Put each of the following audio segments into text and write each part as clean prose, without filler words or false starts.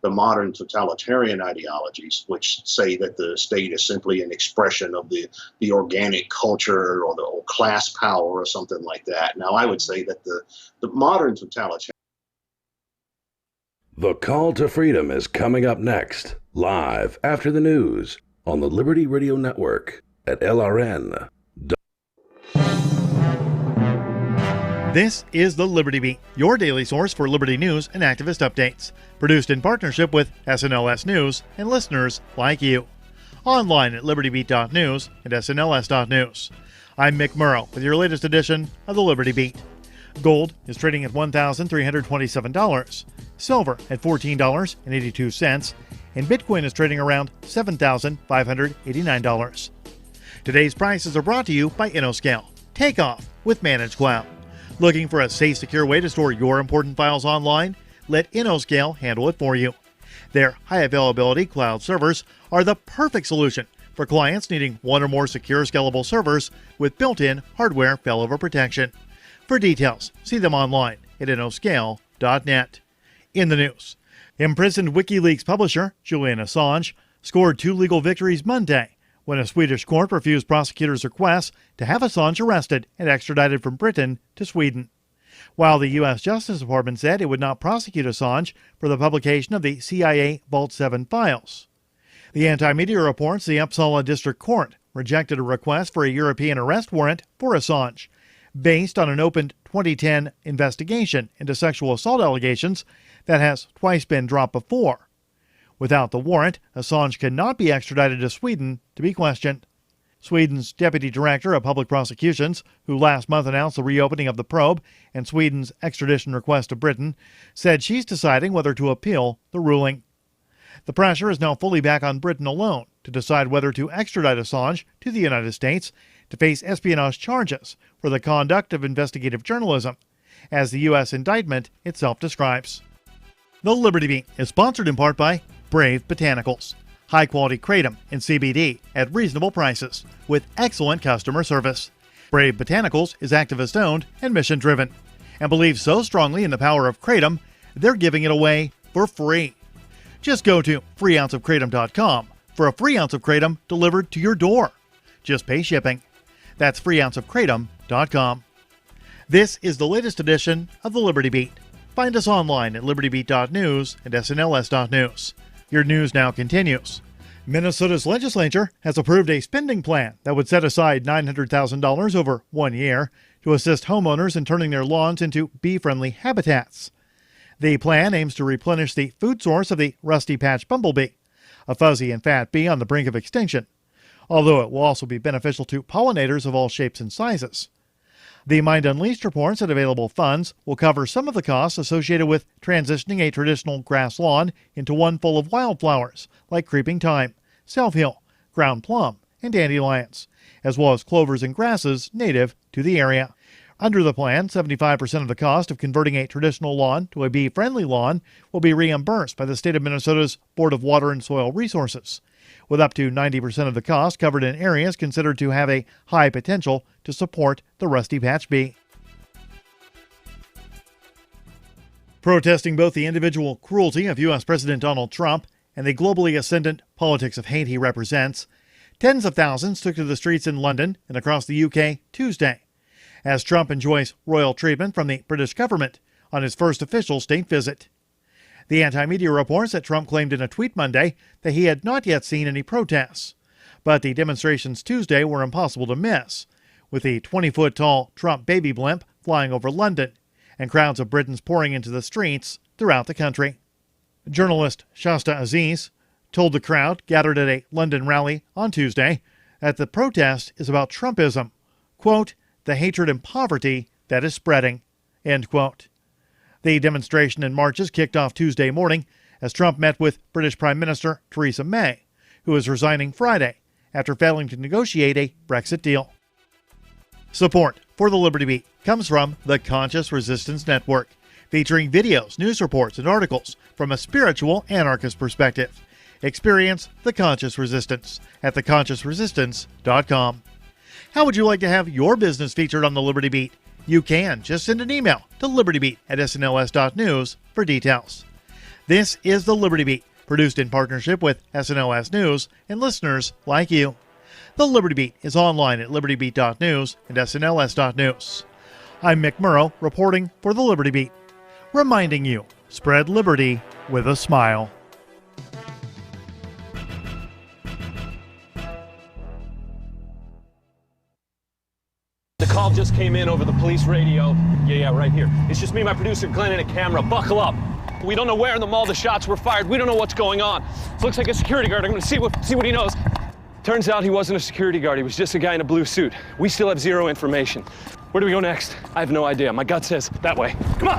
the modern totalitarian ideologies, which say that the state is simply an expression of the organic culture or the class power or something like that. Now, I would say that the modern totalitarian. The Call to Freedom is coming up next, live after the news on the Liberty Radio Network at LRN. This is the Liberty Beat, your daily source for liberty news and activist updates. Produced in partnership with SNLS News and listeners like you. Online at libertybeat.news and snls.news. I'm Mick Murrow with your latest edition of the Liberty Beat. Gold is trading at $1,327, silver at $14.82, and Bitcoin is trading around $7,589. Today's prices are brought to you by InnoScale. Take off with Managed Cloud. Looking for a safe, secure way to store your important files online? Let InnoScale handle it for you. Their high-availability cloud servers are the perfect solution for clients needing one or more secure, scalable servers with built-in hardware failover protection. For details, see them online at innoscale.net. In the news, imprisoned WikiLeaks publisher Julian Assange scored 2 legal victories Monday when a Swedish court refused prosecutors' requests to have Assange arrested and extradited from Britain to Sweden. While the U.S. Justice Department said it would not prosecute Assange for the publication of the CIA Vault 7 files. The Anti-Media reports the Uppsala District Court rejected a request for a European arrest warrant for Assange, based on an opened 2010 investigation into sexual assault allegations that has twice been dropped before. Without the warrant, Assange cannot be extradited to Sweden to be questioned. Sweden's Deputy Director of Public Prosecutions, who last month announced the reopening of the probe and Sweden's extradition request to Britain, said she's deciding whether to appeal the ruling. The pressure is now fully back on Britain alone to decide whether to extradite Assange to the United States to face espionage charges for the conduct of investigative journalism, as the U.S. indictment itself describes. The Liberty Beat is sponsored in part by Brave Botanicals. High-quality kratom and CBD at reasonable prices with excellent customer service. Brave Botanicals is activist-owned and mission-driven and believes so strongly in the power of kratom, they're giving it away for free. Just go to freeounceofkratom.com for a free ounce of kratom delivered to your door. Just pay shipping. That's freeounceofkratom.com. This is the latest edition of the Liberty Beat. Find us online at libertybeat.news and snls.news. Your news now continues. Minnesota's legislature has approved a spending plan that would set aside $900,000 over 1 year to assist homeowners in turning their lawns into bee-friendly habitats. The plan aims to replenish the food source of the rusty-patched bumblebee, a fuzzy and fat bee on the brink of extinction, although it will also be beneficial to pollinators of all shapes and sizes. The Mind Unleashed reports that available funds will cover some of the costs associated with transitioning a traditional grass lawn into one full of wildflowers like creeping thyme, self-heal, ground plum, and dandelions, as well as clovers and grasses native to the area. Under the plan, 75% of the cost of converting a traditional lawn to a bee-friendly lawn will be reimbursed by the state of Minnesota's Board of Water and Soil Resources, with up to 90% of the cost covered in areas considered to have a high potential to support the rusty patch bee. Protesting both the individual cruelty of U.S. President Donald Trump and the globally ascendant politics of hate he represents, tens of thousands took to the streets in London and across the UK Tuesday, as Trump enjoys royal treatment from the British government on his first official state visit. The Anti-Media reports that Trump claimed in a tweet Monday that he had not yet seen any protests, but the demonstrations Tuesday were impossible to miss, with the 20-foot-tall Trump baby blimp flying over London and crowds of Britons pouring into the streets throughout the country. Journalist Shasta Aziz told the crowd gathered at a London rally on Tuesday that the protest is about Trumpism, quote, the hatred and poverty that is spreading, end quote. The demonstration and marches kicked off Tuesday morning as Trump met with British Prime Minister Theresa May, who is resigning Friday after failing to negotiate a Brexit deal. Support for the Liberty Beat comes from the Conscious Resistance Network, featuring videos, news reports, and articles from a spiritual anarchist perspective. Experience the Conscious Resistance at theconsciousresistance.com. How would you like to have your business featured on the Liberty Beat? You can just send an email to libertybeat@snls.news for details. This is the Liberty Beat, produced in partnership with SNOS News and listeners like you. The Liberty Beat is online at libertybeat.news and snls.news. I'm Mick Murrow, reporting for the Liberty Beat, reminding you, spread liberty with a smile. The call just came in over the police radio. Yeah, right here. It's just me, my producer, Glenn, and a camera. Buckle up. We don't know where in the mall the shots were fired. We don't know what's going on. It looks like a security guard. I'm going to see what he knows. Turns out he wasn't a security guard. He was just a guy in a blue suit. We still have zero information. Where do we go next? I have no idea. My gut says that way. Come on.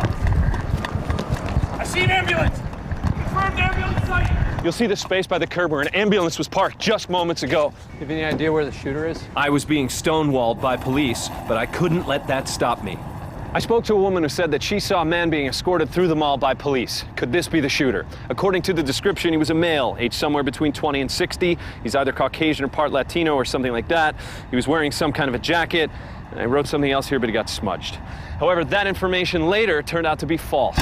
I see an ambulance. Confirmed ambulance sighting. You'll see the space by the curb where an ambulance was parked just moments ago. You have any idea where the shooter is? I was being stonewalled by police, but I couldn't let that stop me. I spoke to a woman who said that she saw a man being escorted through the mall by police. Could this be the shooter? According to the description, he was a male, aged somewhere between 20 and 60. He's either Caucasian or part Latino or something like that. He was wearing some kind of a jacket. And I wrote something else here, but it got smudged. However, that information later turned out to be false.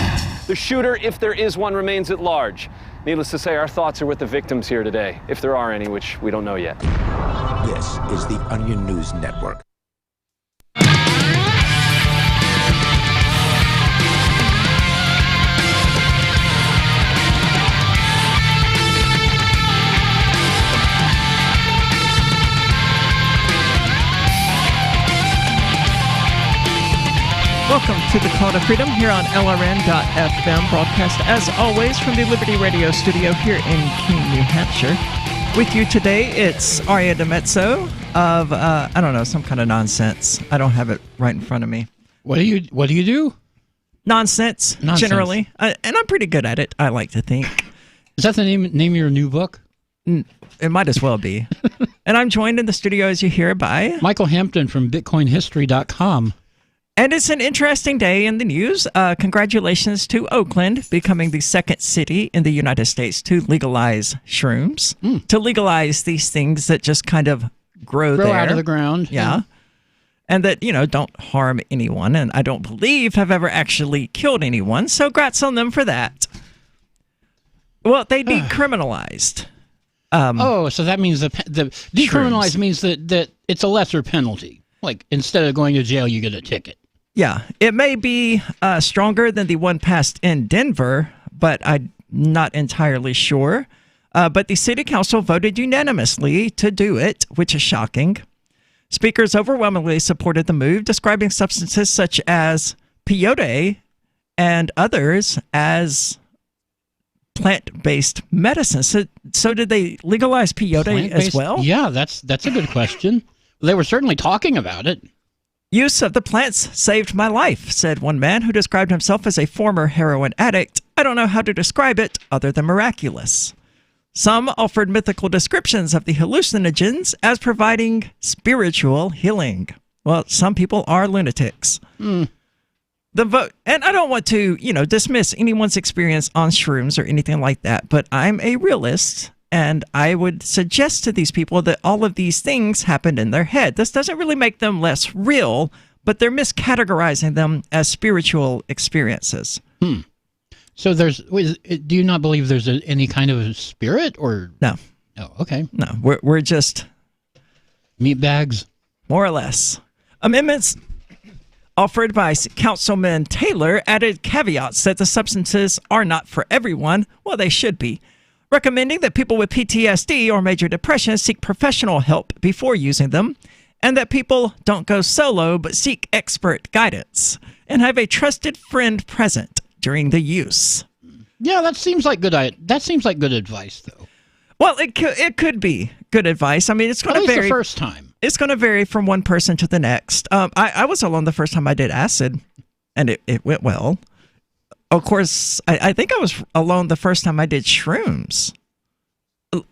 The shooter, if there is one, remains at large. Needless to say, our thoughts are with the victims here today, if there are any, which we don't know yet. This is the Onion News Network. Welcome to the Call to Freedom here on LRN.FM, broadcast as always from the Liberty Radio studio here in Keene, New Hampshire. With you today, it's Aria DiMezzo of, I don't know, some kind of nonsense. I don't have it right in front of me. What do you do? Nonsense. Generally. And I'm pretty good at it, I like to think. Is that the name of your new book? It might as well be. And I'm joined in the studio, as you hear, by Michael Hampton from BitcoinHistory.com. And it's an interesting day in the news. Congratulations to Oakland becoming the second city in the United States to legalize shrooms, to legalize these things that just kind of grow there. Out of the ground. Yeah. And that, don't harm anyone. And I don't believe have ever actually killed anyone. So grats on them for that. Well, they decriminalized. So that means the decriminalized means that it's a lesser penalty. Like, instead of going to jail, you get a ticket. Yeah, it may be stronger than the one passed in Denver, but I'm not entirely sure. But the city council voted unanimously to do it, which is shocking. Speakers overwhelmingly supported the move, describing substances such as peyote and others as plant-based medicine. So did they legalize peyote as well? Yeah, that's a good question. They were certainly talking about it. Use of the plants saved my life, said one man who described himself as a former heroin addict. I don't know how to describe it other than miraculous. Some offered mythical descriptions of the hallucinogens as providing spiritual healing. Well, some people are lunatics. The vote, and I don't want to, dismiss anyone's experience on shrooms or anything like that, but I'm a realist. And I would suggest to these people that all of these things happened in their head. This doesn't really make them less real, but they're miscategorizing them as spiritual experiences. So do you not believe there's any kind of a spirit or? No. Oh, okay. No, we're just meat bags, more or less. Amendments offered by Councilman Taylor added caveats that the substances are not for everyone. Well, they should be. Recommending that people with PTSD or major depression seek professional help before using them, and that people don't go solo but seek expert guidance and have a trusted friend present during the use. Yeah, that seems like good advice, though. Well, it could be good advice. I mean, it's going to vary. The first time. It's going to vary from one person to the next. I was alone the first time I did acid, and it went well. Of course, I think I was alone the first time I did shrooms.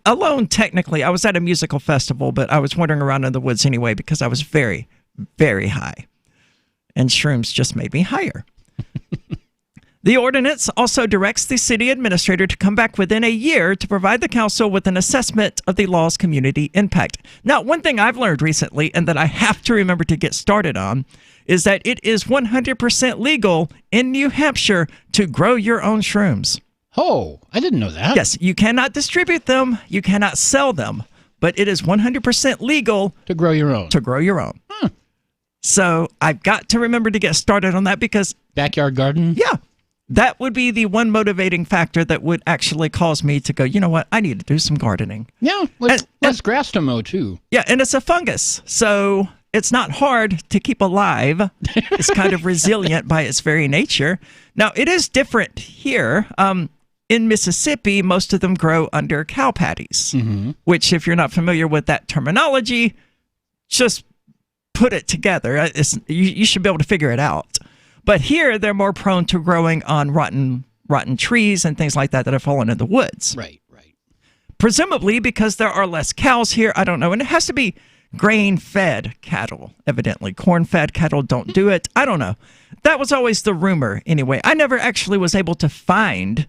Alone, technically. I was at a musical festival, but I was wandering around in the woods anyway because I was very, very high. And shrooms just made me higher. The ordinance also directs the city administrator to come back within a year to provide the council with an assessment of the law's community impact. Now, one thing I've learned recently, and that I have to remember to get started on, is that it is 100% legal in New Hampshire to grow your own shrooms. Oh, I didn't know that. Yes, you cannot distribute them, you cannot sell them, but it is 100% legal To grow your own. to grow your own. So I've got to remember to get started on that because, Backyard garden? yeah, that would be the one motivating factor that would actually cause me to go, you know what, I need to do some gardening. Yeah, less grass to mow, too. Yeah, and it's a fungus, so it's not hard to keep alive. It's kind of resilient by its very nature. Now, it is different here. In Mississippi, most of them grow under cow patties, which, if you're not familiar with that terminology, just put it together. You should be able to figure it out. But here, they're more prone to growing on rotten trees and things like that have fallen in the woods. Right. Presumably because there are less cows here. I don't know. And it has to be grain-fed cattle, evidently. Corn-fed cattle don't do it. I don't know. That was always the rumor, anyway. I never actually was able to find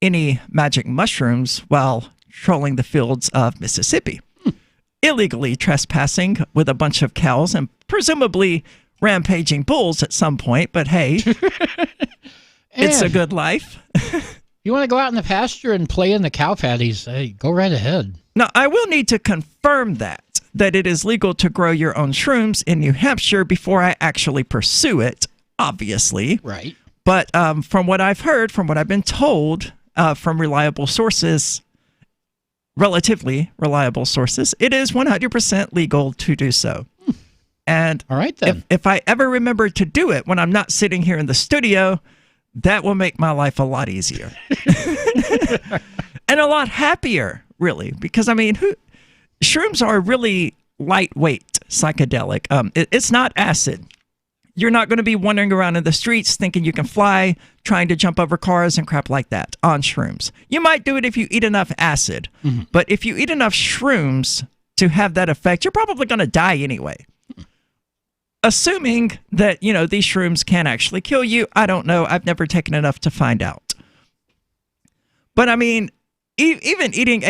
any magic mushrooms while trolling the fields of Mississippi. Illegally trespassing with a bunch of cows and presumably rampaging bulls at some point, but hey, it's a good life. You want to go out in the pasture and play in the cow patties, hey, go right ahead. Now, I will need to confirm that it is legal to grow your own shrooms in New Hampshire before I actually pursue it, obviously. Right. But from what I've heard, from what I've been told from reliable sources, relatively reliable sources, it is 100% legal to do so. And all right, then. If I ever remember to do it when I'm not sitting here in the studio, that will make my life a lot easier. And a lot happier, really, because, I mean, shrooms are really lightweight psychedelic. It's not acid. You're not going to be wandering around in the streets thinking you can fly, trying to jump over cars and crap like that on shrooms. You might do it if you eat enough acid, but if you eat enough shrooms to have that effect, you're probably going to die anyway. Assuming that, these shrooms can actually kill you, I don't know. I've never taken enough to find out. But I mean, even eating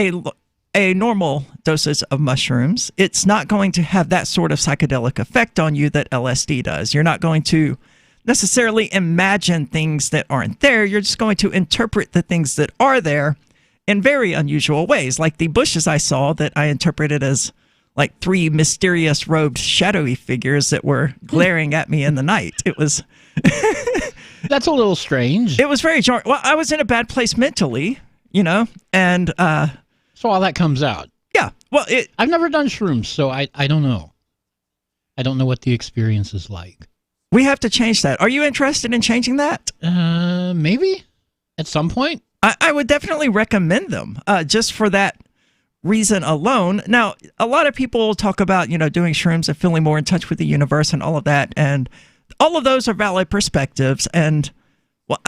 a normal dosage of mushrooms, it's not going to have that sort of psychedelic effect on you that LSD does. You're not going to necessarily imagine things that aren't there. You're just going to interpret the things that are there in very unusual ways, like the bushes I saw that I interpreted as like 3 mysterious robed shadowy figures that were glaring at me in the night. It was That's a little strange. It was very jarring. Well, I was in a bad place mentally, and so all that comes out. Yeah. Well, I've never done shrooms, so I don't know. I don't know what the experience is like. We have to change that. Are you interested in changing that? Maybe at some point. I would definitely recommend them just for that reason alone. Now, a lot of people talk about, doing shrooms and feeling more in touch with the universe and all of that. And all of those are valid perspectives. And, well,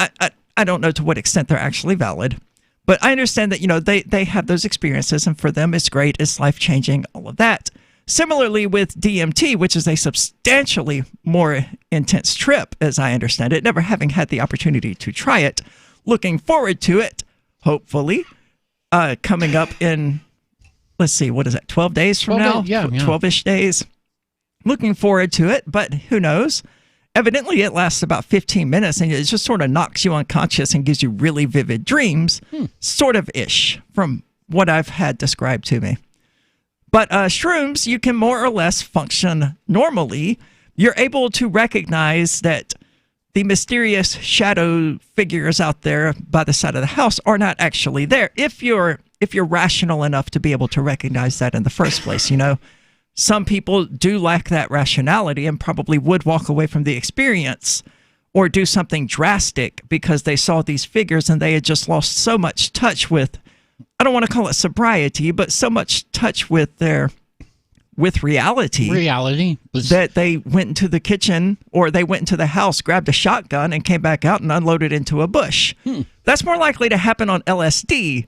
I don't know to what extent they're actually valid. But I understand that, they have those experiences. And for them, it's great. It's life-changing, all of that. Similarly with DMT, which is a substantially more intense trip, as I understand it, never having had the opportunity to try it. Looking forward to it, hopefully, coming up in, let's see, what is that, 12 days from now? 12-ish days. Looking forward to it, but who knows? Evidently, it lasts about 15 minutes, and it just sort of knocks you unconscious and gives you really vivid dreams, sort of-ish, from what I've had described to me. But shrooms, you can more or less function normally. You're able to recognize that the mysterious shadow figures out there by the side of the house are not actually there. If you're rational enough to be able to recognize that in the first place, some people do lack that rationality and probably would walk away from the experience or do something drastic because they saw these figures and they had just lost so much touch with, I don't want to call it sobriety, but so much touch with reality. That they went into the kitchen or they went into the house, grabbed a shotgun, and came back out and unloaded into a bush. That's more likely to happen on LSD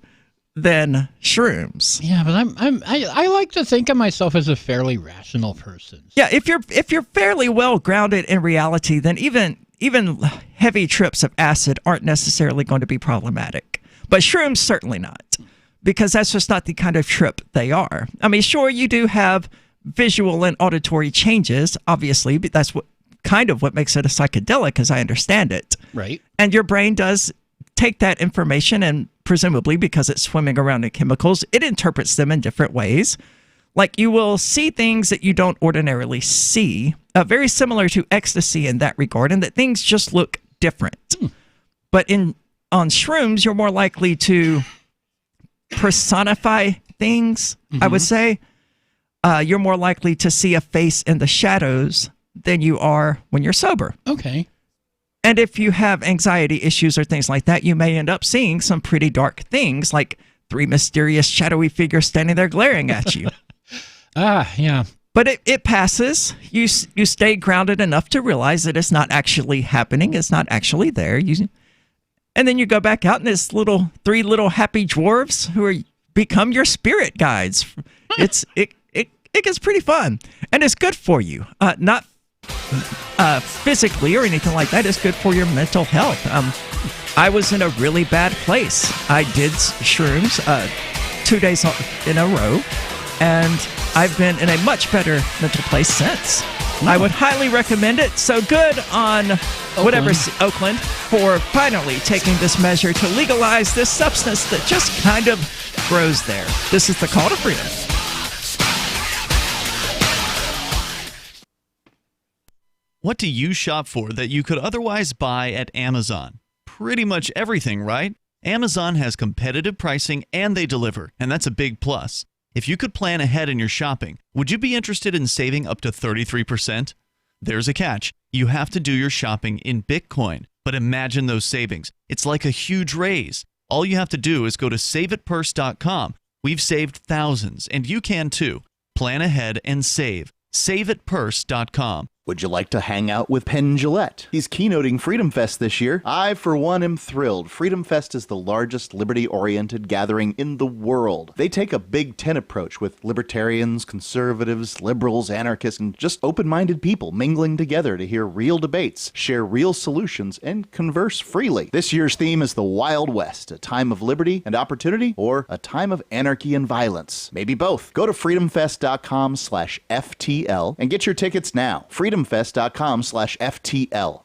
than shrooms. Yeah, but I like to think of myself as a fairly rational person. Yeah, if you're fairly well grounded in reality, then even heavy trips of acid aren't necessarily going to be problematic. But shrooms, certainly not, because that's just not the kind of trip they are. I mean, sure, you do have visual and auditory changes, obviously, but that's what makes it a psychedelic, as I understand it. Right. And your brain does take that information and presumably because it's swimming around in chemicals, it interprets them in different ways. Like you will see things that you don't ordinarily see, very similar to ecstasy in that regard, and that things just look different. But on shrooms, you're more likely to personify things, I would say. You're more likely to see a face in the shadows than you are when you're sober. Okay. And if you have anxiety issues or things like that, you may end up seeing some pretty dark things, like 3 mysterious shadowy figures standing there glaring at you. Yeah. But it passes. You stay grounded enough to realize that it's not actually happening. It's not actually there. And then you go back out and there's 3 little happy dwarves who become your spirit guides. It gets pretty fun. And it's good for you. Not physically or anything like that. It's good for your mental health. I was in a really bad place. I did shrooms 2 days in a row, and I've been in a much better mental place since. I would highly recommend it. So good on Oakland for finally taking this measure to legalize this substance that just kind of grows there. This is the Call to Freedom. What do you shop for that you could otherwise buy at Amazon? Pretty much everything, right? Amazon has competitive pricing and they deliver, and that's a big plus. If you could plan ahead in your shopping, would you be interested in saving up to 33%? There's a catch. You have to do your shopping in Bitcoin. But imagine those savings. It's like a huge raise. All you have to do is go to SaveItPurse.com. We've saved thousands, and you can too. Plan ahead and save. SaveItPurse.com. Would you like to hang out with Penn Jillette? He's keynoting Freedom Fest this year. I, for one, am thrilled. Freedom Fest is the largest liberty-oriented gathering in the world. They take a Big Ten approach with libertarians, conservatives, liberals, anarchists, and just open-minded people mingling together to hear real debates, share real solutions, and converse freely. This year's theme is the Wild West, a time of liberty and opportunity, or a time of anarchy and violence. Maybe both. Go to freedomfest.com/FTL and get your tickets now. freedomfest.com/FTL.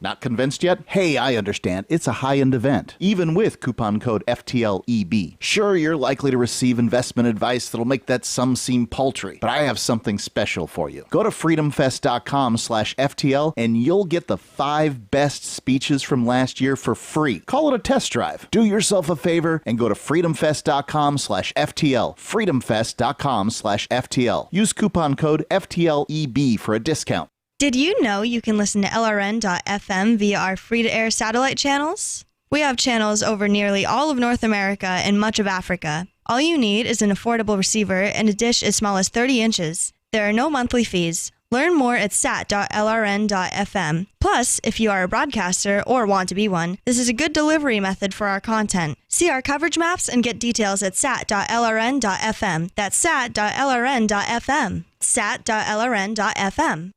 Not convinced yet? Hey, I understand. It's a high-end event, even with coupon code FTLEB. Sure, you're likely to receive investment advice that'll make that sum seem paltry, but I have something special for you. Go to freedomfest.com/FTL and you'll get the 5 best speeches from last year for free. Call it a test drive. Do yourself a favor and go to freedomfest.com/FTL. freedomfest.com/FTL. Use coupon code FTLEB for a discount. Did you know you can listen to LRN.FM via our free-to-air satellite channels? We have channels over nearly all of North America and much of Africa. All you need is an affordable receiver and a dish as small as 30 inches. There are no monthly fees. Learn more at sat.lrn.fm. Plus, if you are a broadcaster or want to be one, this is a good delivery method for our content. See our coverage maps and get details at sat.lrn.fm. That's sat.lrn.fm. sat.lrn.fm.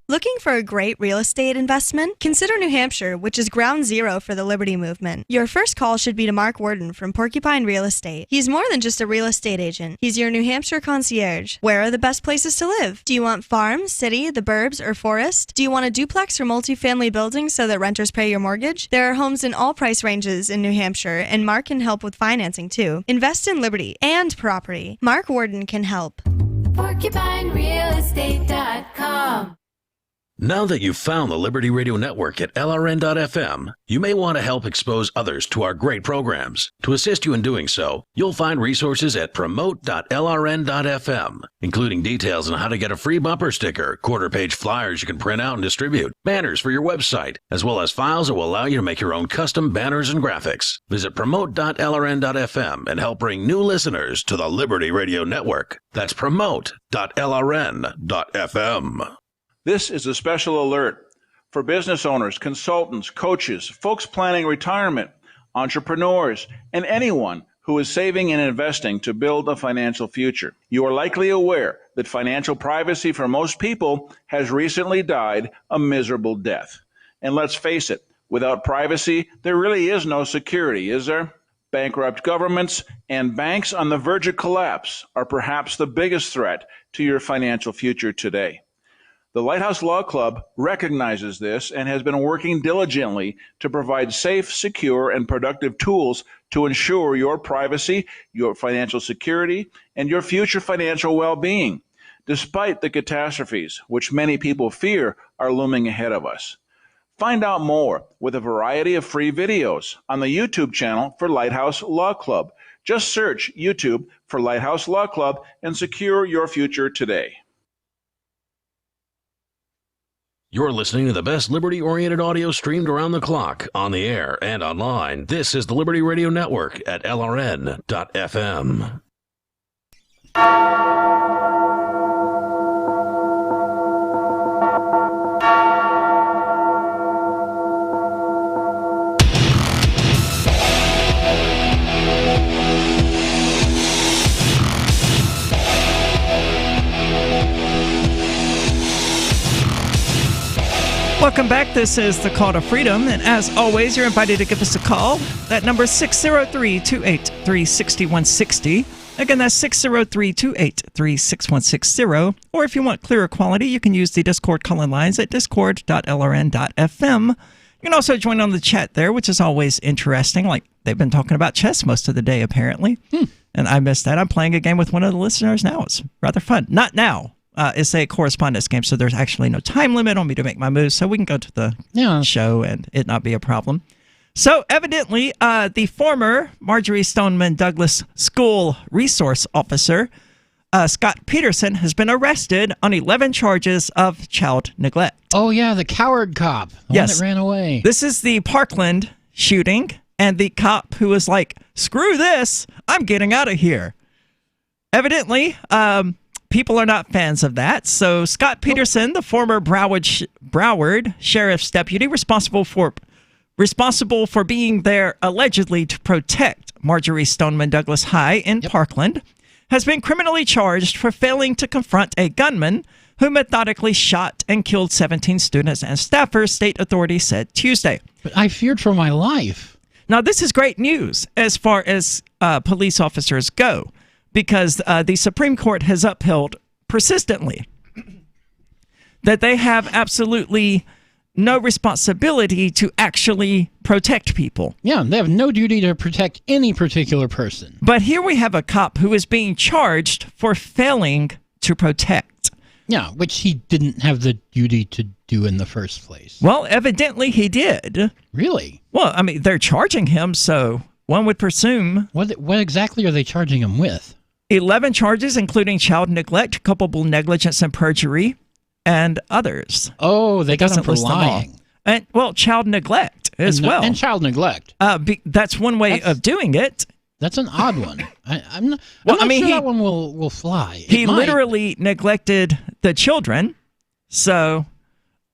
Looking for a great real estate investment? Consider New Hampshire, which is ground zero for the Liberty Movement. Your first call should be to Mark Worden from Porcupine Real Estate. He's more than just a real estate agent. He's your New Hampshire concierge. Where are the best places to live? Do you want farm, city, the burbs, or forest? Do you want a duplex or multifamily building so that renters pay your mortgage? There are homes in all price ranges in New Hampshire, and Mark can help with financing too. Invest in liberty and property. Mark Worden can help. PorcupineRealEstate.com. Now that you've found the Liberty Radio Network at LRN.FM, you may want to help expose others to our great programs. To assist you in doing so, you'll find resources at promote.lrn.fm, including details on how to get a free bumper sticker, quarter-page flyers you can print out and distribute, banners for your website, as well as files that will allow you to make your own custom banners and graphics. Visit promote.lrn.fm and help bring new listeners to the Liberty Radio Network. That's promote.lrn.fm. This is a special alert for business owners, consultants, coaches, folks planning retirement, entrepreneurs, and anyone who is saving and investing to build a financial future. You are likely aware that financial privacy for most people has recently died a miserable death. And let's face it, without privacy, there really is no security, is there? Bankrupt governments and banks on the verge of collapse are perhaps the biggest threat to your financial future today. The Lighthouse Law Club recognizes this and has been working diligently to provide safe, secure, and productive tools to ensure your privacy, your financial security, and your future financial well-being, despite the catastrophes which many people fear are looming ahead of us. Find out more with a variety of free videos on the YouTube channel for Lighthouse Law Club. Just search YouTube for Lighthouse Law Club and secure your future today. You're listening to the best liberty-oriented audio streamed around the clock, on the air, and online. This is the Liberty Radio Network at LRN.FM. Welcome back. This is the Call to Freedom, and as always, you're invited to give us a call. That number is 603-283-6160. Again, that's 603-283-6160. Or if you want clearer quality, you can use the Discord call-in lines at discord.lrn.fm. You can also join on the chat there, which is always interesting. Like, they've been talking about chess most of the day, apparently. And I missed that. I'm playing a game with one of the listeners now. It's rather fun. Not now. It's a correspondence game, so there's actually no time limit on me to make my moves, so we can go to the show and it not be a problem. So evidently, the former Marjory Stoneman Douglas School Resource Officer, Scott Peterson, has been arrested on 11 charges of child neglect. Oh, yeah, the coward cop. The one that ran away. This is the Parkland shooting, and the cop who was like, screw this, I'm getting out of here. Evidently, people are not fans of that. So Scott Peterson, the former Broward Sheriff's deputy responsible for being there allegedly to protect Marjory Stoneman Douglas High in Parkland, has been criminally charged for failing to confront a gunman who methodically shot and killed 17 students and staffers, state authorities said Tuesday. But I feared for my life. Now, this is great news as far as police officers go, because the Supreme Court has upheld persistently that they have absolutely no responsibility to actually protect people. Yeah, they have no duty to protect any particular person. But here we have a cop who is being charged for failing to protect. Yeah, which he didn't have the duty to do in the first place. Well, evidently he did. Really? Well, I mean, they're charging him, so one would presume. What exactly are they charging him with? 11 charges, including child neglect, culpable negligence and perjury, and others. Oh, they got him for lying. And, well, child neglect as well. And child neglect. That's one way of doing it. That's an odd one. I'm not sure that one will fly. He literally neglected the children, so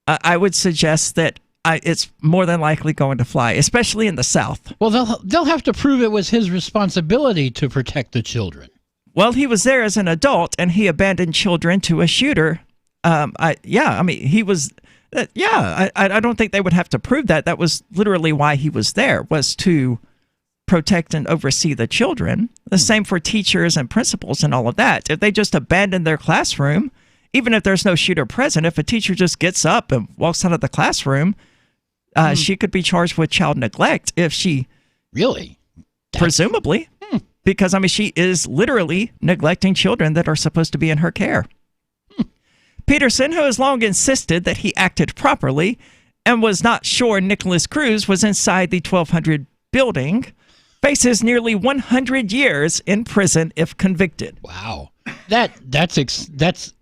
I would suggest that it's more than likely going to fly, especially in the South. Well, they'll have to prove it was his responsibility to protect the children. Well, he was there as an adult, and he abandoned children to a shooter. I don't think they would have to prove that. That was literally why he was there, was to protect and oversee the children. The same for teachers and principals and all of that. If they just abandon their classroom, even if there's no shooter present, if a teacher just gets up and walks out of the classroom, she could be charged with child neglect if she... Really? Presumably. Because, I mean, she is literally neglecting children that are supposed to be in her care. Peterson, who has long insisted that he acted properly and was not sure Nicholas Cruz was inside the 1200 building, faces nearly 100 years in prison if convicted. Wow. That's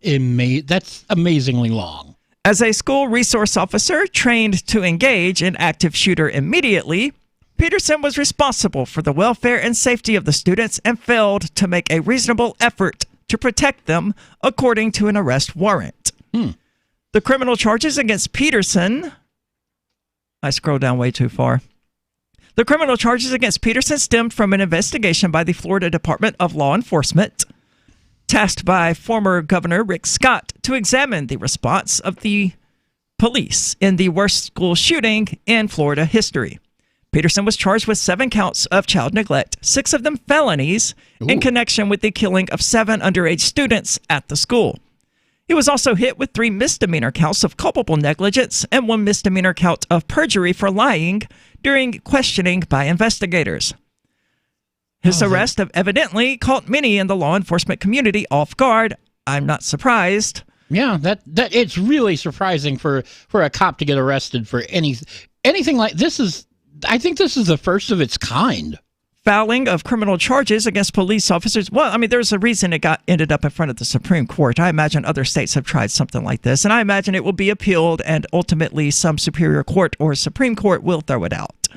amazingly long. As a school resource officer trained to engage an active shooter immediately, Peterson was responsible for the welfare and safety of the students and failed to make a reasonable effort to protect them, according to an arrest warrant. The criminal charges against Peterson... I scrolled down way too far. The criminal charges against Peterson stemmed from an investigation by the Florida Department of Law Enforcement, tasked by former Governor Rick Scott to examine the response of the police in the worst school shooting in Florida history. Peterson was charged with 7 counts of child neglect, 6 of them felonies, in connection with the killing of 7 underage students at the school. He was also hit with 3 misdemeanor counts of culpable negligence and 1 misdemeanor count of perjury for lying during questioning by investigators. His arrest evidently caught many in the law enforcement community off guard. I'm not surprised. Yeah, that it's really surprising for a cop to get arrested for anything like this. I think this is the first of its kind. Filing of criminal charges against police officers. Well, I mean, there's a reason it ended up in front of the Supreme Court. I imagine other states have tried something like this, and I imagine it will be appealed, and ultimately some superior court or Supreme Court will throw it out.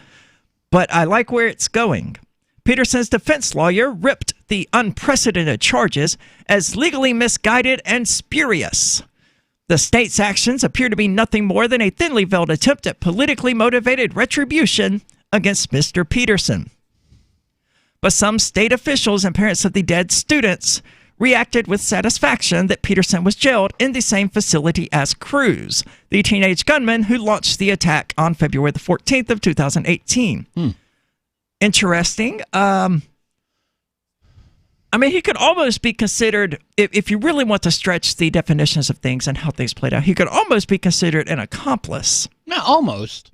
But I like where it's going. Peterson's defense lawyer ripped the unprecedented charges as legally misguided and spurious. The state's actions appear to be nothing more than a thinly veiled attempt at politically motivated retribution against Mr. Peterson. But some state officials and parents of the dead students reacted with satisfaction that Peterson was jailed in the same facility as Cruz, the teenage gunman who launched the attack on February the 14th of 2018. Interesting. I mean, he could almost be considered, if you really want to stretch the definitions of things and how things played out, he could almost be considered an accomplice. No, almost.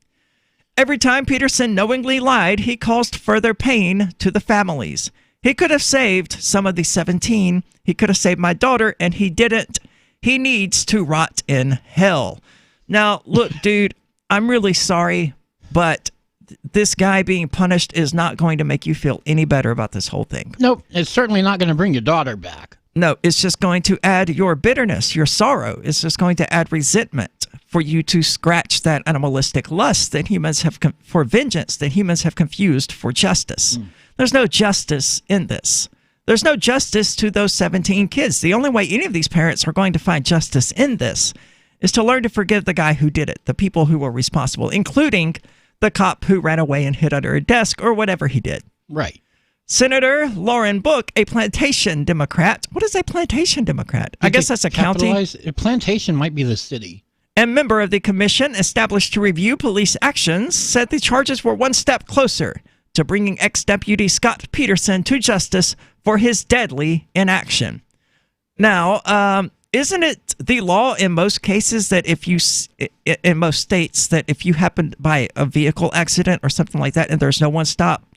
Every time Peterson knowingly lied, he caused further pain to the families. He could have saved some of the 17. He could have saved my daughter, and he didn't. He needs to rot in hell. Now, look, dude, I'm really sorry, but this guy being punished is not going to make you feel any better about this whole thing. Nope, it's certainly not going to bring your daughter back. No, it's just going to add your bitterness, your sorrow. It's just going to add resentment for you to scratch that animalistic lust that humans have for vengeance that humans have confused for justice. There's no justice in this. There's no justice to those 17 kids. The only way any of these parents are going to find justice in this is to learn to forgive the guy who did it, the people who were responsible, including the cop who ran away and hid under a desk or whatever he did. Right. Senator Lauren Book, a plantation Democrat. What is a plantation Democrat? I guess that's a county. Plantation might be the city. And member of the commission established to review police actions, said the charges were one step closer to bringing ex-deputy Scott Peterson to justice for his deadly inaction. Now, isn't it the law in most cases that in most states, that if you happen by a vehicle accident or something like that and there's no one stopped,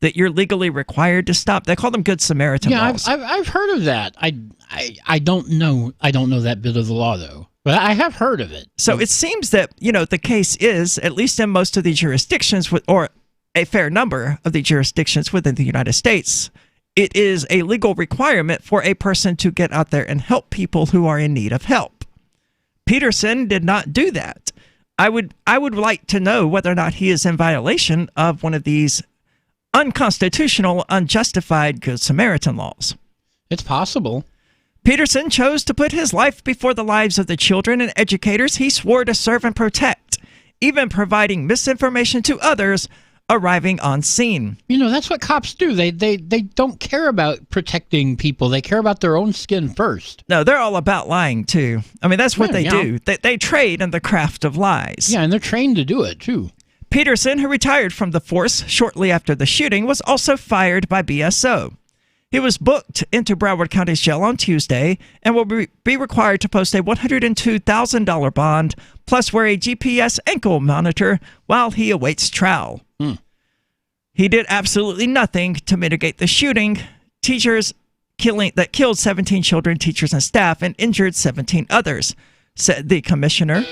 that you're legally required to stop? They call them Good Samaritan laws. I've heard of that. I don't know that bit of the law, though. But I have heard of it. So it seems that, the case is, at least in most of the jurisdictions, or a fair number of the jurisdictions within the United States, it is a legal requirement for a person to get out there and help people who are in need of help. Peterson did not do that. I would like to know whether or not he is in violation of one of these unconstitutional, unjustified Good Samaritan laws. It's possible. Peterson chose to put his life before the lives of the children and educators he swore to serve and protect, even providing misinformation to others arriving on scene. That's what cops do. They don't care about protecting people. They care about their own skin first. No, they're all about lying, too. I mean, that's what they do. They trade in the craft of lies. Yeah, and they're trained to do it, too. Peterson, who retired from the force shortly after the shooting, was also fired by BSO. He was booked into Broward County's jail on Tuesday and will be required to post a $102,000 bond, plus wear a GPS ankle monitor while he awaits trial. He did absolutely nothing to mitigate the shooting. That killed 17 children, teachers, and staff, and injured 17 others, said the commissioner.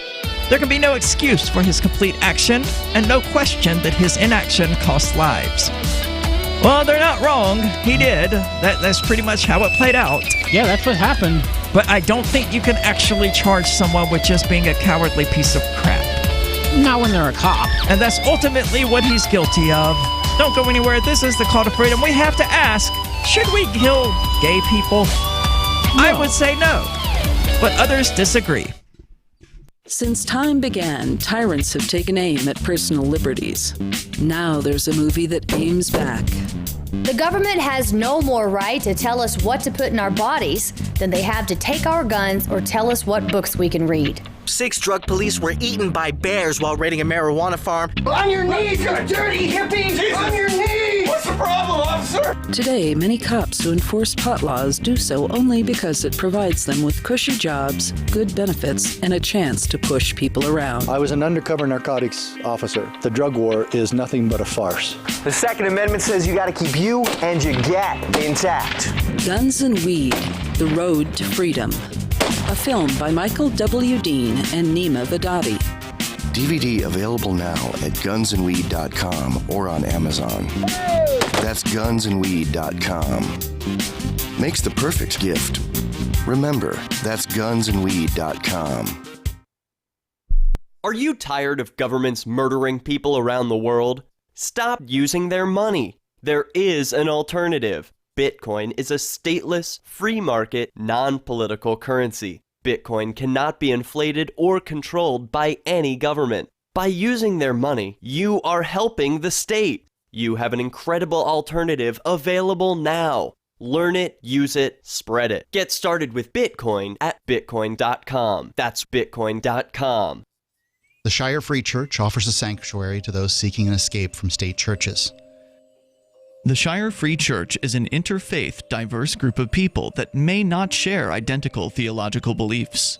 There can be no excuse for his complete action, and no question that his inaction cost lives. Well, they're not wrong. He did. That's pretty much how it played out. Yeah, that's what happened. But I don't think you can actually charge someone with just being a cowardly piece of crap. Not when they're a cop. And that's ultimately what he's guilty of. Don't go anywhere. This is the Call to Freedom. We have to ask, should we kill gay people? No. I would say no, but others disagree. Since time began, tyrants have taken aim at personal liberties. Now there's a movie that aims back. The government has no more right to tell us what to put in our bodies than they have to take our guns or tell us what books we can read. 6 drug police were eaten by bears while raiding a marijuana farm. On your knees, you dirty hippies! Jesus. On your knees! What's the problem, officer? Today, many cops who enforce pot laws do so only because it provides them with cushy jobs, good benefits, and a chance to push people around. I was an undercover narcotics officer. The drug war is nothing but a farce. The Second Amendment says you got to keep you and your gat intact. Guns and Weed, The Road to Freedom. A film by Michael W. Dean and Nima Vadadi. DVD available now at gunsandweed.com or on Amazon. That's gunsandweed.com. Makes the perfect gift. Remember, that's gunsandweed.com. Are you tired of governments murdering people around the world? Stop using their money. There is an alternative. Bitcoin is a stateless, free market, non-political currency. Bitcoin cannot be inflated or controlled by any government. By using their money, you are helping the state. You have an incredible alternative available now. Learn it, use it, spread it. Get started with Bitcoin at bitcoin.com. That's bitcoin.com. The Shire Free Church offers a sanctuary to those seeking an escape from state churches. The Shire Free Church is an interfaith, diverse group of people that may not share identical theological beliefs.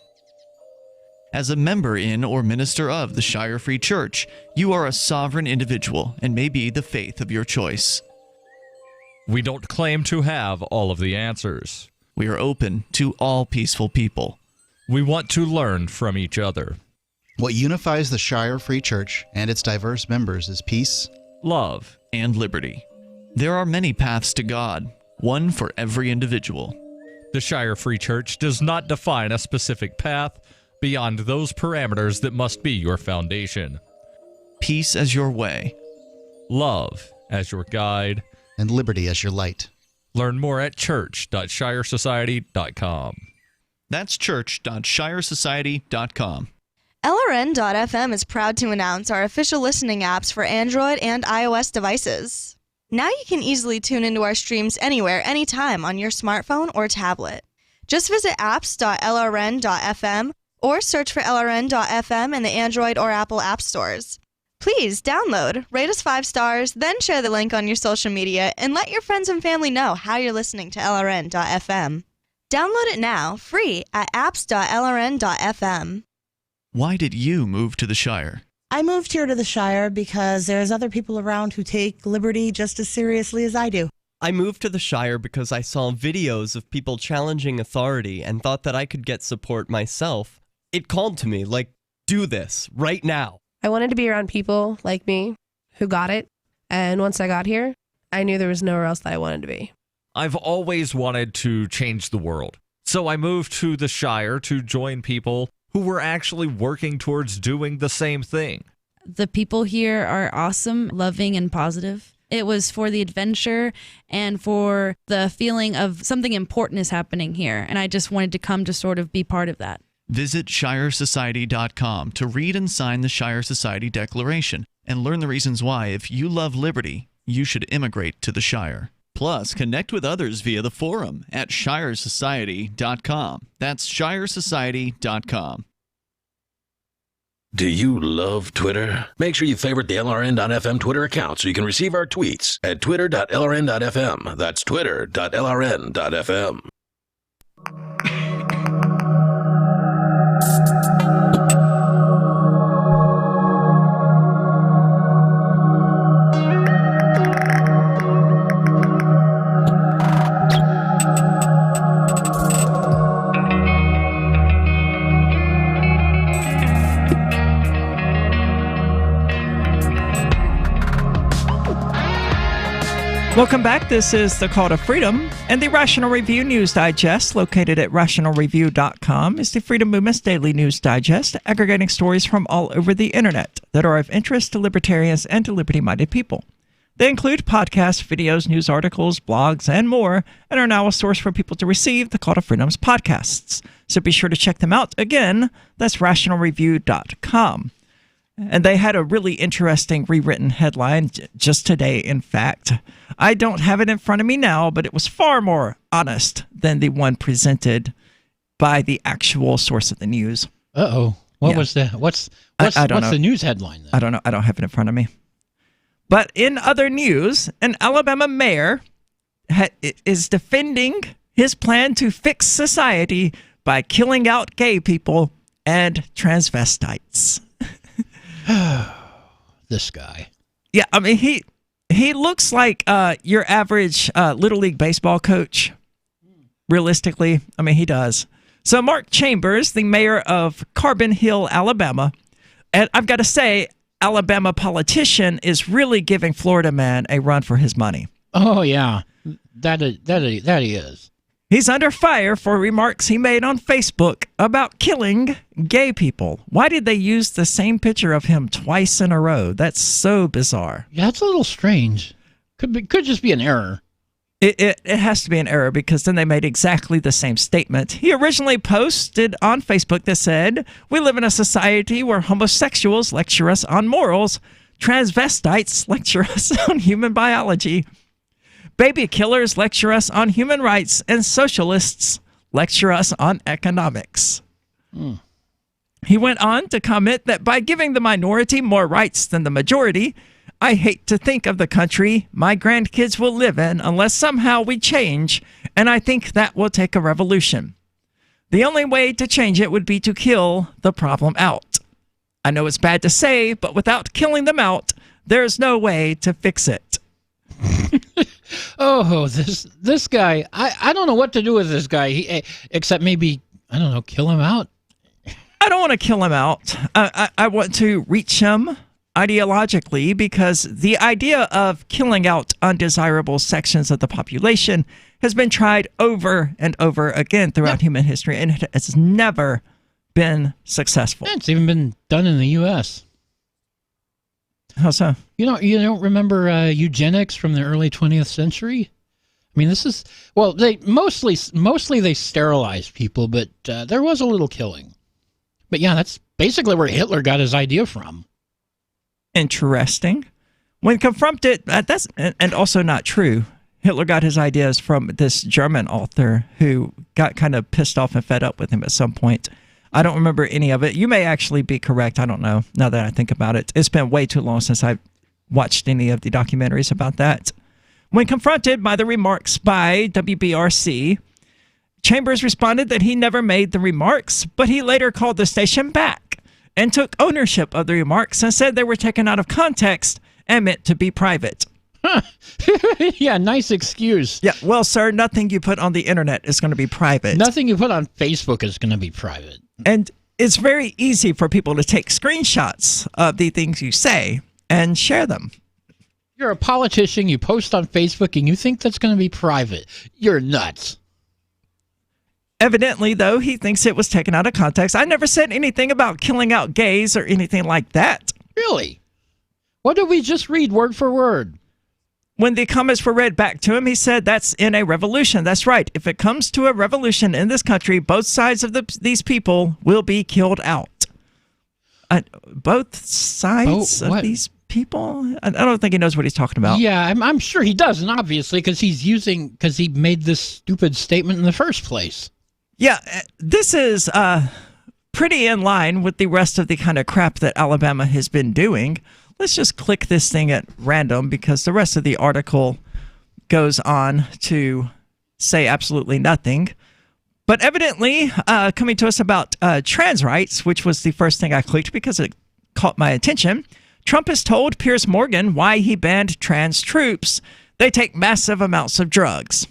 As a member in or minister of the Shire Free Church, you are a sovereign individual and may be the faith of your choice. We don't claim to have all of the answers. We are open to all peaceful people. We want to learn from each other. What unifies the Shire Free Church and its diverse members is peace, love, and liberty. There are many paths to God, one for every individual. The Shire Free Church does not define a specific path beyond those parameters that must be your foundation. Peace as your way, love as your guide, and liberty as your light. Learn more at church.shiresociety.com. That's church.shiresociety.com. LRN.FM is proud to announce our official listening apps for Android and iOS devices. Now you can easily tune into our streams anywhere, anytime on your smartphone or tablet. Just visit apps.lrn.fm or search for LRN.FM in the Android or Apple app stores. Please download, rate us 5 stars, then share the link on your social media and let your friends and family know how you're listening to LRN.FM. Download it now, free at apps.lrn.fm. Why did you move to the Shire? I moved here to the Shire because there's other people around who take liberty just as seriously as I do. I moved to the Shire because I saw videos of people challenging authority and thought that I could get support myself. It called to me, like, do this, right now. I wanted to be around people like me who got it, and once I got here, I knew there was nowhere else that I wanted to be. I've always wanted to change the world, so I moved to the Shire to join people who were actually working towards doing the same thing. The people here are awesome, loving, and positive. It was for the adventure and for the feeling of something important is happening here, and I just wanted to come to sort of be part of that. Visit shiresociety.com to read and sign the Shire Society Declaration and learn the reasons why, if you love liberty, you should immigrate to the Shire. Plus, connect with others via the forum at shiresociety.com. That's shiresociety.com. Do you love Twitter? Make sure you favorite the LRN.FM Twitter account so you can receive our tweets at twitter.lrn.fm. That's twitter.lrn.fm. Welcome back. This is The Call to Freedom, and the Rational Review News Digest, located at rationalreview.com, is the Freedom Movement's daily news digest, aggregating stories from all over the internet that are of interest to libertarians and to liberty-minded people. They include podcasts, videos, news articles, blogs, and more, and are now a source for people to receive The Call to Freedom's podcasts. So be sure to check them out. Again, that's rationalreview.com. And they had a really interesting rewritten headline just today, in fact. I don't have it in front of me now, but it was far more honest than the one presented by the actual source of the news. Uh-oh. What was that? What's the news headline then? I don't know. I don't have it in front of me. But in other news, an Alabama mayor is defending his plan to fix society by killing out gay people and transvestites. This guy. Yeah, I mean, he looks like your average Little League baseball coach. Realistically, I mean, he does. So Mark Chambers, the mayor of Carbon Hill, Alabama, and I've got to say, Alabama politician is really giving Florida man a run for his money. Oh, yeah. That he is. He's under fire for remarks he made on Facebook about killing gay people. Why did they use the same picture of him twice in a row? That's so bizarre. Yeah, it's a little strange. Could just be an error. It has to be an error because then they made exactly the same statement. He originally posted on Facebook that said, "We live in a society where homosexuals lecture us on morals, transvestites lecture us on human biology, baby killers lecture us on human rights, and socialists lecture us on economics." He went on to comment that by giving the minority more rights than the majority, "I hate to think of the country my grandkids will live in unless somehow we change, and I think that will take a revolution. The only way to change it would be to kill the problem out. I know it's bad to say, but without killing them out, there's no way to fix it." Oh, this guy. I don't know what to do with this guy, except maybe, I don't know, kill him out. I don't want to kill him out. I want to reach him ideologically, because the idea of killing out undesirable sections of the population has been tried over and over again throughout human history, and it has never been successful. It's even been done in the U.S. How so? You don't remember eugenics from the early 20th century? I mean, this is, well, they mostly they sterilized people, but there was a little killing. But yeah, that's basically where Hitler got his idea from. Interesting. When confronted, that's and also not true. Hitler got his ideas from this German author who got kind of pissed off and fed up with him at some point. I don't remember any of it. You may actually be correct. I don't know, now that I think about it. It's been way too long since I've watched any of the documentaries about that. When confronted by the remarks by WBRC, Chambers responded that he never made the remarks, but he later called the station back and took ownership of the remarks and said they were taken out of context and meant to be private. Huh. Yeah, nice excuse. Yeah, well, sir, nothing you put on the internet is going to be private. Nothing you put on Facebook is going to be private. And it's very easy for people to take screenshots of the things you say and share them. You're a politician, you post on Facebook, and you think that's going to be private. You're nuts. Evidently, though, he thinks it was taken out of context. I never said anything about killing out gays or anything like that. Really? What did we just read word for word? When the comments were read back to him, he said, "That's in a revolution. That's right. If it comes to a revolution in this country, both sides of these people will be killed out." Both sides of these people? I don't think he knows what he's talking about. Yeah, I'm sure he doesn't, obviously, because he made this stupid statement in the first place. Yeah, this is pretty in line with the rest of the kind of crap that Alabama has been doing. Let's just click this thing at random because the rest of the article goes on to say absolutely nothing. But evidently, coming to us about trans rights, which was the first thing I clicked because it caught my attention, Trump has told Piers Morgan why he banned trans troops. They take massive amounts of drugs.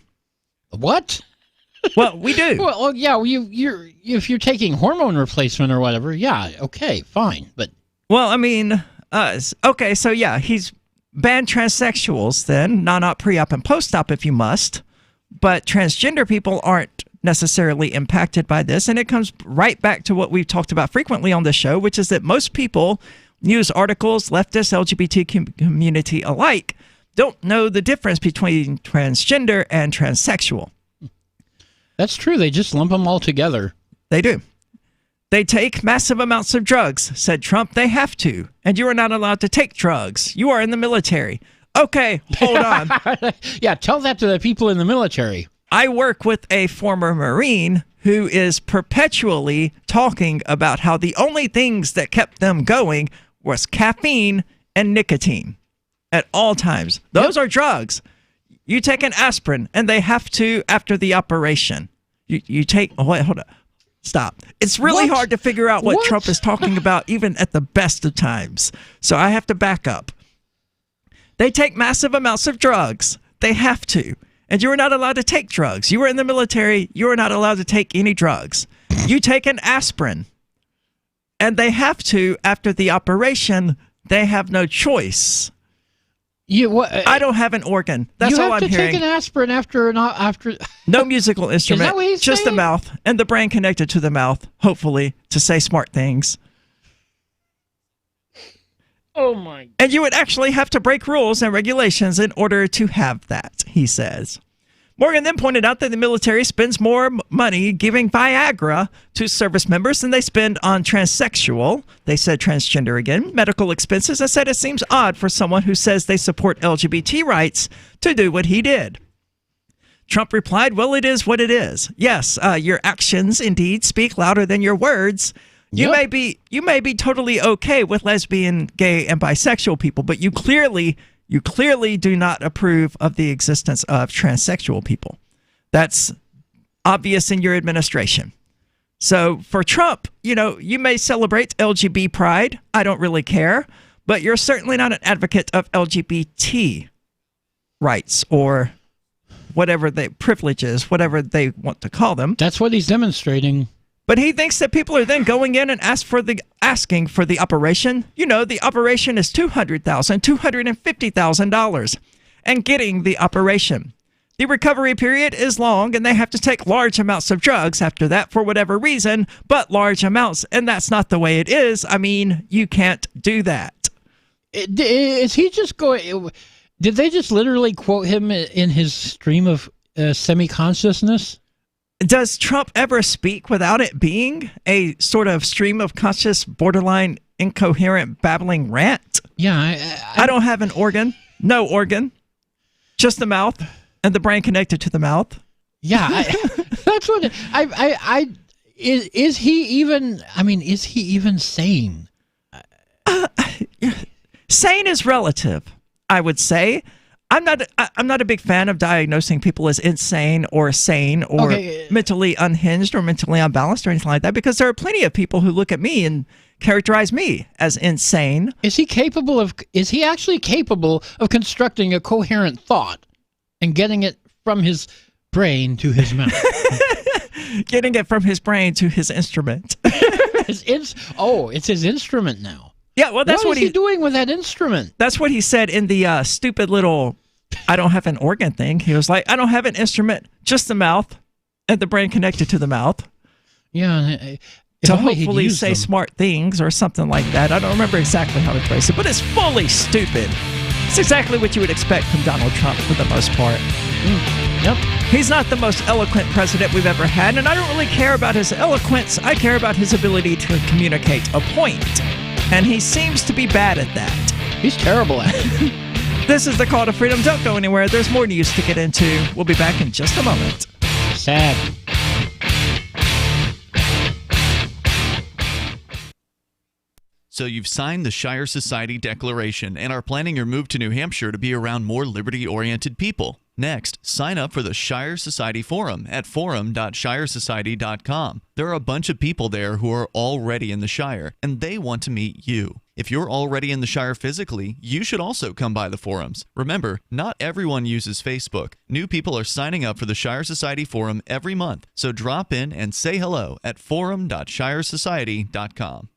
What? Well, we do. Well, yeah, if you're taking hormone replacement or whatever, yeah, okay, fine. But well, I mean, okay, so yeah, he's banned transsexuals then, non-op, pre-op, and post-op if you must. But transgender people aren't necessarily impacted by this, and it comes right back to what we've talked about frequently on this show, which is that most people, news articles, leftist, LGBT community alike, don't know the difference between transgender and transsexual. That's true. They just lump them all together. They do. They take massive amounts of drugs, said Trump. They have to. And you are not allowed to take drugs. You are in the military. Okay, hold on. Yeah, tell that to the people in the military. I work with a former Marine who is perpetually talking about how the only things that kept them going was caffeine and nicotine. at all times. Those are drugs. You take an aspirin, and they have to after the operation. You take. Oh, wait, hold on. Stop. It's really hard to figure out what Trump is talking about, even at the best of times. So I have to back up. They take massive amounts of drugs. They have to. And you are not allowed to take drugs. You are in the military. You are not allowed to take any drugs. You take an aspirin. And they have to, after the operation, they have no choice. I don't have an organ. That's all I'm hearing. You have to take an aspirin after. No musical instrument. Is that what he's just saying? the mouth and the brain connected to the mouth, hopefully, to say smart things. Oh my! And you would actually have to break rules and regulations in order to have that, he says. Morgan then pointed out that the military spends more money giving Viagra to service members than they spend on transsexual, they said transgender again, medical expenses, and said it seems odd for someone who says they support LGBT rights to do what he did. Trump replied, well, it is what it is. Yes, your actions indeed speak louder than your words. You may be totally okay with lesbian, gay, and bisexual people, but you clearly do not approve of the existence of transsexual people. That's obvious in your administration. So for Trump, you may celebrate LGBT pride. I don't really care, but you're certainly not an advocate of LGBT rights or whatever privileges, whatever they want to call them. That's what he's demonstrating. But he thinks that people are then going in and asking for the operation. The operation is $200,000, $250,000, and getting the operation. The recovery period is long, and they have to take large amounts of drugs after that for whatever reason, but large amounts, and that's not the way it is. I mean, you can't do that. Is he just going? Did they just literally quote him in his stream of semi-consciousness? Does Trump ever speak without it being a sort of stream of conscious, borderline, incoherent, babbling rant? Yeah. I don't have an organ. No organ. Just the mouth and the brain connected to the mouth. Yeah. That's what is he even, is he even sane? Sane is relative, I would say. I'm not a big fan of diagnosing people as insane or sane or mentally unhinged or mentally unbalanced or anything like that, because there are plenty of people who look at me and characterize me as insane. Is he actually capable of constructing a coherent thought and getting it from his brain to his mouth? Getting it from his brain to his instrument. It's his instrument now. Yeah, well, that's what he's doing with that instrument. That's what he said in the stupid little I don't have an organ thing. He was like, I don't have an instrument, just the mouth and the brain connected to the mouth. Yeah. To hopefully say smart things or something like that. I don't remember exactly how to phrase it, but it's fully stupid. It's exactly what you would expect from Donald Trump for the most part. Yep. He's not the most eloquent president we've ever had, and I don't really care about his eloquence. I care about his ability to communicate a point. And he seems to be bad at that. He's terrible at it. This is the Call to Freedom. Don't go anywhere. There's more news to get into. We'll be back in just a moment. Sad. So you've signed the Shire Society Declaration and are planning your move to New Hampshire to be around more liberty-oriented people. Next, sign up for the Shire Society Forum at forum.shiresociety.com. There are a bunch of people there who are already in the Shire, and they want to meet you. If you're already in the Shire physically, you should also come by the forums. Remember, not everyone uses Facebook. New people are signing up for the Shire Society Forum every month, so drop in and say hello at forum.shiresociety.com.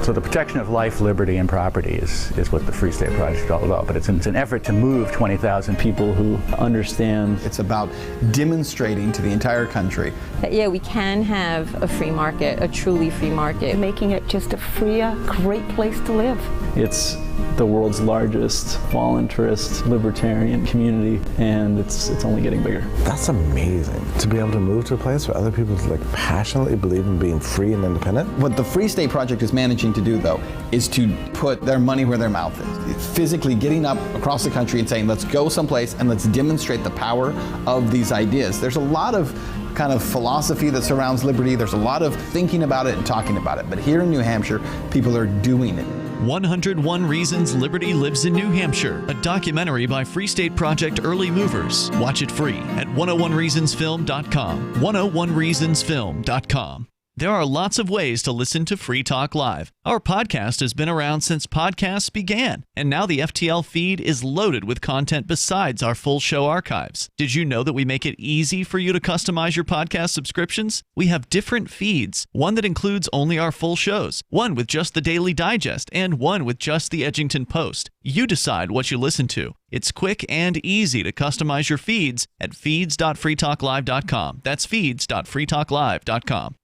So the protection of life, liberty, and property is what the Free State Project is all about. But it's an effort to move 20,000 people who understand. It's about demonstrating to the entire country that, yeah, we can have a free market, a truly free market. Making it just a freer, great place to live. It's the world's largest voluntarist libertarian community, and it's only getting bigger. That's amazing, to be able to move to a place where other people passionately believe in being free and independent. What the Free State Project is managing to do, though, is to put their money where their mouth is. It's physically getting up across the country and saying, let's go someplace and let's demonstrate the power of these ideas. There's a lot of kind of philosophy that surrounds liberty. There's a lot of thinking about it and talking about it. But here in New Hampshire, people are doing it. 101 Reasons Liberty Lives in New Hampshire, a documentary by Free State Project Early Movers. Watch it free at 101reasonsfilm.com. 101reasonsfilm.com. There are lots of ways to listen to Free Talk Live. Our podcast has been around since podcasts began, and now the FTL feed is loaded with content besides our full show archives. Did you know that we make it easy for you to customize your podcast subscriptions? We have different feeds, one that includes only our full shows, one with just the Daily Digest, and one with just the Edgington Post. You decide what you listen to. It's quick and easy to customize your feeds at feeds.freetalklive.com. That's feeds.freetalklive.com.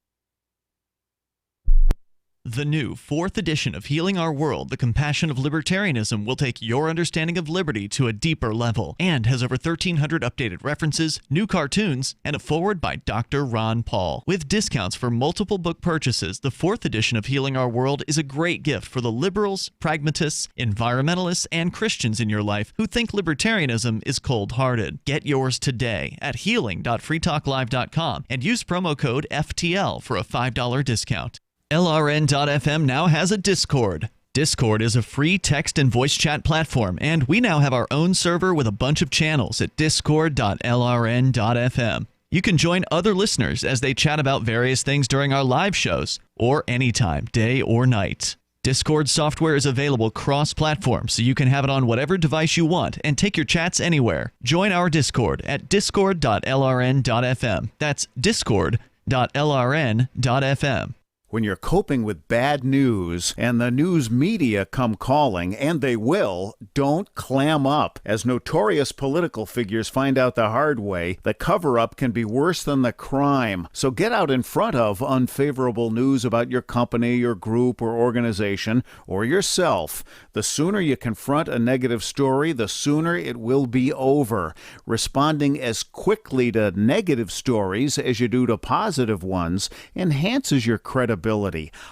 The new 4th edition of Healing Our World, The Compassion of Libertarianism, will take your understanding of liberty to a deeper level and has over 1,300 updated references, new cartoons, and a foreword by Dr. Ron Paul. With discounts for multiple book purchases, the 4th edition of Healing Our World is a great gift for the liberals, pragmatists, environmentalists, and Christians in your life who think libertarianism is cold-hearted. Get yours today at healing.freetalklive.com and use promo code FTL for a $5 discount. LRN.FM now has a Discord. Discord is a free text and voice chat platform, and we now have our own server with a bunch of channels at discord.lrn.fm. You can join other listeners as they chat about various things during our live shows, or anytime, day or night. Discord software is available cross-platform, so you can have it on whatever device you want and take your chats anywhere. Join our Discord at discord.lrn.fm. That's discord.lrn.fm. When you're coping with bad news and the news media come calling, and they will, don't clam up. As notorious political figures find out the hard way, the cover-up can be worse than the crime. So get out in front of unfavorable news about your company, your group, or organization, or yourself. The sooner you confront a negative story, the sooner it will be over. Responding as quickly to negative stories as you do to positive ones enhances your credibility.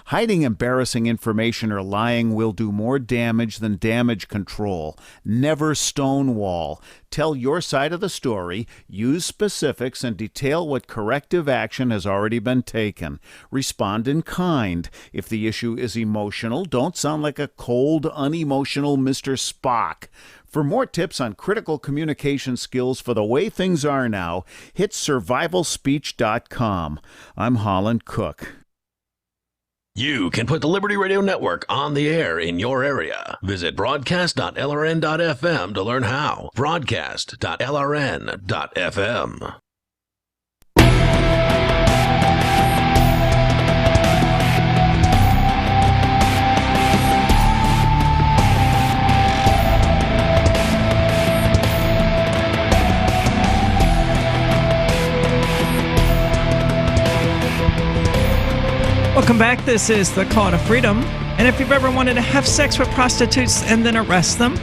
Hiding embarrassing information or lying will do more damage than damage control. Never stonewall. Tell your side of the story, use specifics, and detail what corrective action has already been taken. Respond in kind. If the issue is emotional, don't sound like a cold, unemotional Mr. Spock. For more tips on critical communication skills for the way things are now, hit survivalspeech.com. I'm Holland Cook. You can put the Liberty Radio Network on the air in your area. Visit broadcast.lrn.fm to learn how. Broadcast.lrn.fm. Welcome back. This is the Call to Freedom. And if you've ever wanted to have sex with prostitutes and then arrest them,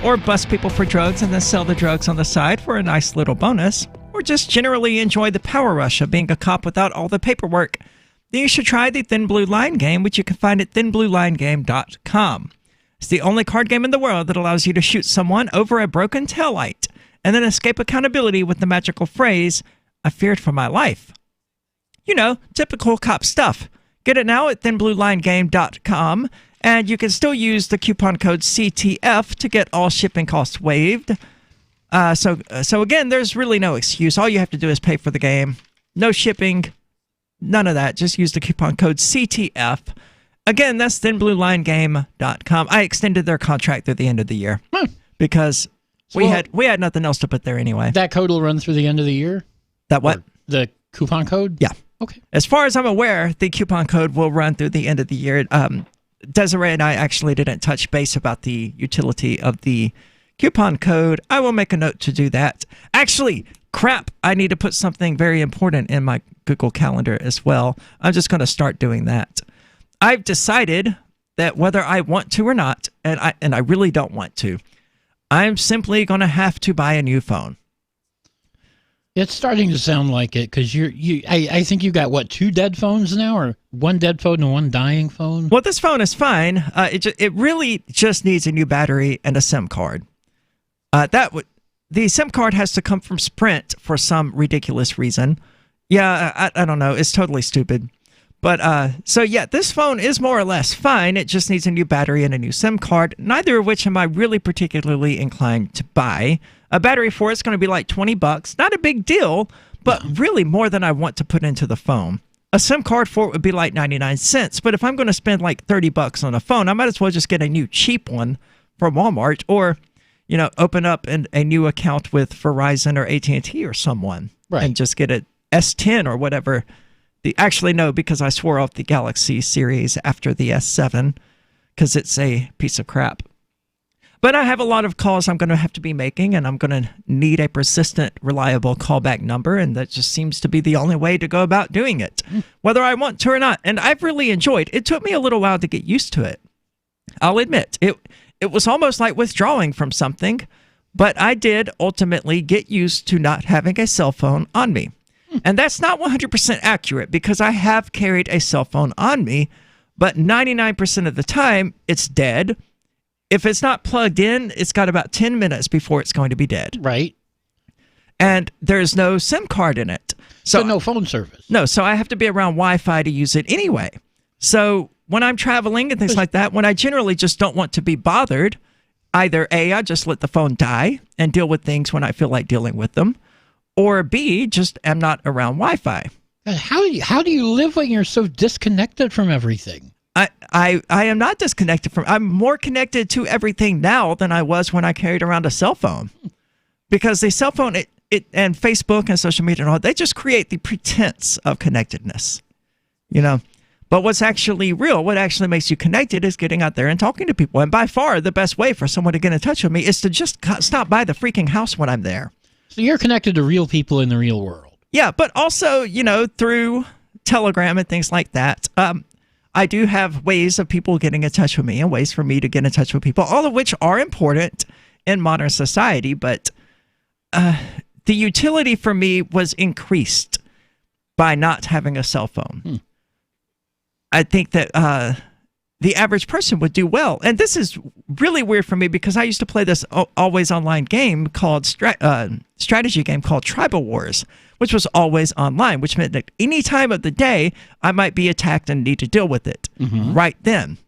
or bust people for drugs and then sell the drugs on the side for a nice little bonus, or just generally enjoy the power rush of being a cop without all the paperwork, then you should try the Thin Blue Line game, which you can find at thinbluelinegame.com. It's the only card game in the world that allows you to shoot someone over a broken taillight and then escape accountability with the magical phrase, "I feared for my life." You know, typical cop stuff. Get it now at thinbluelinegame.com, and you can still use the coupon code CTF to get all shipping costs waived. So again, there's really no excuse. All you have to do is pay for the game. No shipping, none of that. Just use the coupon code CTF. Again, that's thinbluelinegame.com. I extended their contract through the end of the year because we had nothing else to put there anyway. That code will run through the end of the year? That what? Or the coupon code? Yeah. Okay. As far as I'm aware, the coupon code will run through the end of the year. Desiree and I actually didn't touch base about the utility of the coupon code. I will make a note to do that. Actually, crap, I need to put something very important in my Google Calendar as well. I'm just going to start doing that. I've decided that whether I want to or not, and I really don't want to, I'm simply going to have to buy a new phone. It's starting to sound like it because I think you got what, 2 dead phones now, or 1 dead phone and 1 dying phone? Well, this phone is fine. It really just needs a new battery and a SIM card. The SIM card has to come from Sprint for some ridiculous reason. Yeah, I don't know. It's totally stupid. But so yeah, this phone is more or less fine. It just needs a new battery and a new SIM card, neither of which am I really particularly inclined to buy. A battery for it's going to be like $20. Not a big deal, but really more than I want to put into the phone. A SIM card for it would be like 99 cents, but if I'm going to spend like $30 on a phone, I might as well just get a new cheap one from Walmart, or open up a new account with Verizon or AT&T or someone, and just get a S10 or whatever. Actually, no, because I swore off the Galaxy series after the S7 because it's a piece of crap. But I have a lot of calls I'm going to have to be making, and I'm going to need a persistent, reliable callback number, and that just seems to be the only way to go about doing it, whether I want to or not. And I've really enjoyed it. It took me a little while to get used to it. I'll admit, it was almost like withdrawing from something, but I did ultimately get used to not having a cell phone on me. And that's not 100% accurate, because I have carried a cell phone on me, but 99% of the time it's dead. If it's not plugged in, it's got about 10 minutes before it's going to be dead. Right. And there's no SIM card in it. So no phone service. No, so I have to be around Wi-Fi to use it anyway. So when I'm traveling and things like that, when I generally just don't want to be bothered, either A, I just let the phone die and deal with things when I feel like dealing with them, or B, just am not around Wi-Fi. How do you live when you're so disconnected from everything? I am not disconnected from. I'm more connected to everything now than I was when I carried around a cell phone, because the cell phone it and Facebook and social media and all, they just create the pretense of connectedness, But what's actually real, what actually makes you connected, is getting out there and talking to people. And by far, the best way for someone to get in touch with me is to just stop by the freaking house when I'm there. So you're connected to real people in the real world. Yeah, but also, through Telegram and things like that. I do have ways of people getting in touch with me and ways for me to get in touch with people, all of which are important in modern society. But the utility for me was increased by not having a cell phone. I think that the average person would do well. And this is really weird for me, because I used to play this always online game called strategy game called Tribal Wars, which was always online, which meant that any time of the day I might be attacked and need to deal with it right then.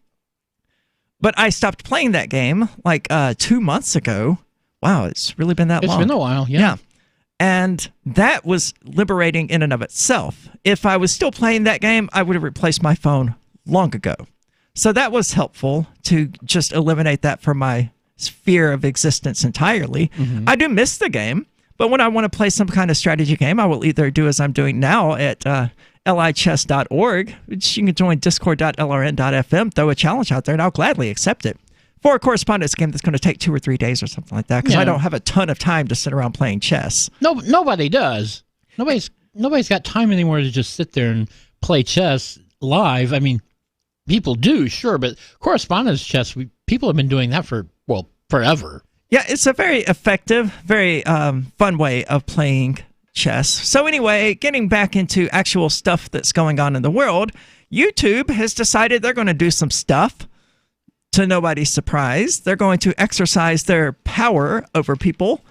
But I stopped playing that game like 2 months ago. Wow, it's really been that long. It's been a while, yeah. And that was liberating in and of itself. If I was still playing that game, I would have replaced my phone long ago. So that was helpful to just eliminate that from my sphere of existence entirely. I do miss the game, but when I want to play some kind of strategy game, I will either do as I'm doing now at lichess.org, which you can join discord.lrn.fm, throw a challenge out there, and I'll gladly accept it. For a correspondence game that's going to take 2 or 3 days or something like that, because I don't have a ton of time to sit around playing chess. Nobody does. Nobody's got time anymore to just sit there and play chess live. I mean, people do, sure, but correspondence chess, people have been doing that for, forever. Yeah, it's a very effective, very fun way of playing chess. So anyway, getting back into actual stuff that's going on in the world, YouTube has decided they're going to do some stuff. To nobody's surprise, they're going to exercise their power over people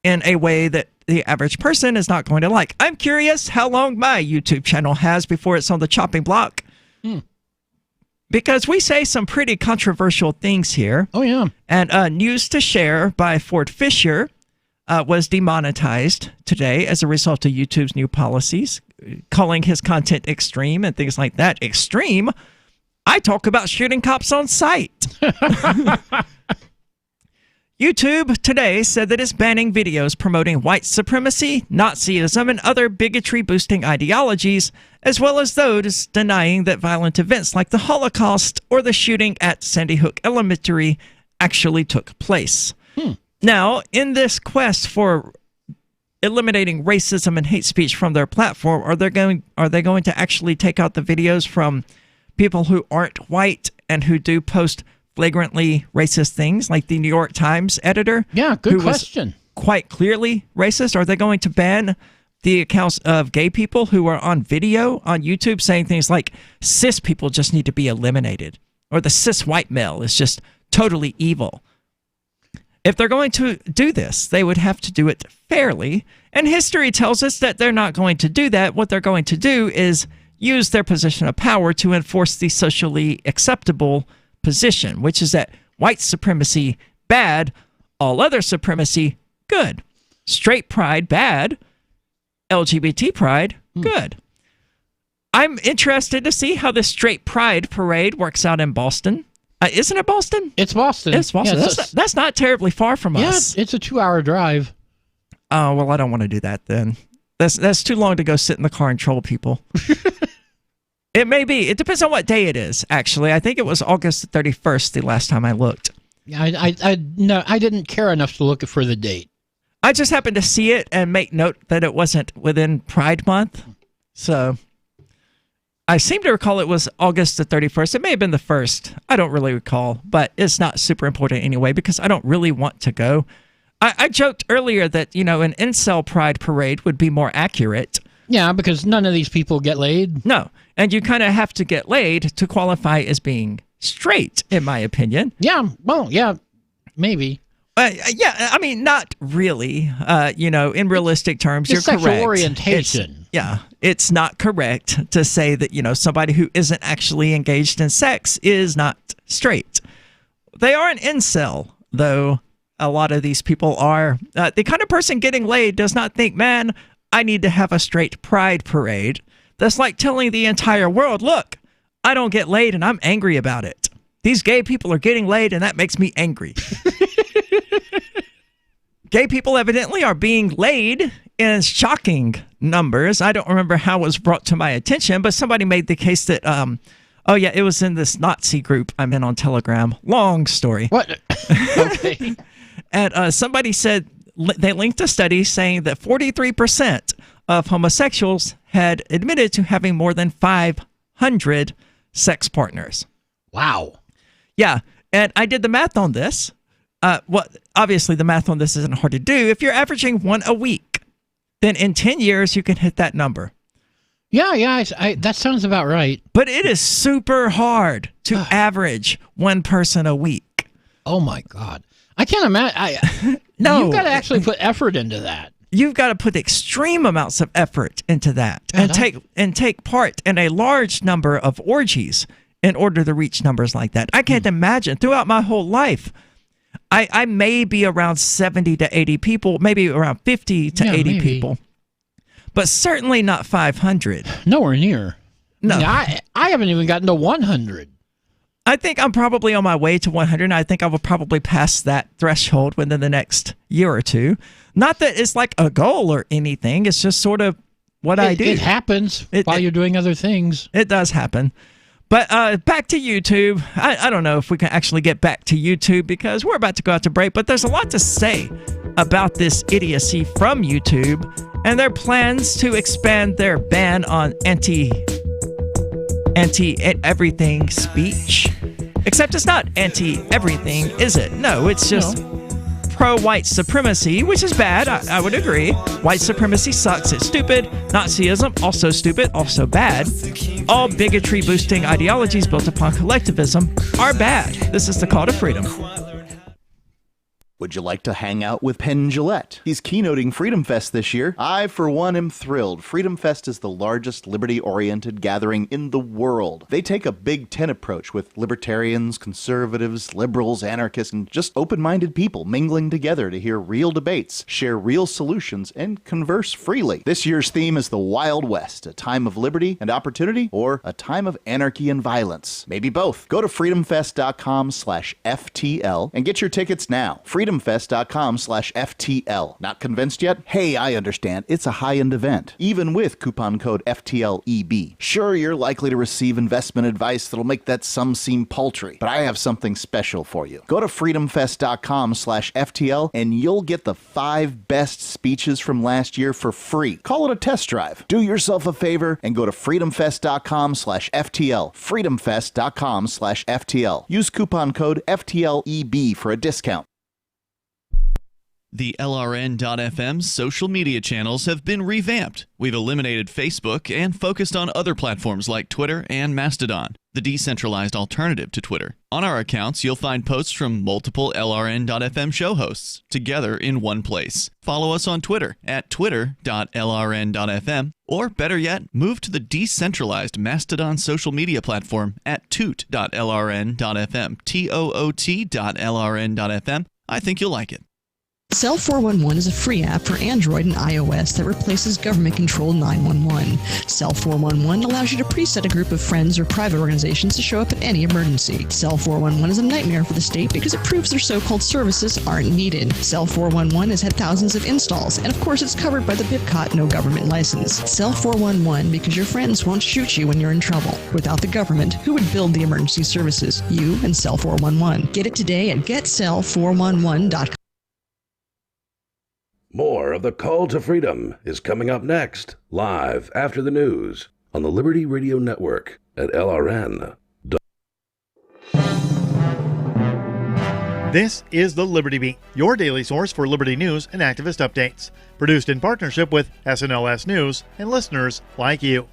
in a way that the average person is not going to like. I'm curious how long my YouTube channel has before it's on the chopping block. Because we say some pretty controversial things here. Oh, yeah. And News to Share by Ford Fisher was demonetized today as a result of YouTube's new policies, calling his content extreme and things like that. Extreme? I talk about shooting cops on sight. YouTube today said that it's banning videos promoting white supremacy, Nazism, and other bigotry-boosting ideologies, as well as those denying that violent events like the Holocaust or the shooting at Sandy Hook Elementary actually took place. Now, in this quest for eliminating racism and hate speech from their platform, are they going to actually take out the videos from people who aren't white and who do post flagrantly racist things, like the New York Times editor? Yeah, good question. Quite clearly racist. Are they going to ban the accounts of gay people who are on video on YouTube saying things like cis people just need to be eliminated, or the cis white male is just totally evil? If they're going to do this, they would have to do it fairly. And history tells us that they're not going to do that. What they're going to do is use their position of power to enforce the socially acceptable position, which is that white supremacy, bad, all other supremacy, good. Straight pride, bad. LGBT pride, good. I'm interested to see how the straight pride parade works out in Boston. Isn't it Boston? It's Boston. It's Boston. Yeah, That's not terribly far from us. Yeah, it's a 2-hour drive. Oh, well, I don't want to do that then. That's too long to go sit in the car and troll people. It may be. It depends on what day it is, actually. I think it was August 31st the last time I looked. Yeah, I didn't care enough to look for the date. I just happened to see it and make note that it wasn't within Pride Month. So I seem to recall it was August the 31st. It may have been the 1st. I don't really recall, but it's not super important anyway because I don't really want to go. I joked earlier that, an incel pride parade would be more accurate. Yeah, because none of these people get laid. No, and you kind of have to get laid to qualify as being straight, in my opinion. Yeah, well, yeah, maybe. Yeah, I mean, not really. In realistic terms, you're correct. Sexual orientation. It's not correct to say that, somebody who isn't actually engaged in sex is not straight. They are an incel, though. A lot of these people are. The kind of person getting laid does not think, man, I need to have a straight pride parade. That's like telling the entire world, look, I don't get laid and I'm angry about it. These gay people are getting laid and that makes me angry. Gay people evidently are being laid in shocking numbers. I don't remember how it was brought to my attention, but somebody made the case that, it was in this Nazi group I'm in on Telegram. Long story. What? Okay. And somebody said they linked a study saying that 43% of homosexuals had admitted to having more than 500 sex partners. Wow. Yeah, and I did the math on this. Obviously, the math on this isn't hard to do. If you're averaging one a week, then in 10 years, you can hit that number. Yeah, that sounds about right. But it is super hard to average one person a week. Oh, my God. I can't imagine. No. You've got to actually put effort into that. You've got to put extreme amounts of effort into that and take part in a large number of orgies in order to reach numbers like that. I can't imagine. Throughout my whole life, I may be around 70 to 80 people, maybe around 50 to 80 people, but certainly not 500. Nowhere near. No. I haven't even gotten to 100. I think I'm probably on my way to 100. I think I will probably pass that threshold within the next year or two. Not that it's like a goal or anything. It's just sort of what I do. It happens while you're doing other things. It does happen. But back to YouTube. I don't know if we can actually get back to YouTube because we're about to go out to break. But there's a lot to say about this idiocy from YouTube and their plans to expand their ban on anti-everything speech. Except it's not anti-everything, is it? No, it's just pro-white supremacy, which is bad. I would agree. White supremacy sucks. It's stupid. Nazism, also stupid, also bad. All bigotry-boosting ideologies built upon collectivism are bad. This is the call to freedom. Would you like to hang out with Penn Jillette? He's keynoting Freedom Fest this year. I, for one, am thrilled. Freedom Fest is the largest liberty-oriented gathering in the world. They take a Big Tent approach with libertarians, conservatives, liberals, anarchists, and just open-minded people mingling together to hear real debates, share real solutions, and converse freely. This year's theme is the Wild West, a time of liberty and opportunity, or a time of anarchy and violence. Maybe both. Go to freedomfest.com/FTL and get your tickets now. freedomfest.com/FTL. Not convinced yet? Hey, I understand. It's a high-end event, even with coupon code FTLEB. Sure, you're likely to receive investment advice that'll make that sum seem paltry, but I have something special for you. Go to freedomfest.com/FTL and you'll get the 5 best speeches from last year for free. Call it a test drive. Do yourself a favor and go to freedomfest.com/FTL. freedomfest.com/FTL. Use coupon code FTLEB for a discount. The LRN.FM social media channels have been revamped. We've eliminated Facebook and focused on other platforms like Twitter and Mastodon, the decentralized alternative to Twitter. On our accounts, you'll find posts from multiple LRN.FM show hosts together in one place. Follow us on Twitter at twitter.lrn.fm, or better yet, move to the decentralized Mastodon social media platform at toot.lrn.fm, toot.lrn.fm. I think you'll like it. Cell 411 is a free app for Android and iOS that replaces government-controlled 911. Cell 411 allows you to preset a group of friends or private organizations to show up at any emergency. Cell 411 is a nightmare for the state because it proves their so-called services aren't needed. Cell 411 has had thousands of installs, and of course it's covered by the BIPCOT no government license. Cell 411 because your friends won't shoot you when you're in trouble. Without the government, who would build the emergency services? You and Cell 411. Get it today at getcell411.com. More of the Call to Freedom is coming up next, live after the news on the Liberty Radio Network at LRN. This is the Liberty Beat, your daily source for liberty news and activist updates. Produced in partnership with SNLS News and listeners like you.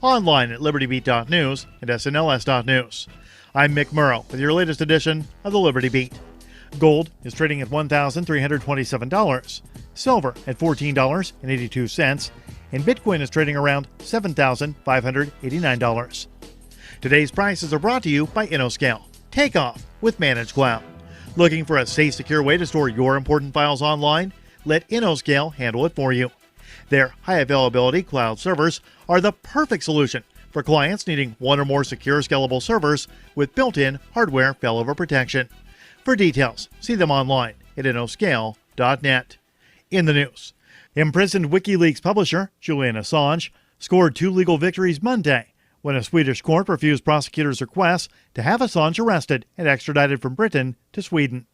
Online at libertybeat.news and snls.news. I'm Mick Murrow with your latest edition of the Liberty Beat. Gold is trading at $1,327, silver at $14.82, and Bitcoin is trading around $7,589. Today's prices are brought to you by InnoScale. Take off with Managed Cloud. Looking for a safe, secure way to store your important files online? Let InnoScale handle it for you. Their high availability cloud servers are the perfect solution for clients needing one or more secure, scalable servers with built-in hardware failover protection. For details, see them online at innoscale.net. In the news, imprisoned WikiLeaks publisher Julian Assange scored 2 legal victories Monday when a Swedish court refused prosecutors' requests to have Assange arrested and extradited from Britain to Sweden.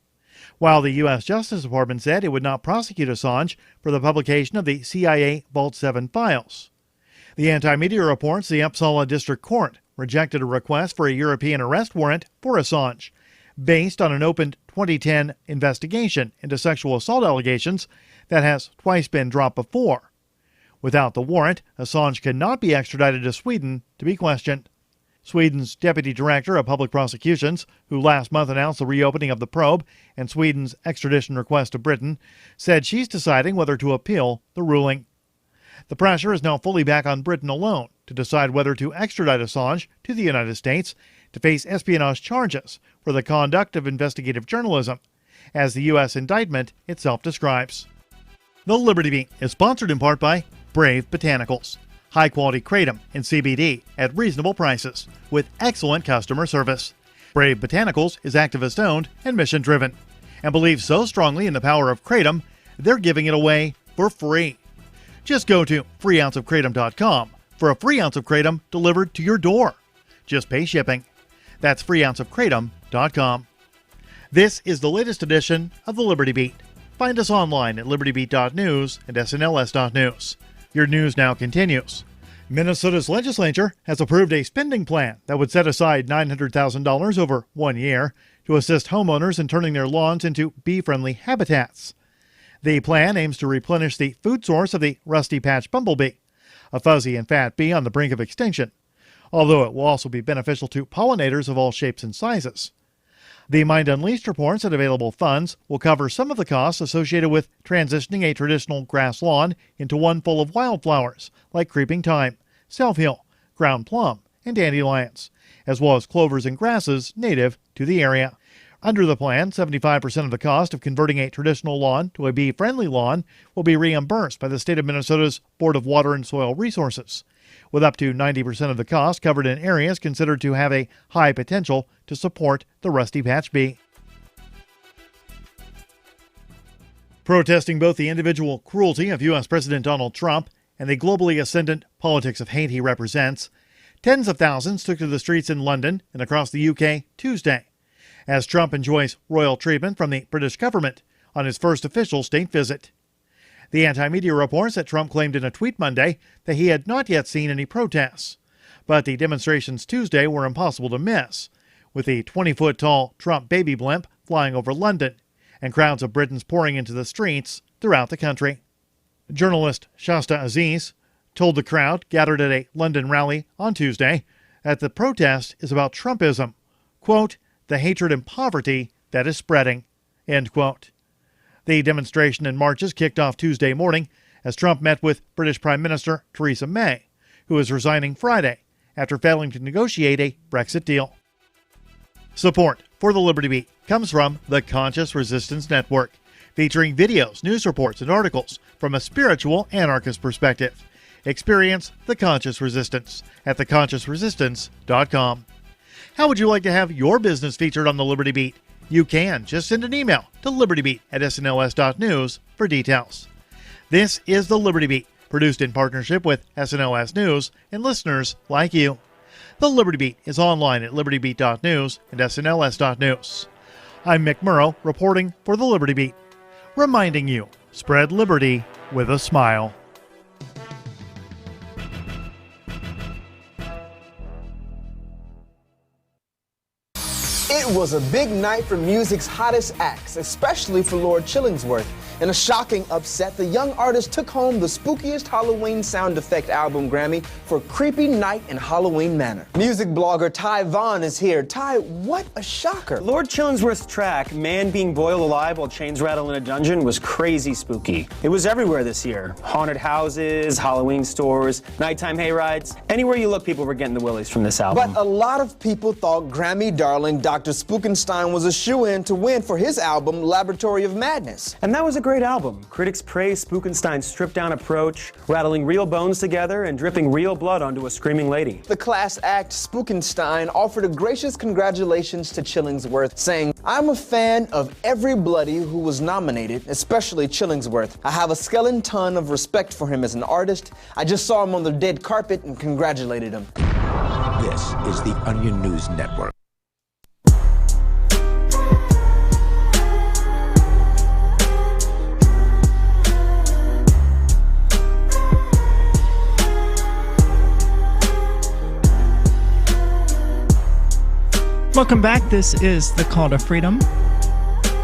While the U.S. Justice Department said it would not prosecute Assange for the publication of the CIA Vault 7 files. The Anti-Media reports the Uppsala District Court rejected a request for a European arrest warrant for Assange, based on an opened 2010 investigation into sexual assault allegations that has twice been dropped before. Without the warrant, Assange cannot be extradited to Sweden to be questioned. Sweden's Deputy Director of Public Prosecutions, who last month announced the reopening of the probe and Sweden's extradition request to Britain, said she's deciding whether to appeal the ruling. The pressure is now fully back on Britain alone to decide whether to extradite Assange to the United States to face espionage charges for the conduct of investigative journalism, as the U.S. indictment itself describes. The Liberty Beat is sponsored in part by Brave Botanicals, high-quality kratom and CBD at reasonable prices with excellent customer service. Brave Botanicals is activist-owned and mission-driven, and believes so strongly in the power of kratom, they're giving it away for free. Just go to freeounceofkratom.com for a free ounce of kratom delivered to your door. Just pay shipping. That's freeounceofkratom.com. This is the latest edition of the Liberty Beat. Find us online at libertybeat.news and snls.news. Your news now continues. Minnesota's legislature has approved a spending plan that would set aside $900,000 over 1 year to assist homeowners in turning their lawns into bee-friendly habitats. The plan aims to replenish the food source of the rusty patch bumblebee, a fuzzy and fat bee on the brink of extinction, although it will also be beneficial to pollinators of all shapes and sizes. The Mind Unleashed reports that available funds will cover some of the costs associated with transitioning a traditional grass lawn into one full of wildflowers like creeping thyme, self-heal, ground plum, and dandelions, as well as clovers and grasses native to the area. Under the plan, 75% of the cost of converting a traditional lawn to a bee-friendly lawn will be reimbursed by the state of Minnesota's Board of Water and Soil Resources, with up to 90% of the cost covered in areas considered to have a high potential to support the rusty patch bee. Protesting both the individual cruelty of U.S. President Donald Trump and the globally ascendant politics of hate he represents, tens of thousands took to the streets in London and across the UK Tuesday, as Trump enjoys royal treatment from the British government on his first official state visit. The Anti-Media reports that Trump claimed in a tweet Monday that he had not yet seen any protests, but the demonstrations Tuesday were impossible to miss, with the 20-foot-tall Trump baby blimp flying over London, and crowds of Britons pouring into the streets throughout the country. Journalist Shasta Aziz told the crowd gathered at a London rally on Tuesday that the protest is about Trumpism, quote, the hatred and poverty that is spreading, end quote. The demonstration and marches kicked off Tuesday morning as Trump met with British Prime Minister Theresa May, who is resigning Friday after failing to negotiate a Brexit deal. Support for the Liberty Beat comes from the Conscious Resistance Network, featuring videos, news reports, and articles from a spiritual anarchist perspective. Experience the Conscious Resistance at theconsciousresistance.com. How would you like to have your business featured on the Liberty Beat? You can. Just send an email to libertybeat@snls.news for details. This is the Liberty Beat, produced in partnership with SNLS News and listeners like you. The Liberty Beat is online at libertybeat.news and snls.news. I'm Mick Murrow, reporting for the Liberty Beat, reminding you, spread liberty with a smile. It was a big night for music's hottest acts, especially for Lord Chillingsworth. In a shocking upset, the young artist took home the spookiest Halloween sound effect album Grammy for Creepy Night in Halloween Manor. Music blogger Ty Vaughn is here. Ty, what a shocker. Lord Chillingsworth's track, Man Being Boiled Alive While Chains Rattle in a Dungeon, was crazy spooky. It was everywhere this year. Haunted houses, Halloween stores, nighttime hayrides. Anywhere you look, people were getting the willies from this album. But a lot of people thought Grammy darling Dr. Spookenstein was a shoo-in to win for his album Laboratory of Madness. And that was a great album. Critics praised Spookenstein's stripped-down approach, rattling real bones together and dripping real blood onto a screaming lady. The class act Spookenstein offered a gracious congratulations to Chillingsworth, saying, I'm a fan of every bloody who was nominated, especially Chillingsworth. I have a skeleton ton of respect for him as an artist. I just saw him on the red carpet and congratulated him. This is the Onion News Network. Welcome back. This is The Call to Freedom.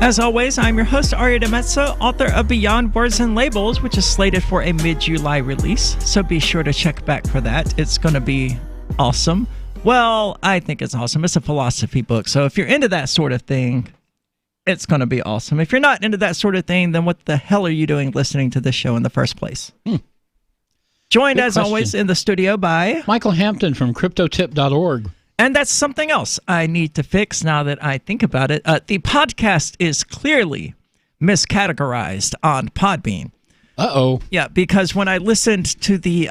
As always, I'm your host, Aria DeMezzo, author of Beyond Words and Labels, which is slated for a mid-July release. So be sure to check back for that. It's going to be awesome. Well, I think it's awesome. It's a philosophy book. So if you're into that sort of thing, it's going to be awesome. If you're not into that sort of thing, then what the hell are you doing listening to this show in the first place? Joined, as always, in the studio by Michael Hampton from CryptoTip.org. And that's something else I need to fix now that I think about it. The podcast is clearly miscategorized on Podbean. Uh-oh. Yeah, because when I listened to the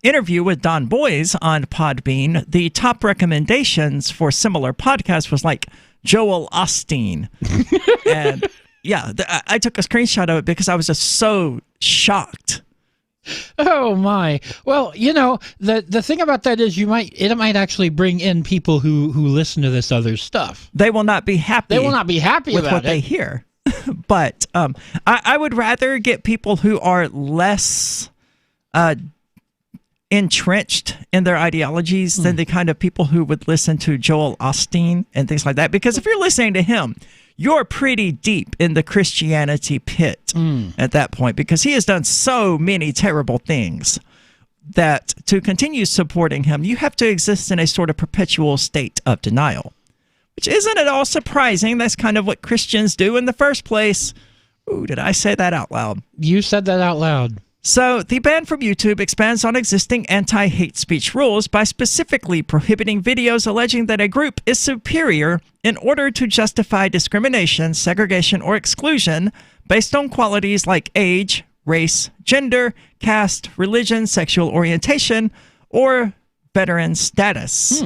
interview with Don Boys on Podbean, the top recommendations for similar podcasts was like Joel Osteen. And yeah, I took a screenshot of it because I was just so shocked. Oh my! Well, you know, the thing about that is it might actually bring in people who listen to this other stuff. They will not be happy. They will not be happy with about what they hear. But I would rather get people who are less entrenched in their ideologies than the kind of people who would listen to Joel Osteen and things like that. Because if you're listening to him, you're pretty deep in the Christianity pit at that point, because he has done so many terrible things that to continue supporting him, you have to exist in a sort of perpetual state of denial, which isn't at all surprising. That's kind of what Christians do in the first place. Ooh, did I say that out loud? You said that out loud. So the ban from YouTube expands on existing anti-hate speech rules by specifically prohibiting videos alleging that a group is superior in order to justify discrimination, segregation, or exclusion based on qualities like age, race, gender, caste, religion, sexual orientation, or veteran status.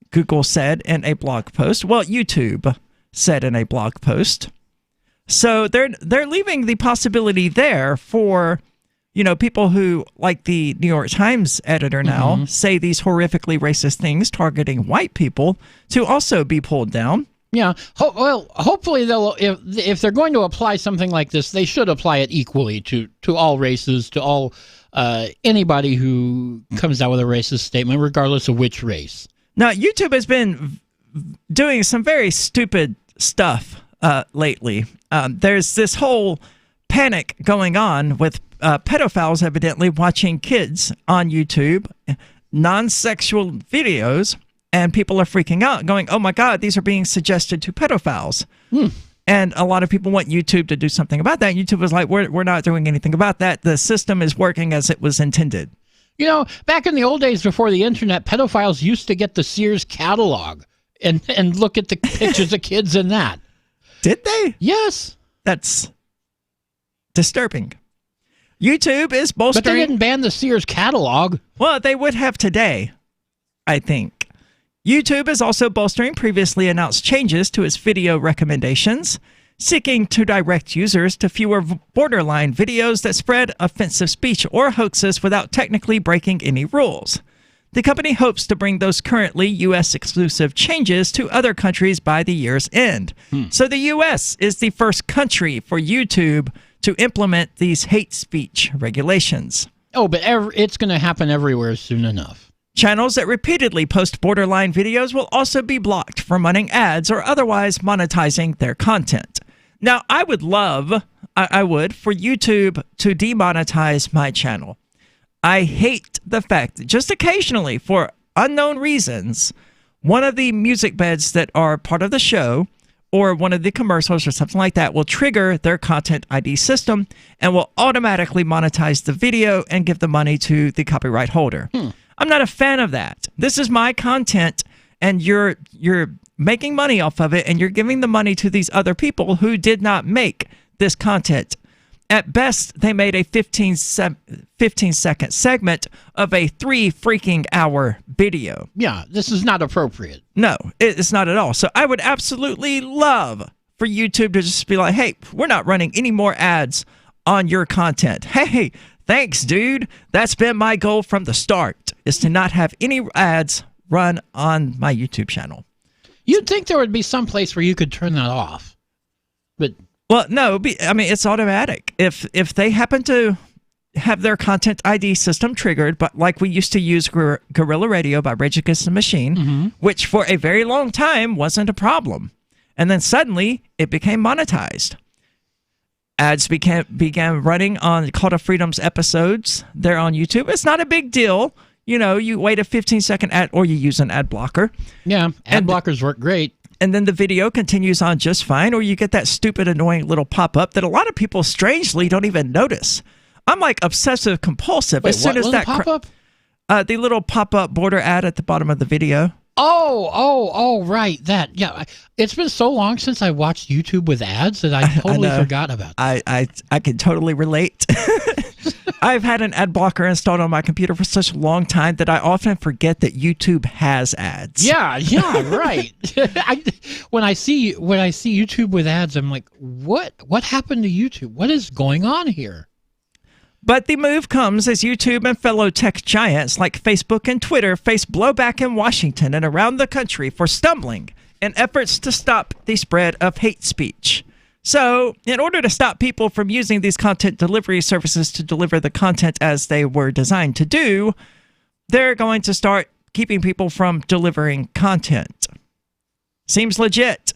Google said in a blog post. Well, YouTube said in a blog post. So they're leaving the possibility there for, you know, people who, like the New York Times editor now, say these horrifically racist things targeting white people to also be pulled down. Yeah. Well, hopefully they'll, if they're going to apply something like this, they should apply it equally to all races, to all anybody who comes out with a racist statement, regardless of which race. Now, YouTube has been doing some very stupid stuff lately. There's this whole panic going on with pedophiles evidently watching kids on YouTube, non-sexual videos, and people are freaking out, going, oh my God, these are being suggested to pedophiles. And a lot of people want YouTube to do something about that. YouTube was like, we're not doing anything about that. The system is working as it was intended. You know, back in the old days before the internet, pedophiles used to get the Sears catalog and look at the pictures of kids in that. Did they? Yes. That's disturbing. YouTube is bolstering... But they didn't ban the Sears catalog. Well, they would have today, I think. YouTube is also bolstering previously announced changes to its video recommendations, seeking to direct users to fewer borderline videos that spread offensive speech or hoaxes without technically breaking any rules. The company hopes to bring those currently U.S.-exclusive changes to other countries by the year's end. So the U.S. is the first country for YouTube to implement these hate speech regulations. Oh, but it's going to happen everywhere soon enough. Channels that repeatedly post borderline videos will also be blocked from running ads or otherwise monetizing their content. Now, I would love, I would, for YouTube to demonetize my channel. I hate the fact that just occasionally, for unknown reasons, one of the music beds that are part of the show or one of the commercials or something like that will trigger their Content ID system and will automatically monetize the video and give the money to the copyright holder. I'm not a fan of that. This is my content, and you're making money off of it, and you're giving the money to these other people who did not make this content. At best, they made a 15-second segment of a 3 freaking hour video. Yeah, this is not appropriate. No, it's not at all. So I would absolutely love for YouTube to just be like, hey, we're not running any more ads on your content. Hey, thanks, dude. That's been my goal from the start, is to not have any ads run on my YouTube channel. You'd think there would be some place where you could turn that off. But well, no, I mean, it's automatic. If they happen to have their Content ID system triggered, but like we used to use Guerrilla Radio by Rage Against the Machine, which for a very long time wasn't a problem. And then suddenly it became monetized. Ads began running on Call to Freedom's episodes there on YouTube. It's not a big deal. You know, you wait a 15-second ad or you use an ad blocker. Yeah, ad blockers work great. And then the video continues on just fine, or you get that stupid, annoying little pop-up that a lot of people strangely don't even notice. I'm like obsessive compulsive. Wait, as soon as that pop-up? The little pop-up border ad at the bottom of the video. Oh, right. That. Yeah. It's been so long since I watched YouTube with ads that I totally forgot about that. I can totally relate. I've had an ad blocker installed on my computer for such a long time that I often forget that YouTube has ads. Yeah, right. When I see YouTube with ads, I'm like, what happened to YouTube? What is going on here? But the move comes as YouTube and fellow tech giants like Facebook and Twitter face blowback in Washington and around the country for stumbling in efforts to stop the spread of hate speech. So, in order to stop people from using these content delivery services to deliver the content as they were designed to do, they're going to start keeping people from delivering content. Seems legit.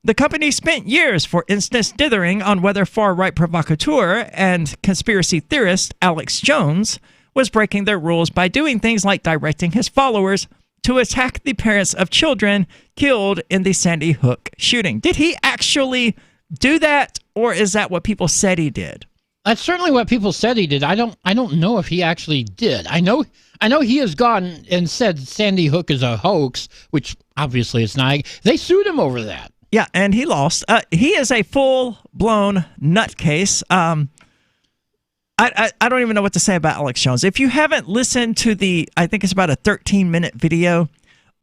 The company spent years, for instance, dithering on whether far-right provocateur and conspiracy theorist Alex Jones was breaking their rules by doing things like directing his followers to attack the parents of children killed in the Sandy Hook shooting. Did he actually do that, or is that what people said he did? That's certainly what people said he did. I don't know if he actually did. I know he has gone and said Sandy Hook is a hoax, which obviously it's not. They sued him over that. Yeah, and he lost. He is a full-blown nutcase. I don't even know what to say about Alex Jones. If you haven't listened to I think it's about a 13-minute video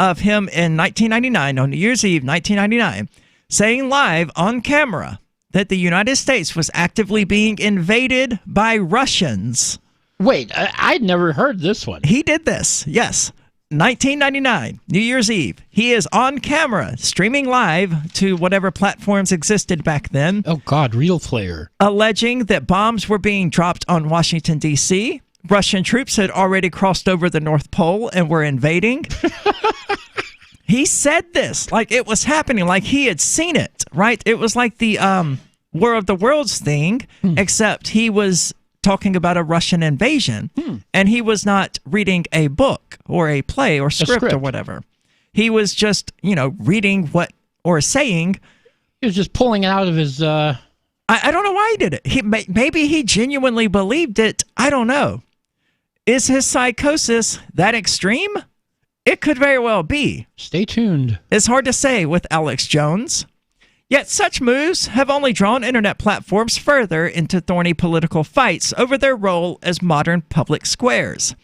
of him in 1999, on New Year's Eve, 1999, saying live on camera that the United States was actively being invaded by Russians. Wait, I'd never heard this one. He did this, yes. 1999, New Year's Eve. He is on camera, streaming live to whatever platforms existed back then. Oh, God, Real Player. Alleging that bombs were being dropped on Washington, D.C. Russian troops had already crossed over the North Pole and were invading. He said this like it was happening, like he had seen it, right? It was like the War of the Worlds thing, except he was talking about a Russian invasion, and he was not reading a book or a play or script or whatever. He was just, reading what or saying. He was just pulling it out of his... I don't know why he did it. Maybe he genuinely believed it. I don't know. Is his psychosis that extreme? It could very well be. Stay tuned. It's hard to say with Alex Jones. Yet such moves have only drawn internet platforms further into thorny political fights over their role as modern public squares.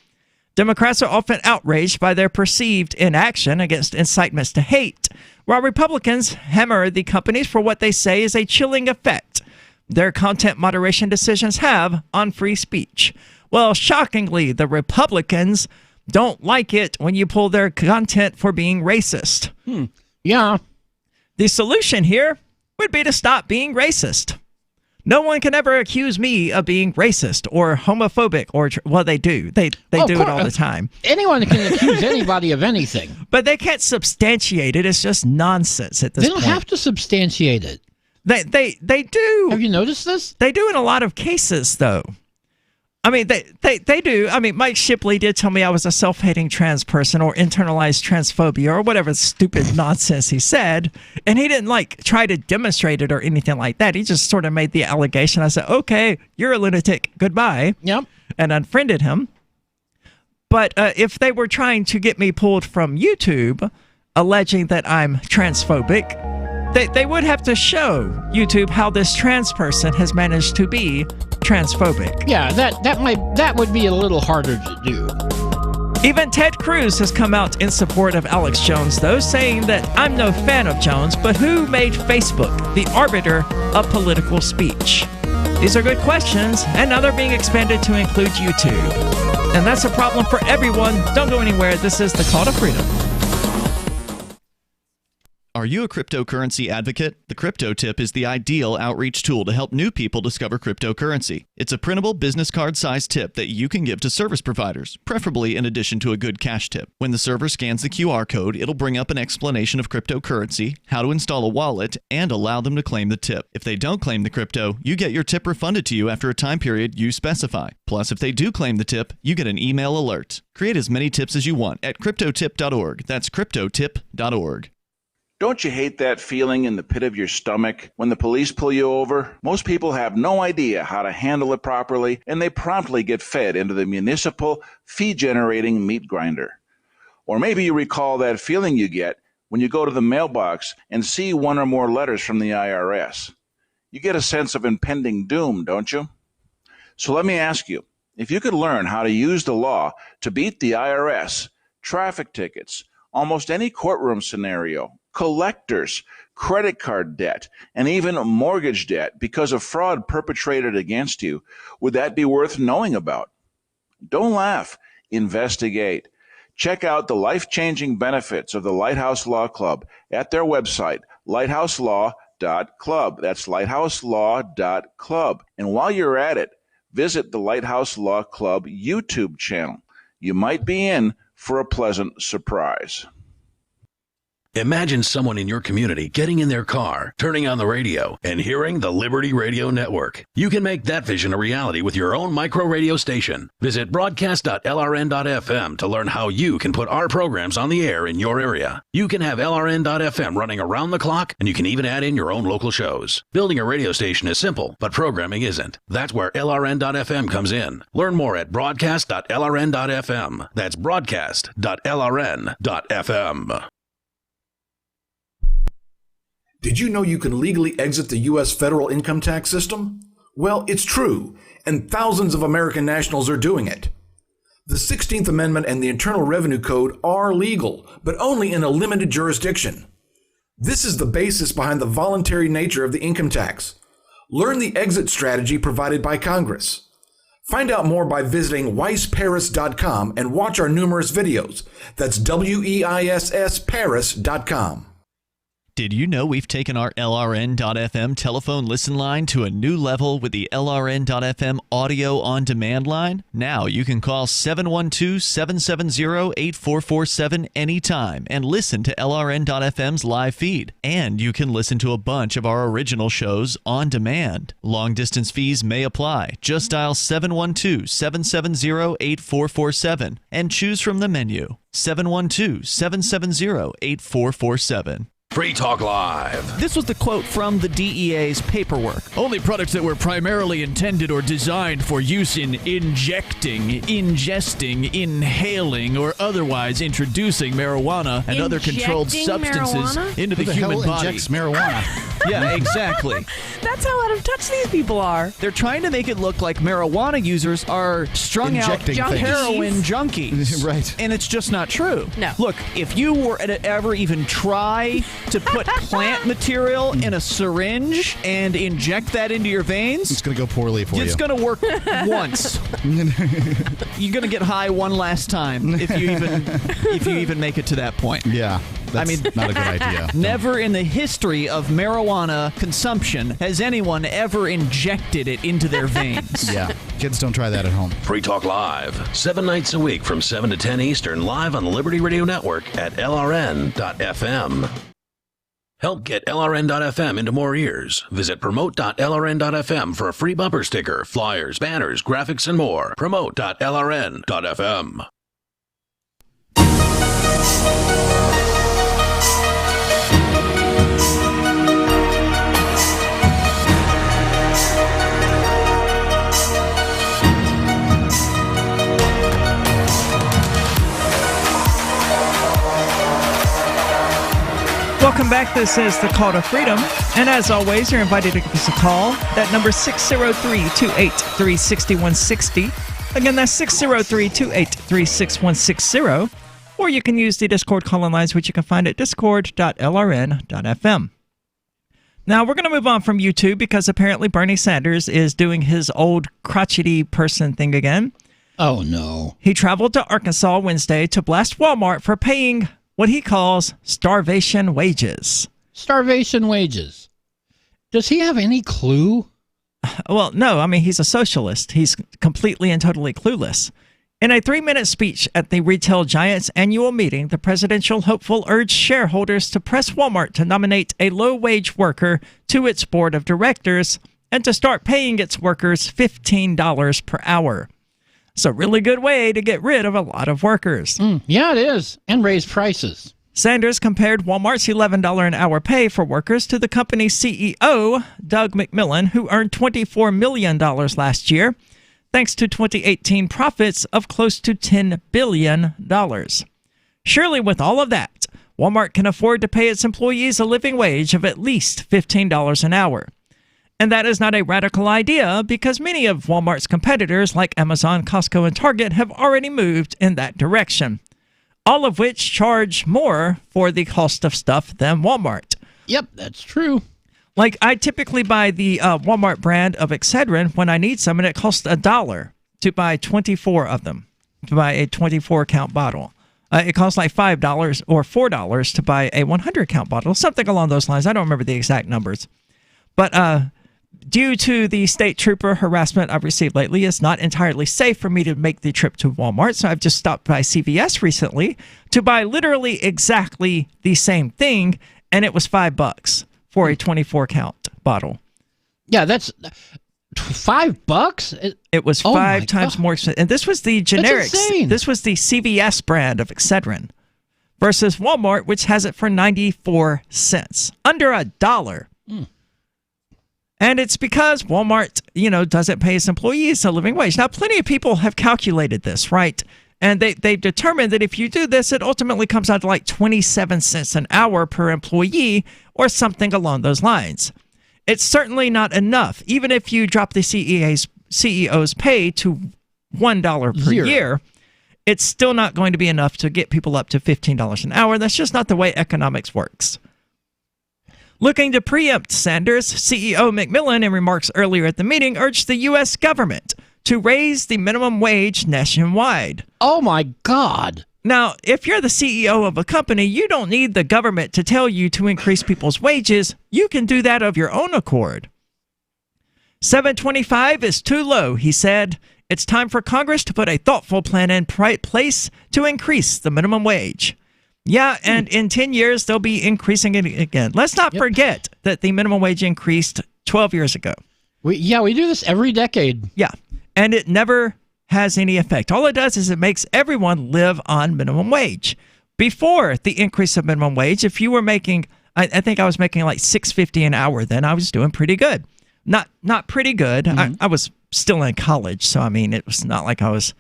Democrats are often outraged by their perceived inaction against incitements to hate, while Republicans hammer the companies for what they say is a chilling effect their content moderation decisions have on free speech. Well, shockingly, the Republicans don't like it when you pull their content for being racist. Yeah. The solution here would be to stop being racist. No one can ever accuse me of being racist or homophobic or, well, they do. They do it all the time. Anyone can accuse anybody of anything. But they can't substantiate it. It's just nonsense at this point. They don't have to substantiate it. They do. Have you noticed this? They do in a lot of cases, though. I mean, they do. I mean, Mike Shipley did tell me I was a self-hating trans person or internalized transphobia or whatever stupid nonsense he said. And he didn't, try to demonstrate it or anything like that. He just sort of made the allegation. I said, okay, you're a lunatic. Goodbye. Yep. And unfriended him. But if they were trying to get me pulled from YouTube, alleging that I'm transphobic, they would have to show YouTube how this trans person has managed to be transphobic. Yeah, that would be a little harder to do. Even Ted Cruz has come out in support of Alex Jones, though, saying that I'm no fan of Jones, but who made Facebook the arbiter of political speech? These are good questions, and now they're being expanded to include YouTube. And that's a problem for everyone. Don't go anywhere. This is the Call to Freedom. Are you a cryptocurrency advocate? The Crypto Tip is the ideal outreach tool to help new people discover cryptocurrency. It's a printable business card-sized tip that you can give to service providers, preferably in addition to a good cash tip. When the server scans the QR code, it'll bring up an explanation of cryptocurrency, how to install a wallet, and allow them to claim the tip. If they don't claim the crypto, you get your tip refunded to you after a time period you specify. Plus, if they do claim the tip, you get an email alert. Create as many tips as you want at cryptotip.org. That's cryptotip.org. Don't you hate that feeling in the pit of your stomach when the police pull you over? Most people have no idea how to handle it properly, and they promptly get fed into the municipal fee-generating meat grinder. Or maybe you recall that feeling you get when you go to the mailbox and see one or more letters from the IRS. You get a sense of impending doom, don't you? So let me ask you, if you could learn how to use the law to beat the IRS, traffic tickets, almost any courtroom scenario, collectors, credit card debt, and even mortgage debt because of fraud perpetrated against you, would that be worth knowing about? Don't laugh. Investigate. Check out the life-changing benefits of the Lighthouse Law Club at their website, lighthouselaw.club. That's lighthouselaw.club. And while you're at it, visit the Lighthouse Law Club YouTube channel. You might be in for a pleasant surprise. Imagine someone in your community getting in their car, turning on the radio, and hearing the Liberty Radio Network. You can make that vision a reality with your own micro radio station. Visit broadcast.lrn.fm to learn how you can put our programs on the air in your area. You can have LRN.FM running around the clock, and you can even add in your own local shows. Building a radio station is simple, but programming isn't. That's where LRN.FM comes in. Learn more at broadcast.lrn.fm. That's broadcast.lrn.fm. Did you know you can legally exit the U.S. federal income tax system? Well, it's true, and thousands of American nationals are doing it. The 16th Amendment and the Internal Revenue Code are legal, but only in a limited jurisdiction. This is the basis behind the voluntary nature of the income tax. Learn the exit strategy provided by Congress. Find out more by visiting weissparis.com and watch our numerous videos. That's WEISS Paris.com. Did you know we've taken our LRN.FM telephone listen line to a new level with the LRN.FM audio on demand line? Now you can call 712-770-8447 anytime and listen to LRN.FM's live feed. And you can listen to a bunch of our original shows on demand. Long distance fees may apply. Just dial 712-770-8447 and choose from the menu. 712-770-8447. Free Talk Live. This was the quote from the DEA's paperwork. Only products that were primarily intended or designed for use in injecting, ingesting, inhaling, or otherwise introducing marijuana and other controlled substances into the human body. Injects marijuana? Yeah, exactly. That's how out of touch these people are. They're trying to make it look like marijuana users are strung Injecting out things. heroin junkies. Right. And it's just not true. No. Look, if you were to ever even try to put plant material in a syringe and inject that into your veins, It's going to go poorly for you. it's going to work once. You're going to get high one last time if you even make it to that point. Yeah. That's not a good idea. Never in the history of marijuana consumption has anyone ever injected it into their veins. Yeah. Kids, don't try that at home. Free Talk Live, 7 nights a week from 7 to 10 Eastern, live on the Liberty Radio Network at LRN.FM. Help get LRN.FM into more ears. Visit promote.lrn.fm for a free bumper sticker, flyers, banners, graphics, and more. Promote.lrn.fm. Welcome back. This is the Call to Freedom. And as always, you're invited to give us a call. That number is 603-283-6160. Again, that's 603-283-6160. Or you can use the Discord call-in lines, which you can find at discord.lrn.fm. Now, we're going to move on from YouTube because apparently Bernie Sanders is doing his old crotchety person thing again. Oh, no. He traveled to Arkansas Wednesday to blast Walmart for paying what he calls starvation wages. Starvation wages. Does he have any clue? Well, no. I mean, he's a socialist. He's completely and totally clueless. In a 3-minute speech at the retail giant's annual meeting, the presidential hopeful urged shareholders to press Walmart to nominate a low-wage worker to its board of directors and to start paying its workers $15 per hour. It's a really good way to get rid of a lot of workers. Yeah, it is. And raise prices. Sanders compared Walmart's $11 an hour pay for workers to the company's CEO, Doug McMillon, who earned $24 million last year, thanks to 2018 profits of close to $10 billion. Surely with all of that, Walmart can afford to pay its employees a living wage of at least $15 an hour. And that is not a radical idea because many of Walmart's competitors like Amazon, Costco, and Target have already moved in that direction, all of which charge more for the cost of stuff than Walmart. Yep, that's true. Like, I typically buy the Walmart brand of Excedrin when I need some, and it costs $1 to buy 24 of them, to buy a 24-count bottle. It costs like $5 or $4 to buy a 100-count bottle, something along those lines. I don't remember the exact numbers. But due to the state trooper harassment I've received lately, it's not entirely safe for me to make the trip to Walmart, so I've just stopped by CVS recently to buy literally exactly the same thing, and it was $5 for a 24-count bottle. Yeah, that's $5? It was 5 times more expensive. And this was the generics. This was the CVS brand of Excedrin versus Walmart, which has it for 94 cents. Under $1. And it's because Walmart, doesn't pay its employees a living wage. Now, plenty of people have calculated this, right? And they've determined that if you do this, it ultimately comes out to like 27 cents an hour per employee or something along those lines. It's certainly not enough. Even if you drop the CEO's pay to $1 per year, it's still not going to be enough to get people up to $15 an hour. That's just not the way economics works. Looking to preempt Sanders, CEO McMillon, in remarks earlier at the meeting, urged the U.S. government to raise the minimum wage nationwide. Oh, my God. Now, if you're the CEO of a company, you don't need the government to tell you to increase people's wages. You can do that of your own accord. $7.25 is too low, he said. It's time for Congress to put a thoughtful plan in place to increase the minimum wage. Yeah, and in 10 years, they'll be increasing it again. Let's not forget that the minimum wage increased 12 years ago. We do this every decade. Yeah, and it never has any effect. All it does is it makes everyone live on minimum wage. Before the increase of minimum wage, if you were making, I think I was making like $6.50 an hour then, I was doing pretty good. Not pretty good. I was still in college, so I mean, it was not like I was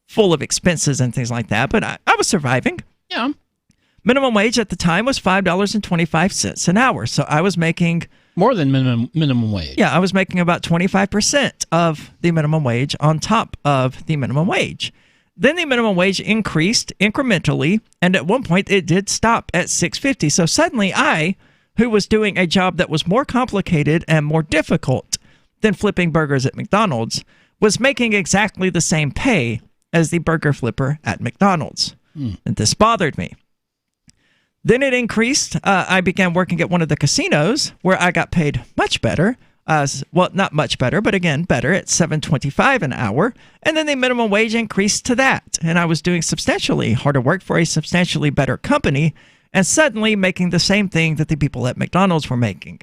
full of expenses and things like that, but I was surviving. Yeah. Minimum wage at the time was $5.25 an hour, so I was making more than minimum wage. Yeah, I was making about 25% of the minimum wage on top of the minimum wage. Then the minimum wage increased incrementally, and at one point it did stop at $6.50. So suddenly I, who was doing a job that was more complicated and more difficult than flipping burgers at McDonald's, was making exactly the same pay as the burger flipper at McDonald's. And this bothered me. Then it increased. I began working at one of the casinos where I got paid much better. Well, not much better, but again, better at $7.25 an hour. And then the minimum wage increased to that. And I was doing substantially harder work for a substantially better company and suddenly making the same thing that the people at McDonald's were making.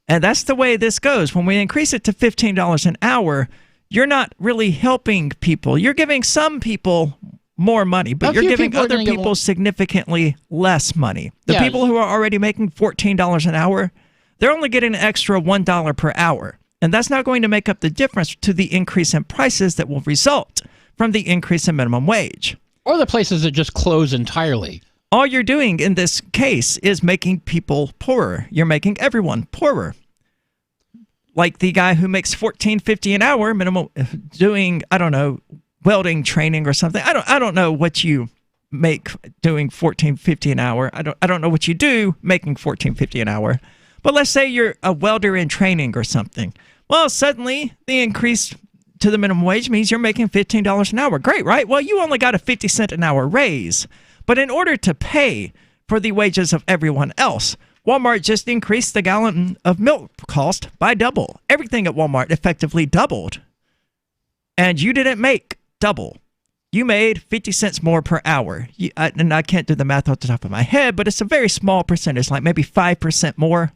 And that's the way this goes. When we increase it to $15 an hour, you're not really helping people. You're giving some people more money, but you're giving other people significantly less money. The people who are already making $14 an hour, they're only getting an extra $1 per hour. And that's not going to make up the difference to the increase in prices that will result from the increase in minimum wage. Or the places that just close entirely. All you're doing in this case is making people poorer. You're making everyone poorer. Like the guy who makes $14.50 an hour minimum doing, I don't know, welding training or something. I don't know what you make doing $14.50 an hour. I don't know what you do making $14.50 an hour. But let's say you're a welder in training or something. Well, suddenly the increase to the minimum wage means you're making $15 an hour. Great, right? Well, you only got a 50-cent an hour raise. But in order to pay for the wages of everyone else, Walmart just increased the gallon of milk cost by double. Everything at Walmart effectively doubled. And you didn't make double. You made 50 cents more per hour. And I can't do the math off the top of my head, but it's a very small percentage, like maybe 5% more,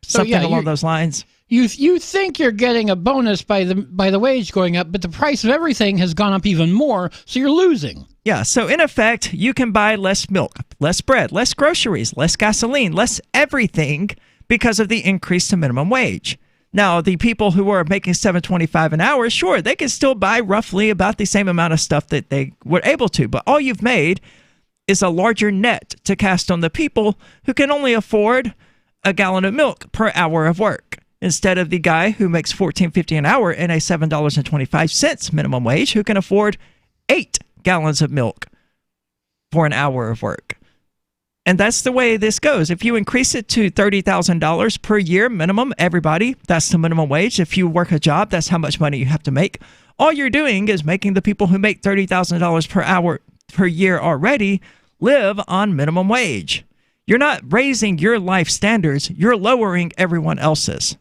something along those lines. You think you're getting a bonus by the wage going up, but the price of everything has gone up even more, so you're losing. Yeah, so in effect, you can buy less milk, less bread, less groceries, less gasoline, less everything because of the increase to minimum wage. Now, the people who are making $7.25 an hour, sure, they can still buy roughly about the same amount of stuff that they were able to, but all you've made is a larger net to cast on the people who can only afford a gallon of milk per hour of work, instead of the guy who makes $14.50 an hour and a $7.25 minimum wage who can afford 8 gallons of milk for an hour of work. And that's the way this goes. If you increase it to $30,000 per year minimum, everybody, that's the minimum wage. If you work a job, that's how much money you have to make. All you're doing is making the people who make $30,000 per hour per year already live on minimum wage. You're not raising your life standards, you're lowering everyone else's.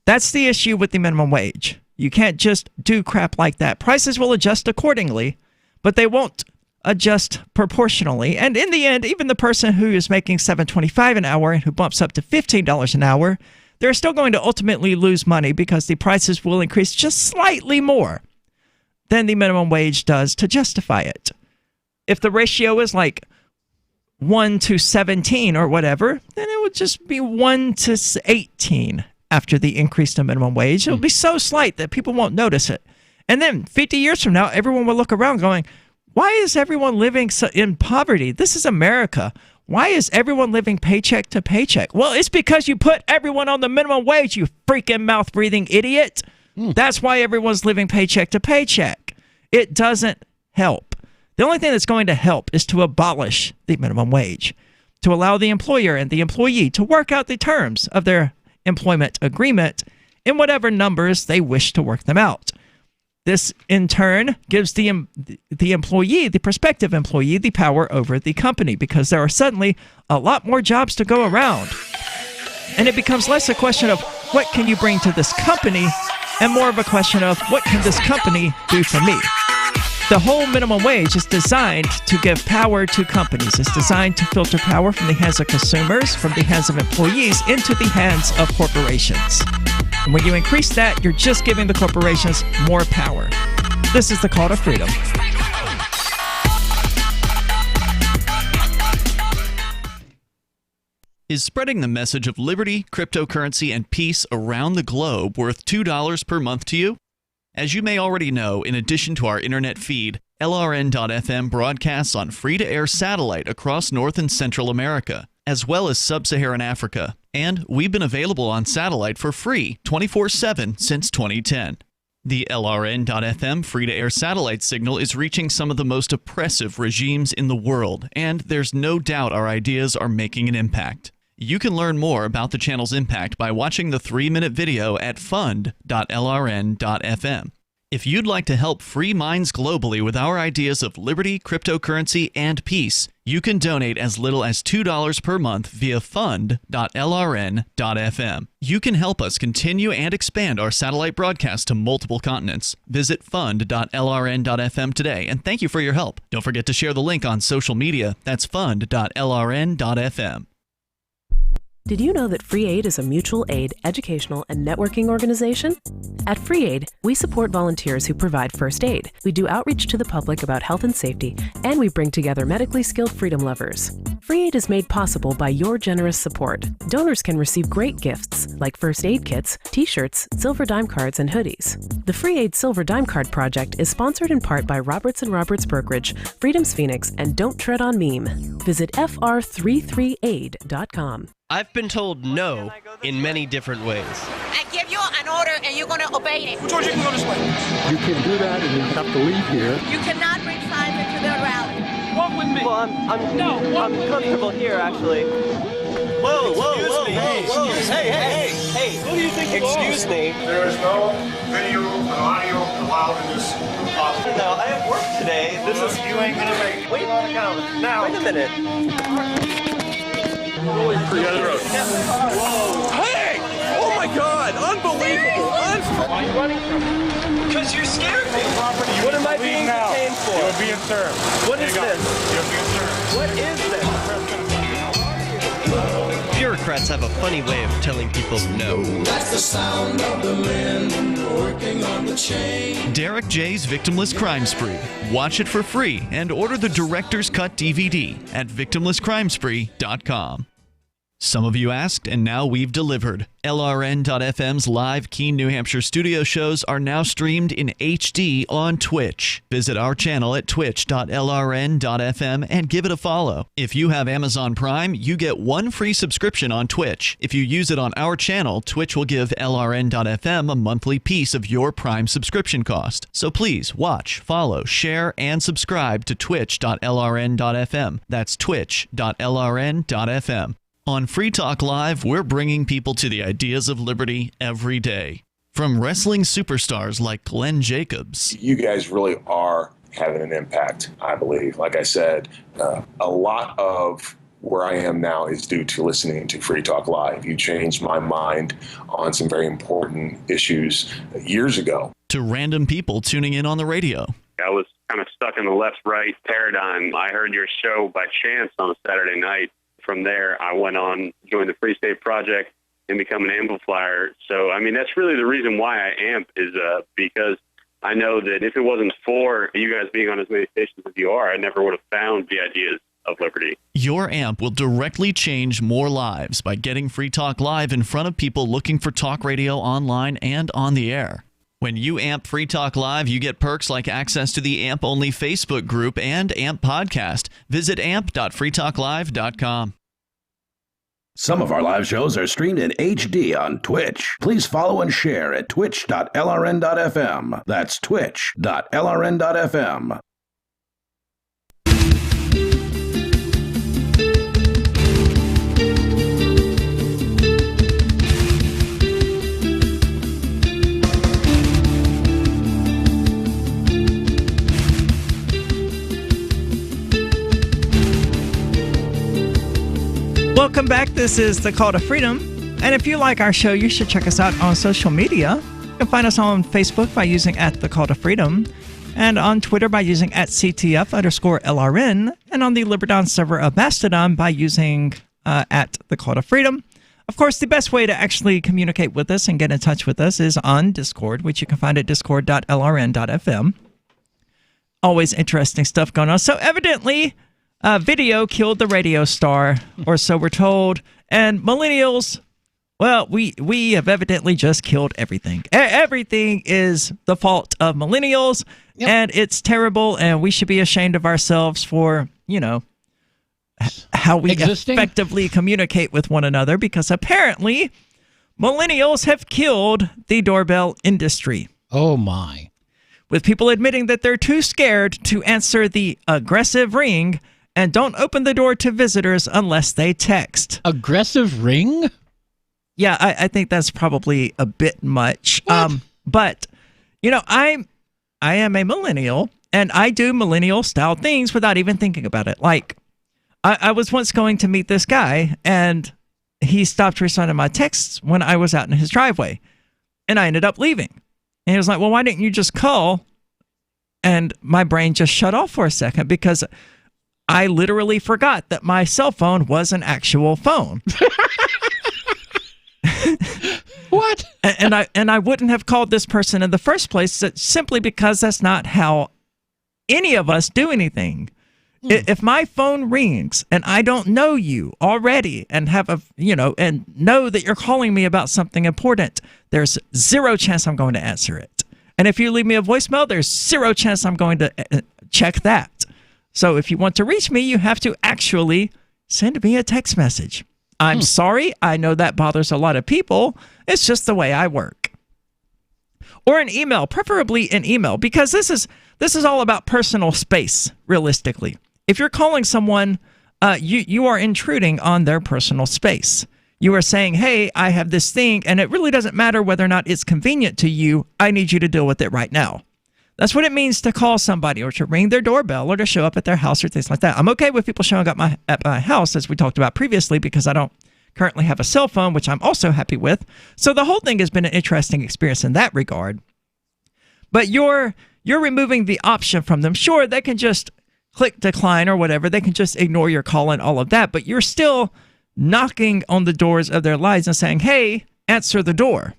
That's the issue with the minimum wage. You can't just do crap like that. Prices will adjust accordingly, but they won't adjust proportionally. And in the end, even the person who is making $7.25 an hour and who bumps up to $15 an hour, they're still going to ultimately lose money because the prices will increase just slightly more than the minimum wage does to justify it. If the ratio is like 1 to 17 or whatever, then it would just be 1 to 18 after the increase to minimum wage. It'll be so slight that people won't notice it. And then 50 years from now, everyone will look around going, why is everyone living in poverty? This is America. Why is everyone living paycheck to paycheck? Well, it's because you put everyone on the minimum wage, you freaking mouth-breathing idiot. That's why everyone's living paycheck to paycheck. It doesn't help. The only thing that's going to help is to abolish the minimum wage, to allow the employer and the employee to work out the terms of their employment agreement in whatever numbers they wish to work them out. This, in turn, gives the employee, the prospective employee, the power over the company because there are suddenly a lot more jobs to go around. And it becomes less a question of what can you bring to this company and more of a question of what can this company do for me. The whole minimum wage is designed to give power to companies. It's designed to filter power from the hands of consumers, from the hands of employees, into the hands of corporations. And when you increase that, you're just giving the corporations more power. This is the call to freedom. Is spreading the message of liberty, cryptocurrency, and peace around the globe worth $2 per month to you? As you may already know, in addition to our internet feed, LRN.FM broadcasts on free-to-air satellite across North and Central America, as well as Sub-Saharan Africa. And we've been available on satellite for free 24/7 since 2010. The LRN.FM free-to-air satellite signal is reaching some of the most oppressive regimes in the world, and there's no doubt our ideas are making an impact. You can learn more about the channel's impact by watching the 3-minute video at fund.lrn.fm. If you'd like to help free minds globally with our ideas of liberty, cryptocurrency, and peace, you can donate as little as $2 per month via fund.lrn.fm. You can help us continue and expand our satellite broadcast to multiple continents. Visit fund.lrn.fm today, and thank you for your help. Don't forget to share the link on social media. That's fund.lrn.fm. Did you know that Free Aid is a mutual aid, educational, and networking organization? At Free Aid, we support volunteers who provide first aid. We do outreach to the public about health and safety, and we bring together medically skilled freedom lovers. Free Aid is made possible by your generous support. Donors can receive great gifts like first aid kits, t-shirts, silver dime cards, and hoodies. The Free Aid Silver Dime Card Project is sponsored in part by Roberts & Roberts Brokerage, Freedom's Phoenix, and Don't Tread on Meme. Visit fr33aid.com. I've been told no in many different ways. I give you an order and you're going to obey it. George, you can go this way. You can do that and you have to leave here. You cannot bring signs into the rally. Walk with me. Well, I'm comfortable here, actually. Whoa, Hey, who do you think you are? Excuse me. There is no video and audio allowed in this office. No, I have work today. You ain't gonna make it. Wait now. Wait a minute. Whoa. Hey! Oh my God! Unbelievable! Why are you running from me? Because you scared me. What am I being detained for? You're being served. What is this? You're being served. What is this? Bureaucrats have a funny way of telling people no. That's the sound of the men working on the chain. Derek J's Victimless Crime Spree. Watch it for free and order the Director's Cut DVD at victimlesscrimespree.com. Some of you asked, and now we've delivered. LRN.FM's live Keene, New Hampshire studio shows are now streamed in HD on Twitch. Visit our channel at twitch.lrn.fm and give it a follow. If you have Amazon Prime, you get 1 free subscription on Twitch. If you use it on our channel, Twitch will give LRN.FM a monthly piece of your Prime subscription cost. So please watch, follow, share, and subscribe to twitch.lrn.fm. That's twitch.lrn.fm. On Free Talk Live, we're bringing people to the ideas of liberty every day. From wrestling superstars like Glenn Jacobs. You guys really are having an impact, I believe. Like I said, a lot of where I am now is due to listening to Free Talk Live. You changed my mind on some very important issues years ago. To random people tuning in on the radio. I was kind of stuck in the left-right paradigm. I heard your show by chance on a Saturday night. From there, I went on, joined the Free State Project, and become an amplifier. So, I mean, that's really the reason why I amp is because I know that if it wasn't for you guys being on as many stations as you are, I never would have found the ideas of liberty. Your amp will directly change more lives by getting Free Talk Live in front of people looking for talk radio online and on the air. When you amp Free Talk Live, you get perks like access to the AMP-only Facebook group and AMP podcast. Visit amp.freetalklive.com. Some of our live shows are streamed in HD on Twitch. Please follow and share at twitch.lrn.fm. That's twitch.lrn.fm. Welcome back. This is The Call to Freedom. And if you like our show, you should check us out on social media. You can find us on Facebook by using @TheCallToFreedom, and on Twitter by using @CTF_LRN, and on the Liberdon server of Mastodon by using @TheCallToFreedom. Of course, the best way to actually communicate with us and get in touch with us is on Discord, which you can find at discord.lrn.fm. Always interesting stuff going on. So evidently, video killed the radio star, or so we're told. And millennials, well, we have evidently just killed everything. Everything is the fault of millennials, and it's terrible, and we should be ashamed of ourselves for, how we effectively communicate with one another, because apparently millennials have killed the doorbell industry. Oh, my. With people admitting that they're too scared to answer the aggressive ring and don't open the door to visitors unless they text. Aggressive ring? Yeah, I think that's probably a bit much. But, I am a millennial, and I do millennial-style things without even thinking about it. Like, I was once going to meet this guy, and he stopped responding to my texts when I was out in his driveway, and I ended up leaving. And he was like, well, why didn't you just call? And my brain just shut off for a second, because I literally forgot that my cell phone was an actual phone. What? And I wouldn't have called this person in the first place, simply because that's not how any of us do anything. If my phone rings and I don't know you already and have and know that you're calling me about something important, there's zero chance I'm going to answer it. And if you leave me a voicemail, there's zero chance I'm going to check that. So if you want to reach me, you have to actually send me a text message. I'm sorry. I know that bothers a lot of people. It's just the way I work. Or an email, preferably an email, because this is all about personal space, realistically. If you're calling someone, you are intruding on their personal space. You are saying, hey, I have this thing, and it really doesn't matter whether or not it's convenient to you. I need you to deal with it right now. That's what it means to call somebody, or to ring their doorbell, or to show up at their house, or things like that. I'm okay with people showing up at my house, as we talked about previously, because I don't currently have a cell phone, which I'm also happy with. So the whole thing has been an interesting experience in that regard. But you're removing the option from them. Sure, they can just click decline or whatever. They can just ignore your call and all of that. But you're still knocking on the doors of their lives and saying, hey, answer the door.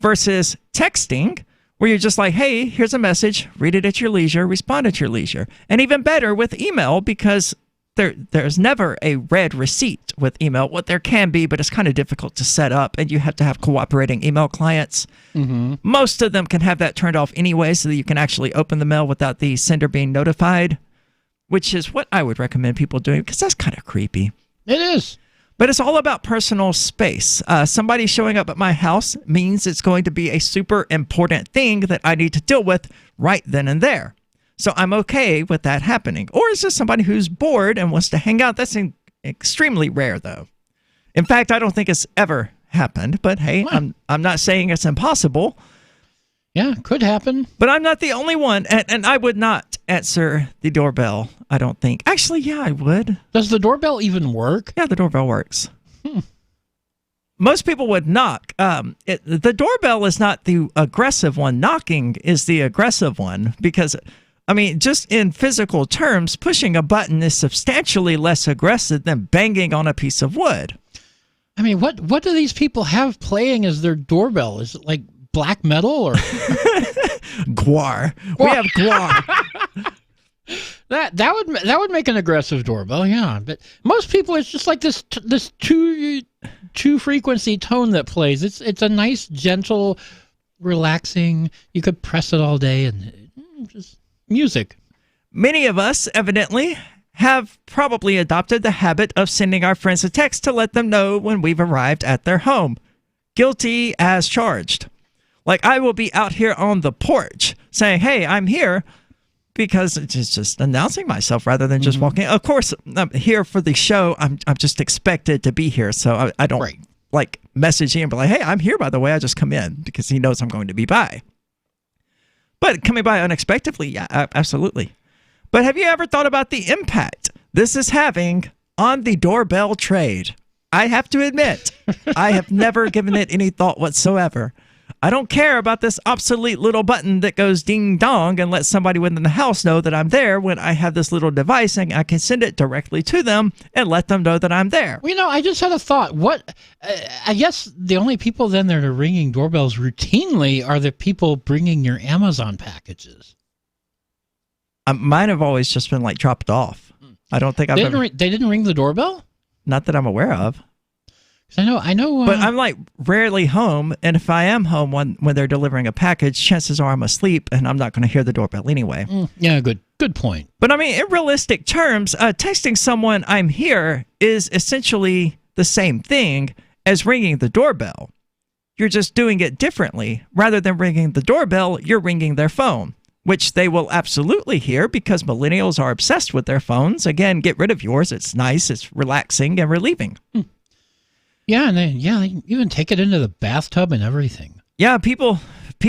Versus texting, where you're just like, hey, here's a message, read it at your leisure, respond at your leisure. And even better with email, because there's never a read receipt with email. What there can be, but it's kind of difficult to set up, and you have to have cooperating email clients. Mm-hmm. Most of them can have that turned off anyway, so that you can actually open the mail without the sender being notified, which is what I would recommend people doing, because that's kind of creepy. It is. But it's all about personal space. Somebody showing up at my house means it's going to be a super important thing that I need to deal with right then and there. So I'm okay with that happening. Or is this somebody who's bored and wants to hang out? That's extremely rare, though. In fact, I don't think it's ever happened. But hey, I'm not saying it's impossible. Yeah, could happen. But I'm not the only one. And I would not answer the doorbell, I don't think. Actually, yeah, I would. Does the doorbell even work? Yeah, the doorbell works. Most people would knock. The doorbell is not the aggressive one. Knocking is the aggressive one, because, I mean, just in physical terms, pushing a button is substantially less aggressive than banging on a piece of wood. I mean, what do these people have playing as their doorbell? Is it like black metal or Gwar? We have Gwar. That would make an aggressive doorbell, yeah. But most people, it's just like this two frequency tone that plays. It's a nice, gentle, relaxing. You could press it all day and just music. Many of us, evidently, have probably adopted the habit of sending our friends a text to let them know when we've arrived at their home. Guilty as charged. Like, I will be out here on the porch saying, hey, I'm here, because it's just announcing myself rather than just walking. Of course, I'm here for the show. I'm just expected to be here, so I don't like message him and be like, hey, I'm here, by the way. I just come in, because he knows I'm going to be by. But coming by unexpectedly, yeah, absolutely. But have you ever thought about the impact this is having on the doorbell trade? I have to admit, I have never given it any thought whatsoever. I don't care about this obsolete little button that goes ding dong and lets somebody within the house know that I'm there when I have this little device and I can send it directly to them and let them know that I'm there. Well, I just had a thought. What? I guess the only people then that are ringing doorbells routinely are the people bringing your Amazon packages. Mine have always just been like dropped off. I don't think They didn't ring the doorbell? Not that I'm aware of. I know. But I'm like rarely home, and if I am home when they're delivering a package, chances are I'm asleep, and I'm not going to hear the doorbell anyway. Yeah, good point. But I mean, in realistic terms, texting someone I'm here is essentially the same thing as ringing the doorbell. You're just doing it differently. Rather than ringing the doorbell, you're ringing their phone, which they will absolutely hear because millennials are obsessed with their phones. Again, get rid of yours. It's nice, it's relaxing, and relieving. Yeah, and they even take it into the bathtub and everything. Yeah, people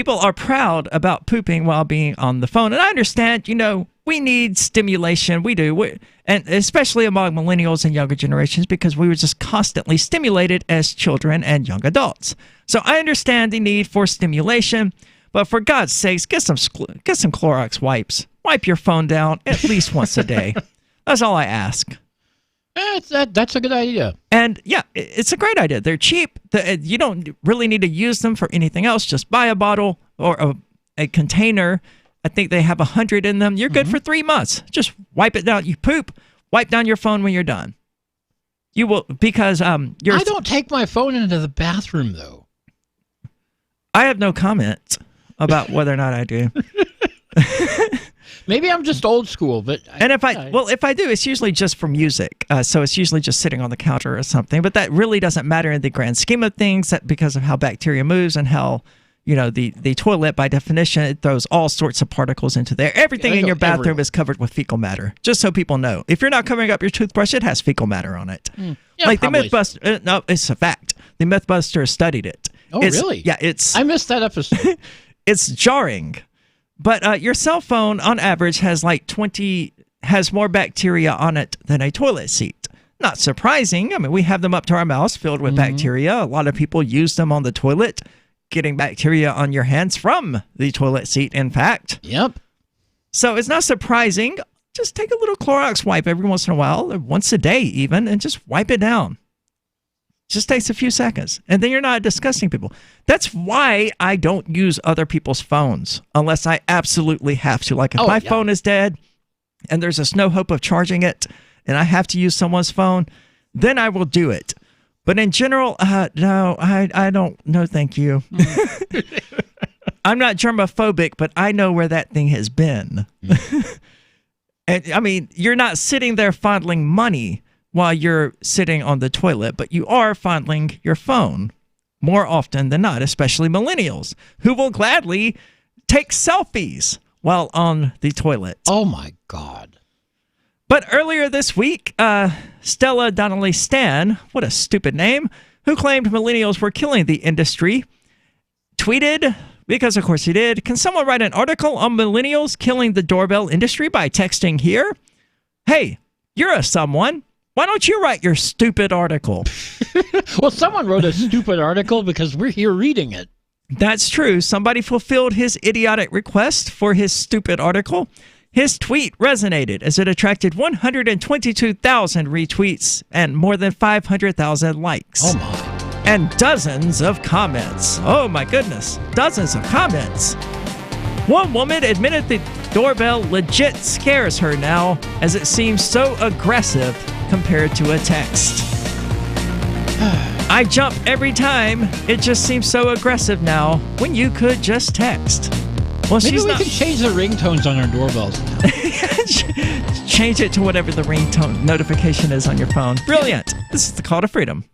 are proud about pooping while being on the phone. And I understand, we need stimulation. We do. And especially among millennials and younger generations, because we were just constantly stimulated as children and young adults. So I understand the need for stimulation, but for God's sakes, get some Clorox wipes. Wipe your phone down at least once a day. That's all I ask. That's a good idea. And yeah, it's a great idea. They're cheap. You don't really need to use them for anything else. Just buy a bottle or a container. I think they have 100 in them. You're good for 3 months. Just wipe it down. You poop, wipe down your phone when you're done. You will, because I don't take my phone into the bathroom, though. I have no comment about whether or not I do. Maybe I'm just old school, but if I do, it's usually just for music. So it's usually just sitting on the counter or something. But that really doesn't matter in the grand scheme of things, because of how bacteria moves and how the toilet, by definition, it throws all sorts of particles into there. Everything in your bathroom is covered with fecal matter. Just so people know, if you're not covering up your toothbrush, it has fecal matter on it. Yeah, like probably. the MythBuster. No, it's a fact. The MythBuster studied it. Oh, really? Yeah, I missed that episode. It's jarring. But your cell phone, on average, has more bacteria on it than a toilet seat. Not surprising. I mean, we have them up to our mouths filled with bacteria. A lot of people use them on the toilet, getting bacteria on your hands from the toilet seat, in fact. Yep. So it's not surprising. Just take a little Clorox wipe every once in a while, or once a day even, and just wipe it down. Just takes a few seconds, and then you're not disgusting people. That's why I don't use other people's phones unless I absolutely have to. Like if my phone is dead and there's just no hope of charging it and I have to use someone's phone, then I will do it. But in general, no, I don't. No, thank you. I'm not germophobic, but I know where that thing has been. And I mean, you're not sitting there fondling money while you're sitting on the toilet, but you are fondling your phone more often than not, especially millennials who will gladly take selfies while on the toilet. Oh my God. But earlier this week, Stella Donnelly Stan, what a stupid name, who claimed millennials were killing the industry, tweeted, because of course he did, "Can someone write an article on millennials killing the doorbell industry by texting here? Hey, you're a someone. Why don't you write your stupid article?" Well, someone wrote a stupid article because we're here reading it. That's true. Somebody fulfilled his idiotic request for his stupid article. His tweet resonated as it attracted 122,000 retweets and more than 500,000 likes. Oh my. And dozens of comments. Oh my goodness. Dozens of comments. One woman admitted the doorbell legit scares her now, as it seems so aggressive compared to a text. I jump every time. It just seems so aggressive now when you could just text. Well, maybe we can change the ringtones on our doorbells now. Change it to whatever the ringtone notification is on your phone. Brilliant. This is the Call to Freedom.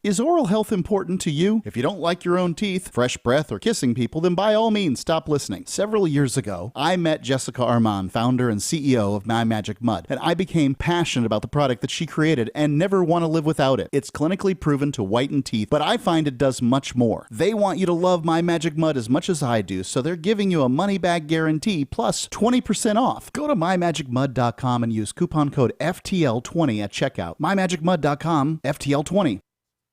Is oral health important to you? If you don't like your own teeth, fresh breath, or kissing people, then by all means stop listening. Several years ago, I met Jessica Armand, founder and CEO of My Magic Mud, and I became passionate about the product that she created and never want to live without it. It's clinically proven to whiten teeth, but I find it does much more. They want you to love My Magic Mud as much as I do, so they're giving you a money-back guarantee plus 20% off. Go to mymagicmud.com and use coupon code FTL20 at checkout. mymagicmud.com, FTL20.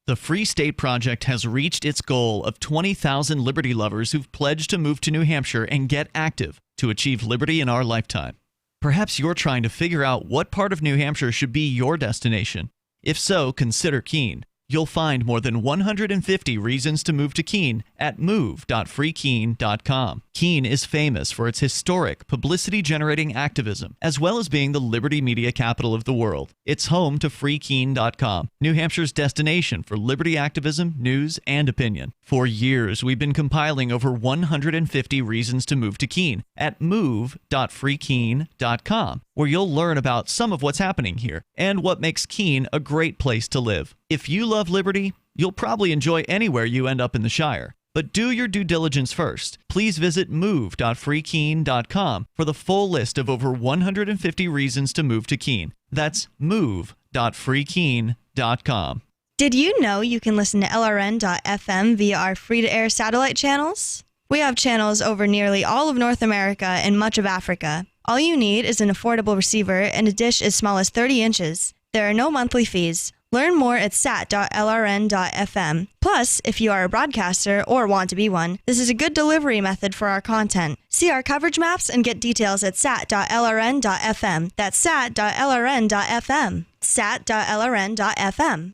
The Free State Project has reached its goal of 20,000 liberty lovers who've pledged to move to New Hampshire and get active to achieve liberty in our lifetime. Perhaps you're trying to figure out what part of New Hampshire should be your destination. If so, consider Keene. You'll find more than 150 reasons to move to Keene at move.freekeene.com. Keene is famous for its historic, publicity-generating activism, as well as being the liberty media capital of the world. It's home to freekeene.com, New Hampshire's destination for liberty activism, news, and opinion. For years, we've been compiling over 150 reasons to move to Keene at move.freekeene.com, where you'll learn about some of what's happening here and what makes Keene a great place to live. If you love liberty, you'll probably enjoy anywhere you end up in the Shire. But do your due diligence first. Please visit move.freekeene.com for the full list of over 150 reasons to move to Keene. That's move.freekeene.com. Did you know you can listen to LRN.FM via our free-to-air satellite channels? We have channels over nearly all of North America and much of Africa. All you need is an affordable receiver and a dish as small as 30 inches. There are no monthly fees. Learn more at sat.lrn.fm. Plus, if you are a broadcaster or want to be one, this is a good delivery method for our content. See our coverage maps and get details at sat.lrn.fm. That's sat.lrn.fm. sat.lrn.fm.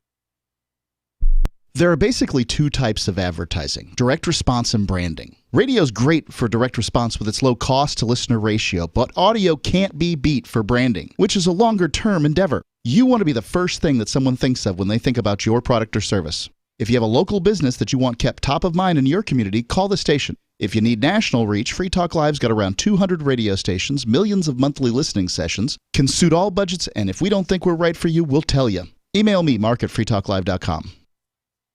There are basically two types of advertising: direct response and branding. Radio's great for direct response with its low cost to listener ratio, but audio can't be beat for branding, which is a longer-term endeavor. You want to be the first thing that someone thinks of when they think about your product or service. If you have a local business that you want kept top of mind in your community, call the station. If you need national reach, Free Talk Live's got around 200 radio stations, millions of monthly listening sessions, can suit all budgets, and if we don't think we're right for you, we'll tell you. Email me, mark@freetalklive.com.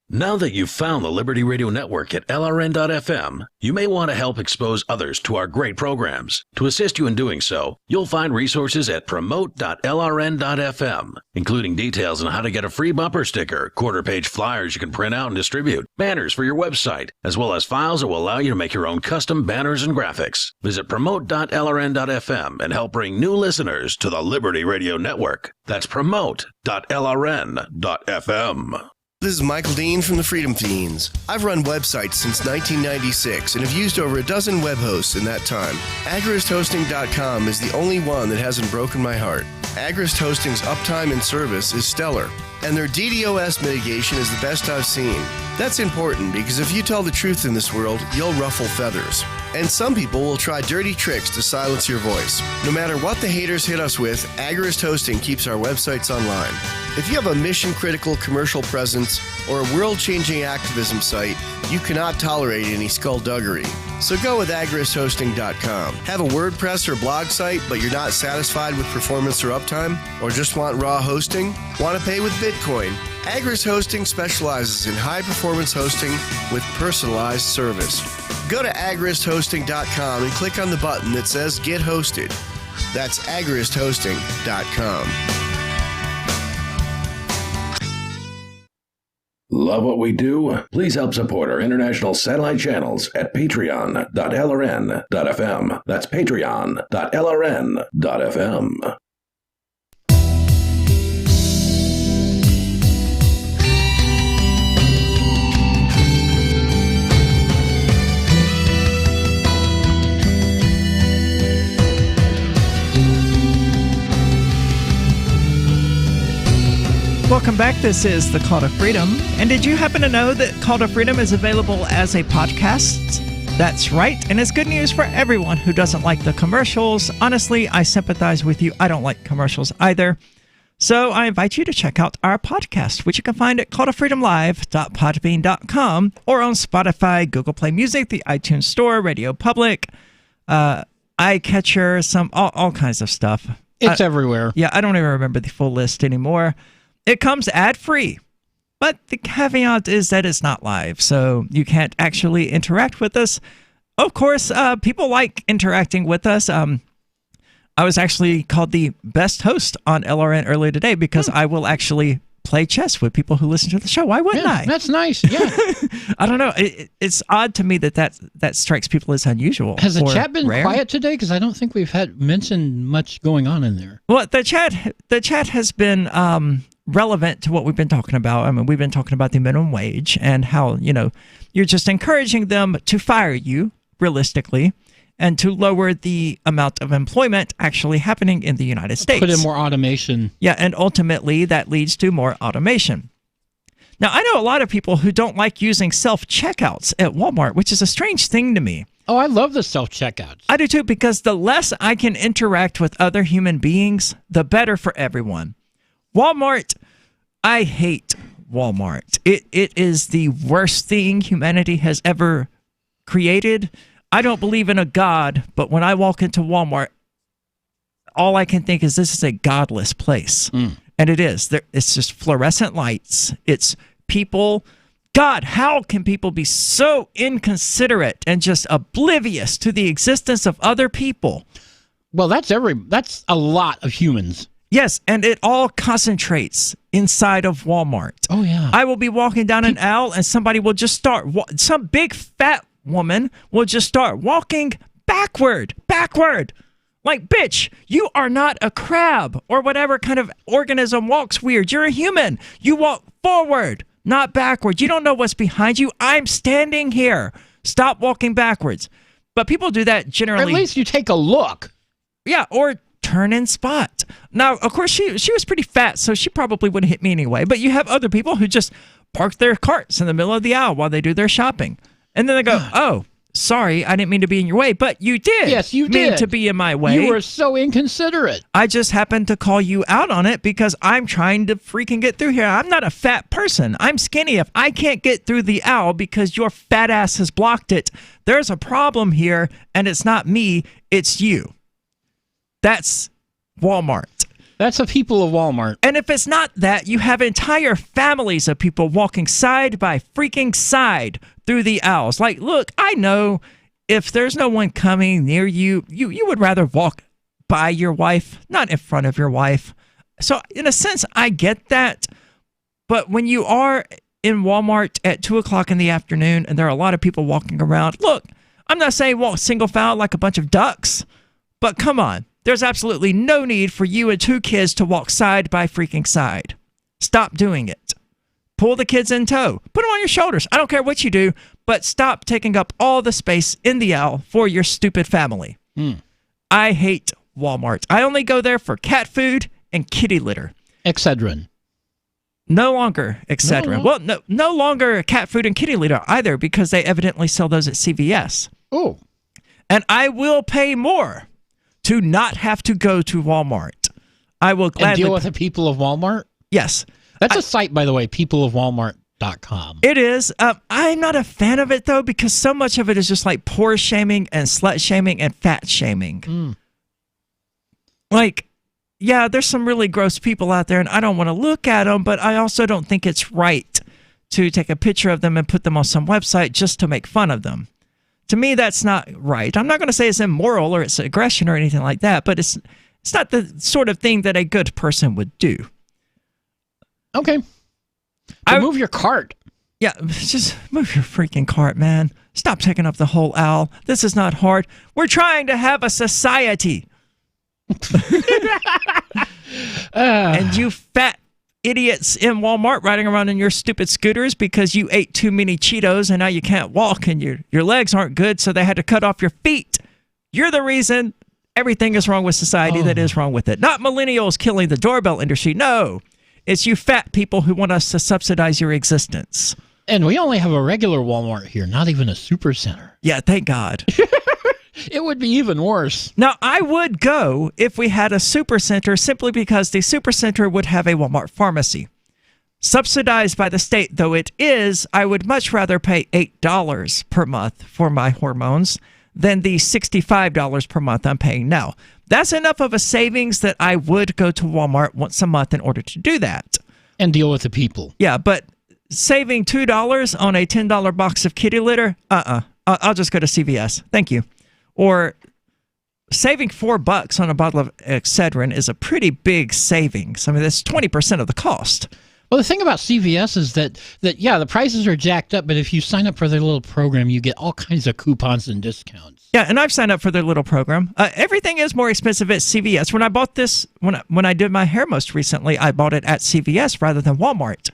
Now that you've found the Liberty Radio Network at LRN.FM, you may want to help expose others to our great programs. To assist you in doing so, you'll find resources at promote.lrn.fm, including details on how to get a free bumper sticker, quarter-page flyers you can print out and distribute, banners for your website, as well as files that will allow you to make your own custom banners and graphics. Visit promote.lrn.fm and help bring new listeners to the Liberty Radio Network. That's promote.lrn.fm. This is Michael Dean from the Freedom Fiends. I've run websites since 1996 and have used over a dozen web hosts in that time. AgristHosting.com is the only one that hasn't broken my heart. Agrist Hosting's uptime and service is stellar, and their DDoS mitigation is the best I've seen. That's important because if you tell the truth in this world, you'll ruffle feathers. And some people will try dirty tricks to silence your voice. No matter what the haters hit us with, Agrist Hosting keeps our websites online. If you have a mission-critical commercial presence or a world-changing activism site, you cannot tolerate any skullduggery. So go with agristhosting.com. Have a WordPress or blog site, but you're not satisfied with performance or uptime? Or just want raw hosting? Want to pay with Bitcoin? Agrist Hosting specializes in high-performance hosting with personalized service. Go to agristhosting.com and click on the button that says Get Hosted. That's agristhosting.com. Love what we do? Please help support our international satellite channels at patreon.lrn.fm. That's patreon.lrn.fm. Welcome back. This is The Call to Freedom. And did you happen to know that Call to Freedom is available as a podcast? That's right. And it's good news for everyone who doesn't like the commercials. Honestly, I sympathize with you. I don't like commercials either. So I invite you to check out our podcast, which you can find at calltofreedomlive.podbean.com or on Spotify, Google Play Music, the iTunes Store, Radio Public, iCatcher, all kinds of stuff. It's everywhere. Yeah, I don't even remember the full list anymore. It comes ad-free. But the caveat is that it's not live, so you can't actually interact with us. Of course, people like interacting with us. I was actually called the best host on LRN earlier today because I will actually play chess with people who listen to the show. Why wouldn't I? That's nice. Yeah. I don't know. It's odd to me that strikes people as unusual. Has the or chat been rare. quiet today? Because I don't think we've had mentioned much going on in there. Well, the chat has been relevant to what we've been talking about. I mean, we've been talking about the minimum wage and how, you're just encouraging them to fire you, realistically, and to lower the amount of employment actually happening in the United States. Put in more automation. Yeah, and ultimately that leads to more automation. Now, I know a lot of people who don't like using self-checkouts at Walmart, which is a strange thing to me. Oh, I love the self-checkouts. I do too, because the less I can interact with other human beings, the better for everyone. Walmart, I hate Walmart. It is the worst thing humanity has ever created. I don't believe in a God, but when I walk into Walmart, all I can think is this is a godless place. And it is. It's just fluorescent lights. It's people. God, how can people be so inconsiderate and just oblivious to the existence of other people? Well, that's a lot of humans. Yes, and it all concentrates inside of Walmart. Oh, yeah. I will be walking down an aisle and somebody will just start, some big fat woman will just start walking backward. Like, bitch, you are not a crab or whatever kind of organism walks weird. You're a human. You walk forward, not backward. You don't know what's behind you. I'm standing here. Stop walking backwards. But people do that generally. At least you take a look. Yeah, or turn and spot. Now, of course, she was pretty fat, so she probably wouldn't hit me anyway. But you have other people who just park their carts in the middle of the aisle while they do their shopping. And then they go, oh, sorry, I didn't mean to be in your way. But you did. Yes, you mean did. to be in my way. You were so inconsiderate. I just happened to call you out on it because I'm trying to freaking get through here. I'm not a fat person. I'm skinny. If I can't get through the aisle because your fat ass has blocked it, there's a problem here, and it's not me, it's you. That's Walmart. That's the people of Walmart. And if it's not that, you have entire families of people walking side by freaking side through the aisles. Like, look, I know if there's no one coming near you, you would rather walk by your wife, not in front of your wife. So in a sense, I get that. But when you are in Walmart at 2 o'clock in the afternoon and there are a lot of people walking around, look, I'm not saying walk single file like a bunch of ducks, but come on. There's absolutely no need for you and 2 kids to walk side by freaking side. Stop doing it. Pull the kids in tow. Put them on your shoulders. I don't care what you do, but stop taking up all the space in the aisle for your stupid family. I hate Walmart. I only go there for cat food and kitty litter. Excedrin. No longer Excedrin. No. Well, no longer cat food and kitty litter either, because they evidently sell those at CVS. Oh. And I will pay more to not have to go to Walmart. I will gladly... And deal with the people of Walmart? Yes. That's a site, by the way, peopleofwalmart.com. It is. I'm not a fan of it, though, because so much of it is just like poor shaming and slut shaming and fat shaming. Like, yeah, there's some really gross people out there, and I don't want to look at them, but I also don't think it's right to take a picture of them and put them on some website just to make fun of them. To me, that's not right. I'm not going to say it's immoral or it's aggression or anything like that, but it's not the sort of thing that a good person would do. Okay. Move your cart. Yeah, just move your freaking cart, man. Stop taking up the whole aisle. This is not hard. We're trying to have a society. And you fat idiots in Walmart riding around in your stupid scooters because you ate too many Cheetos and now you can't walk and your legs aren't good, so they had to cut off your feet. You're the reason everything is wrong with society that is wrong with it. Not millennials killing the doorbell industry. No, it's you fat people who want us to subsidize your existence. And we only have a regular Walmart here, not even a super center. Yeah, thank God. It would be even worse. Now, I would go if we had a supercenter simply because the supercenter would have a Walmart pharmacy. Subsidized by the state though it is, I would much rather pay $8 per month for my hormones than the $65 per month I'm paying now. That's enough of a savings that I would go to Walmart once a month in order to do that. And deal with the people. Yeah, but saving $2 on a $10 box of kitty litter, I'll just go to CVS. Thank you. Or saving $4 on a bottle of Excedrin is a pretty big savings. I mean, that's 20% of the cost. Well, the thing about CVS is that yeah, the prices are jacked up, but if you sign up for their little program, you get all kinds of coupons and discounts. Yeah, and I've signed up for their little program. Everything is more expensive at CVS. When I bought this, when I did my hair most recently, I bought it at CVS rather than Walmart.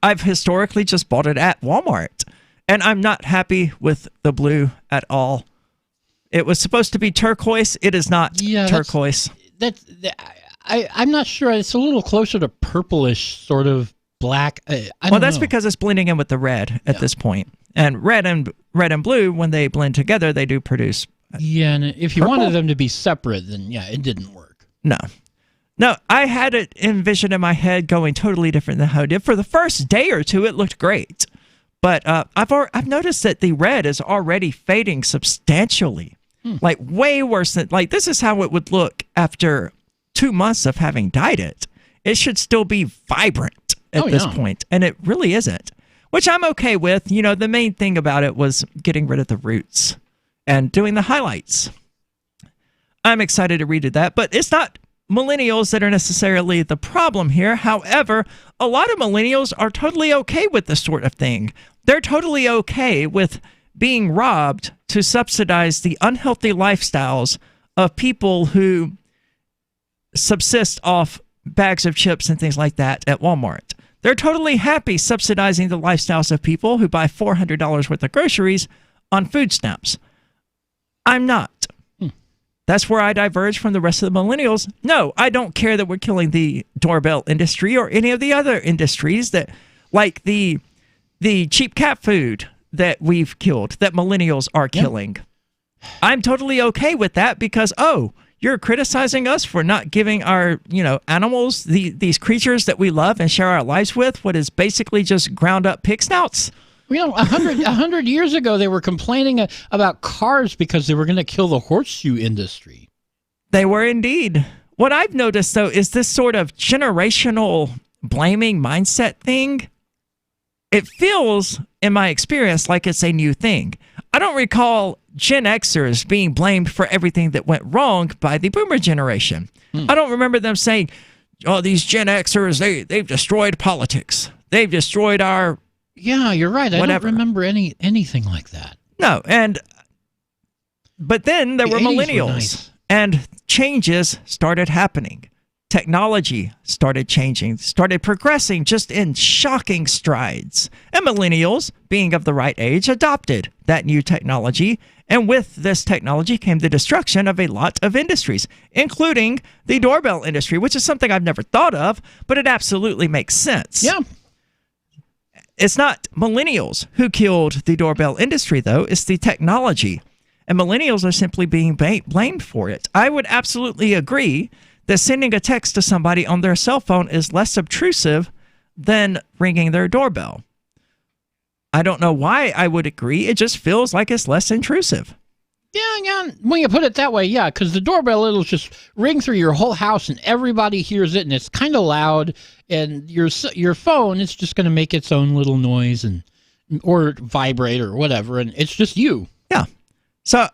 I've historically just bought it at Walmart, and I'm not happy with the blue at all. It was supposed to be turquoise. It is not turquoise. I'm not sure. It's a little closer to purplish, sort of black. That's because it's blending in with the red at this point. And red and blue, when they blend together, they do produce. Yeah, and if you wanted them to be separate, then yeah, it didn't work. No, I had it envisioned in my head going totally different than how it did. For the first day or two, it looked great, but I've noticed that the red is already fading substantially, like way worse than this is how it would look after 2 months of having dyed it. It should still be vibrant at this point, and it really isn't. Which I'm okay with. You know, the main thing about it was getting rid of the roots and doing the highlights. I'm excited to redo that, but it's not millennials that are necessarily the problem here. However, a lot of millennials are totally okay with this sort of thing. They're totally okay with being robbed to subsidize the unhealthy lifestyles of people who subsist off bags of chips and things like that at Walmart. They're totally happy subsidizing the lifestyles of people who buy $400 worth of groceries on food stamps. I'm not. That's where I diverge from the rest of the millennials. No, I don't care that we're killing the doorbell industry or any of the other industries that, like the cheap cat food that we've killed, that millennials are killing. I'm totally okay with that because, you're criticizing us for not giving our, animals, these creatures that we love and share our lives with, what is basically just ground up pig snouts? 100 years ago, they were complaining about cars because they were going to kill the horseshoe industry. They were indeed. What I've noticed, though, is this sort of generational blaming mindset thing. It feels, in my experience, like it's a new thing. I don't recall Gen Xers being blamed for everything that went wrong by the boomer generation. I don't remember them saying, these Gen Xers, they've destroyed politics. They've destroyed our... Yeah, you're right. Whatever. I don't remember anything like that. No, but then there were millennials, and changes started happening. Technology started changing, started progressing just in shocking strides. And millennials, being of the right age, adopted that new technology. And with this technology came the destruction of a lot of industries, including the doorbell industry, which is something I've never thought of, but it absolutely makes sense. Yeah. It's not millennials who killed the doorbell industry, though. It's the technology. And millennials are simply being blamed for it. I would absolutely agree that sending a text to somebody on their cell phone is less obtrusive than ringing their doorbell. I don't know why I would agree. It just feels like it's less intrusive. Yeah. When you put it that way, yeah, because the doorbell, it'll just ring through your whole house and everybody hears it and it's kind of loud. And your phone, it's just going to make its own little noise or vibrate or whatever. And it's just you. Yeah. So,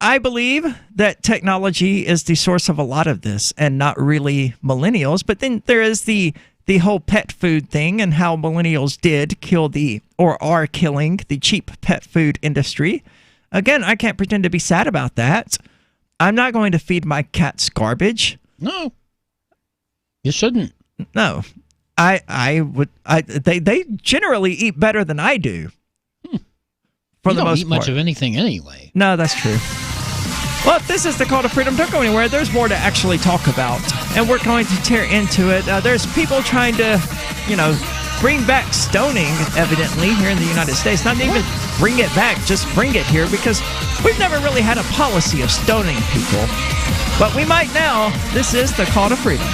I believe that technology is the source of a lot of this and not really millennials. But then there is the whole pet food thing and how millennials did kill or are killing the cheap pet food industry. Again, I can't pretend to be sad about that. I'm not going to feed my cats garbage. No. You shouldn't. No. I would. They generally eat better than I do. For the most part. You don't eat much of anything anyway. No, that's true. Well, this is the Call to Freedom. Don't go anywhere. There's more to actually talk about, and we're going to tear into it. There's people trying to, bring back stoning, evidently, here in the United States. Not even bring it back, just bring it here, because we've never really had a policy of stoning people. But we might now. This is the Call to Freedom.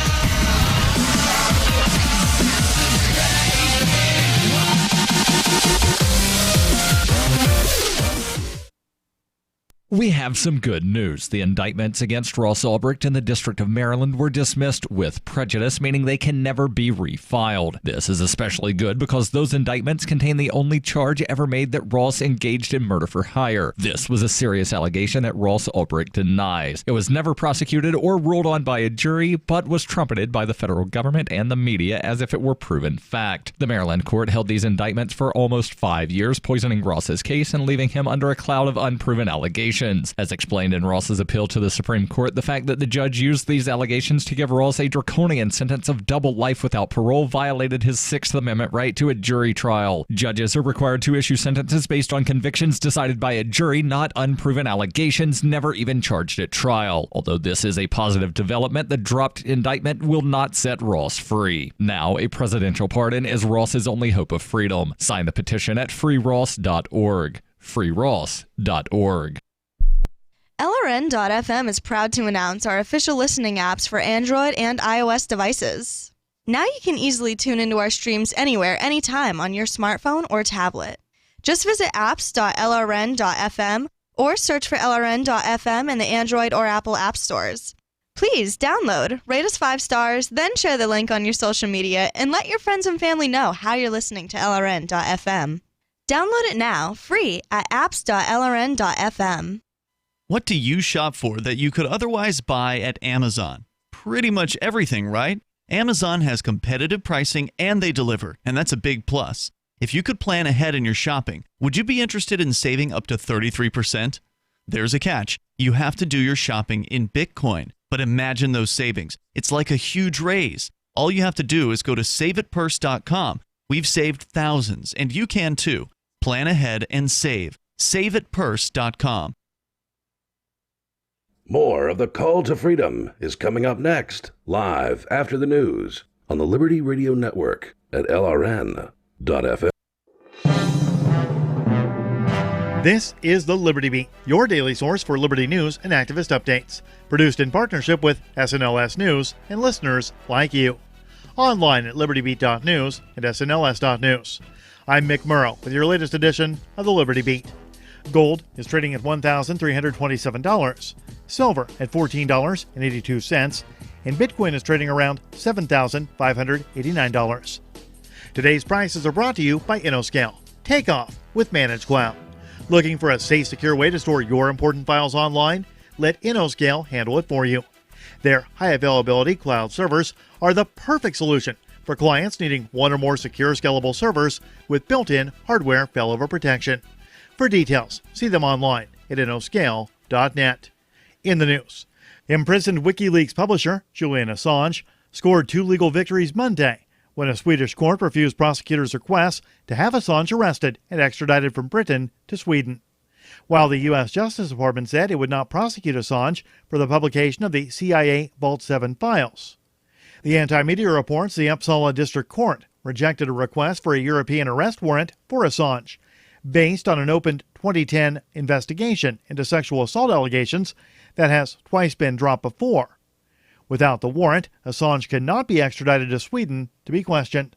We have some good news. The indictments against Ross Ulbricht in the District of Maryland were dismissed with prejudice, meaning they can never be refiled. This is especially good because those indictments contain the only charge ever made that Ross engaged in murder for hire. This was a serious allegation that Ross Ulbricht denies. It was never prosecuted or ruled on by a jury, but was trumpeted by the federal government and the media as if it were proven fact. The Maryland court held these indictments for almost 5 years, poisoning Ross's case and leaving him under a cloud of unproven allegations. As explained in Ross's appeal to the Supreme Court, the fact that the judge used these allegations to give Ross a draconian sentence of double life without parole violated his Sixth Amendment right to a jury trial. Judges are required to issue sentences based on convictions decided by a jury, not unproven allegations never even charged at trial. Although this is a positive development, the dropped indictment will not set Ross free. Now, a presidential pardon is Ross's only hope of freedom. Sign the petition at freeross.org. freeross.org. LRN.FM is proud to announce our official listening apps for Android and iOS devices. Now you can easily tune into our streams anywhere, anytime on your smartphone or tablet. Just visit apps.lrn.fm or search for LRN.FM in the Android or Apple app stores. Please download, rate us 5 stars, then share the link on your social media and let your friends and family know how you're listening to LRN.FM. Download it now, free at apps.lrn.fm. What do you shop for that you could otherwise buy at Amazon? Pretty much everything, right? Amazon has competitive pricing and they deliver, and that's a big plus. If you could plan ahead in your shopping, would you be interested in saving up to 33%? There's a catch. You have to do your shopping in Bitcoin. But imagine those savings. It's like a huge raise. All you have to do is go to saveitpurse.com. We've saved thousands, and you can too. Plan ahead and save. Saveitpurse.com. More of the Call to Freedom is coming up next, live after the news on the Liberty Radio Network at LRN.FM. This is the Liberty Beat, your daily source for Liberty news and activist updates. Produced in partnership with SNLS News and listeners like you. Online at libertybeat.news and snls.news. I'm Mick Murrow with your latest edition of the Liberty Beat. Gold is trading at $1,327, silver at $14.82, and Bitcoin is trading around $7,589. Today's prices are brought to you by InnoScale. Take off with Managed Cloud. Looking for a safe, secure way to store your important files online? Let InnoScale handle it for you. Their high-availability cloud servers are the perfect solution for clients needing one or more secure, scalable servers with built-in hardware failover protection. For details, see them online at innoscale.net. In the news, imprisoned WikiLeaks publisher Julian Assange scored 2 legal victories Monday when a Swedish court refused prosecutors' requests to have Assange arrested and extradited from Britain to Sweden. While the U.S. Justice Department said it would not prosecute Assange for the publication of the CIA Vault 7 files. The Anti-Media reports the Uppsala District Court rejected a request for a European arrest warrant for Assange, based on an opened 2010 investigation into sexual assault allegations that has twice been dropped before. Without the warrant, Assange cannot be extradited to Sweden to be questioned.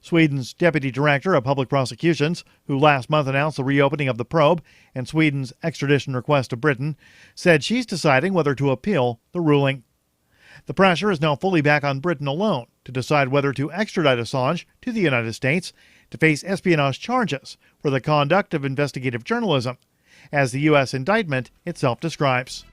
Sweden's Deputy Director of Public Prosecutions, who last month announced the reopening of the probe and Sweden's extradition request to Britain, said she's deciding whether to appeal the ruling. The pressure is now fully back on Britain alone to decide whether to extradite Assange to the United States to face espionage charges for the conduct of investigative journalism, as the U.S. indictment itself describes.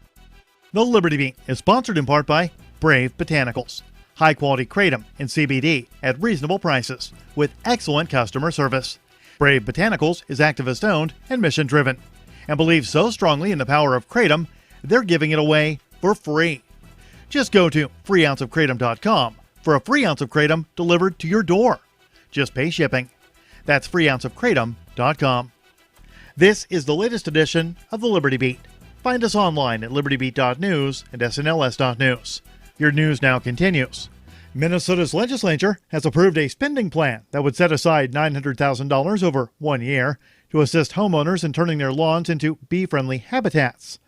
The Liberty Beat is sponsored in part by Brave Botanicals, high-quality kratom and CBD at reasonable prices with excellent customer service. Brave Botanicals is activist-owned and mission-driven, and believes so strongly in the power of kratom, they're giving it away for free. Just go to freeounceofkratom.com for a free ounce of kratom delivered to your door. Just pay shipping. That's freeounceofkratom.com. This is the latest edition of the Liberty Beat. Find us online at libertybeat.news and snls.news. Your news now continues. Minnesota's legislature has approved a spending plan that would set aside $900,000 over 1 year to assist homeowners in turning their lawns into bee-friendly habitats.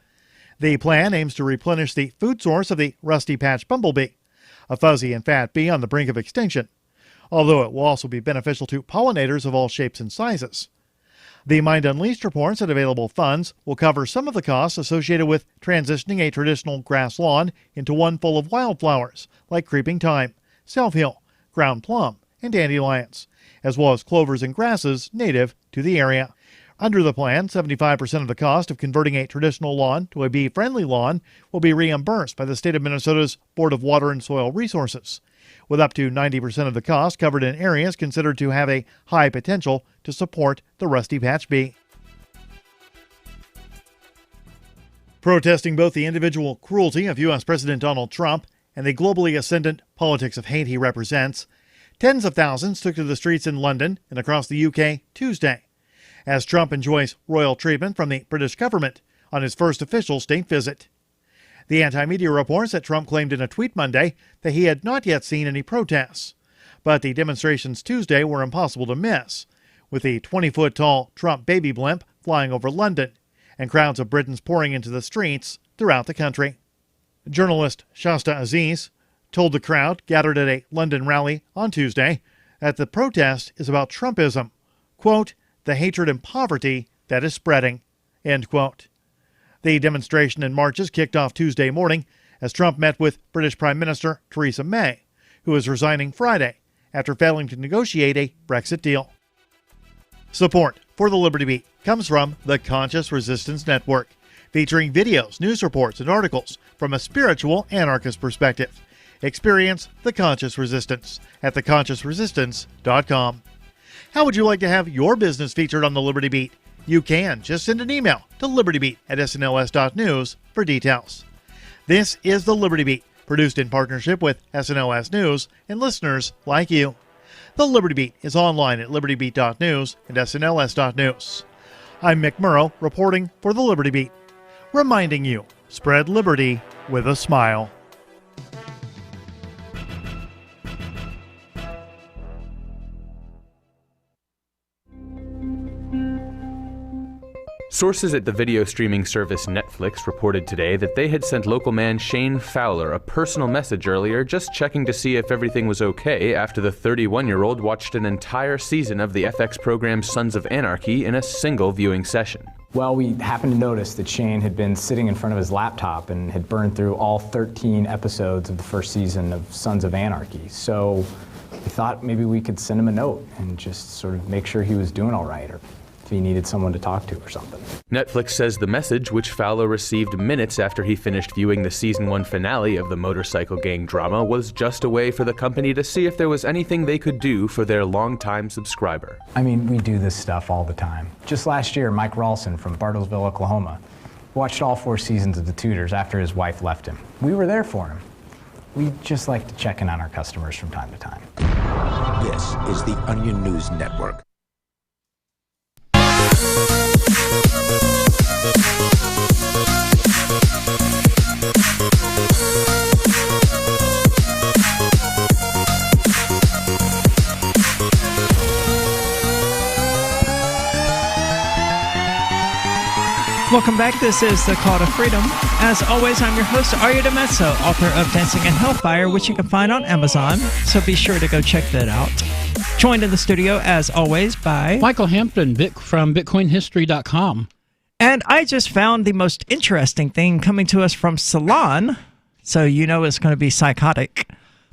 The plan aims to replenish the food source of the rusty patch bumblebee, a fuzzy and fat bee on the brink of extinction, although it will also be beneficial to pollinators of all shapes and sizes. The Mind Unleashed reports that available funds will cover some of the costs associated with transitioning a traditional grass lawn into one full of wildflowers like creeping thyme, self-heal, ground plum, and dandelions, as well as clovers and grasses native to the area. Under the plan, 75% of the cost of converting a traditional lawn to a bee-friendly lawn will be reimbursed by the state of Minnesota's Board of Water and Soil Resources, with up to 90% of the cost covered in areas considered to have a high potential to support the rusty patch bee. Protesting both the individual cruelty of U.S. President Donald Trump and the globally ascendant politics of hate he represents, tens of thousands took to the streets in London and across the UK Tuesday, as Trump enjoys royal treatment from the British government on his first official state visit. The anti-media reports that Trump claimed in a tweet Monday that he had not yet seen any protests, but the demonstrations Tuesday were impossible to miss, with the 20-foot-tall Trump baby blimp flying over London and crowds of Britons pouring into the streets throughout the country. Journalist Shasta Aziz told the crowd gathered at a London rally on Tuesday that the protest is about Trumpism, quote, the hatred and poverty that is spreading, end quote. The demonstration and marches kicked off Tuesday morning as Trump met with British Prime Minister Theresa May, who is resigning Friday after failing to negotiate a Brexit deal. Support for the Liberty Beat comes from the Conscious Resistance Network, featuring videos, news reports, and articles from a spiritual anarchist perspective. Experience the Conscious Resistance at theconsciousresistance.com. How would you like to have your business featured on the Liberty Beat? You can. Just send an email to libertybeat@snls.news for details. This is the Liberty Beat, produced in partnership with SNLS News and listeners like you. The Liberty Beat is online at libertybeat.news and snls.news. I'm Mick Murrow, reporting for the Liberty Beat, reminding you, spread liberty with a smile. Sources at the video streaming service Netflix reported today that they had sent local man Shane Fowler a personal message earlier just checking to see if everything was okay after the 31-year-old watched an entire season of the FX program Sons of Anarchy in a single viewing session. Well, we happened to notice that Shane had been sitting in front of his laptop and had burned through all 13 episodes of the first season of Sons of Anarchy. So we thought maybe we could send him a note and just sort of make sure he was doing all right, or if he needed someone to talk to or something. Netflix says the message, which Fowler received minutes after he finished viewing the season 1 finale of the motorcycle gang drama, was just a way for the company to see if there was anything they could do for their longtime subscriber. I mean, we do this stuff all the time. Just last year, Mike Ralston from Bartlesville, Oklahoma, watched all 4 seasons of The Tudors after his wife left him. We were there for him. We just like to check in on our customers from time to time. This is the Onion News Network. Welcome back. This is The Call to Freedom. As always, I'm your host, Arya DeMezzo, author of Dancing in Hellfire, which you can find on Amazon, so be sure to go check that out. Joined in the studio, as always, by Michael Hampton from BitcoinHistory.com. And I just found the most interesting thing coming to us from Salon, so you know it's going to be psychotic.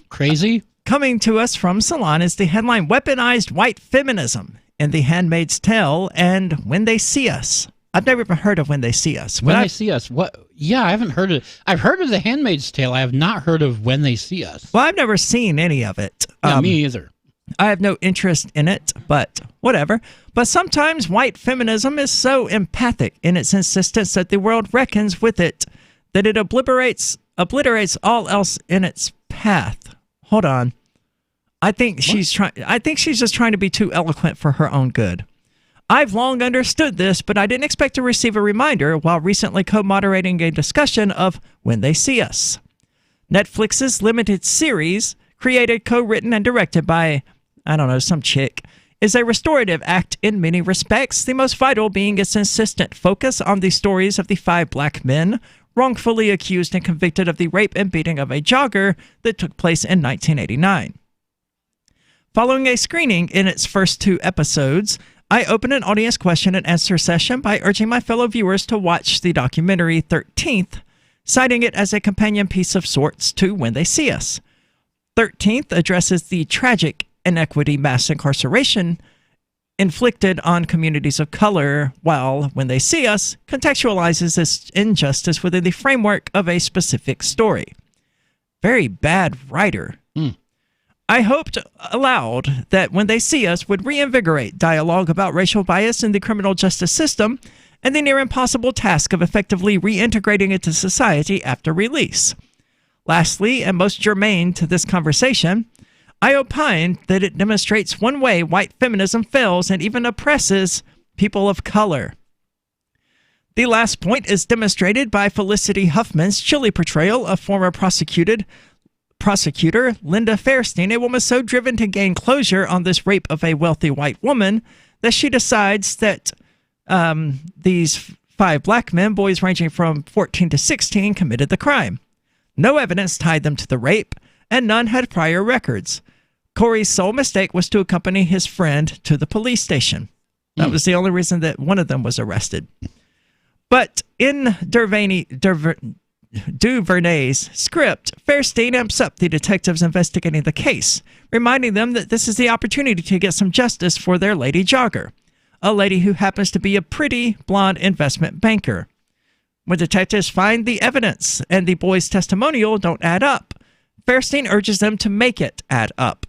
Crazy? Coming to us from Salon is the headline, Weaponized White Feminism in The Handmaid's Tale and When They See Us. I've never even heard of When They See Us. When They See Us? What? Yeah, I haven't heard of it. I've heard of The Handmaid's Tale. I have not heard of When They See Us. Well, I've never seen any of it. No, me either. I have no interest in it, but whatever. But sometimes white feminism is so empathic in its insistence that the world reckons with it, that it obliterates all else in its path. Hold on. I think she's just trying to be too eloquent for her own good. I've long understood this, but I didn't expect to receive a reminder while recently co-moderating a discussion of When They See Us. Netflix's limited series, created, co-written, and directed by, I don't know, some chick, is a restorative act in many respects, the most vital being its insistent focus on the stories of the 5 black men wrongfully accused and convicted of the rape and beating of a jogger that took place in 1989. Following a screening in its first 2 episodes, I open an audience question and answer session by urging my fellow viewers to watch the documentary 13th, citing it as a companion piece of sorts to When They See Us. 13th addresses the tragic inequity mass incarceration inflicted on communities of color, while When They See Us contextualizes this injustice within the framework of a specific story. Very bad writer. I hoped aloud that When They See Us would reinvigorate dialogue about racial bias in the criminal justice system and the near impossible task of effectively reintegrating it to society after release. Lastly, and most germane to this conversation, I opined that it demonstrates one way white feminism fails and even oppresses people of color. The last point is demonstrated by Felicity Huffman's chilly portrayal of former prosecutor Linda Fairstein, a woman so driven to gain closure on this rape of a wealthy white woman that she decides that these 5 black men, boys ranging from 14 to 16, committed the crime. No evidence tied them to the rape, and none had prior records. Corey's sole mistake was to accompany his friend to the police station. That was the only reason that one of them was arrested. But in DuVernay's script, Fairstein amps up the detectives investigating the case, reminding them that this is the opportunity to get some justice for their lady jogger, a lady who happens to be a pretty blonde investment banker. When detectives find the evidence and the boy's testimonial don't add up, Fairstein urges them to make it add up.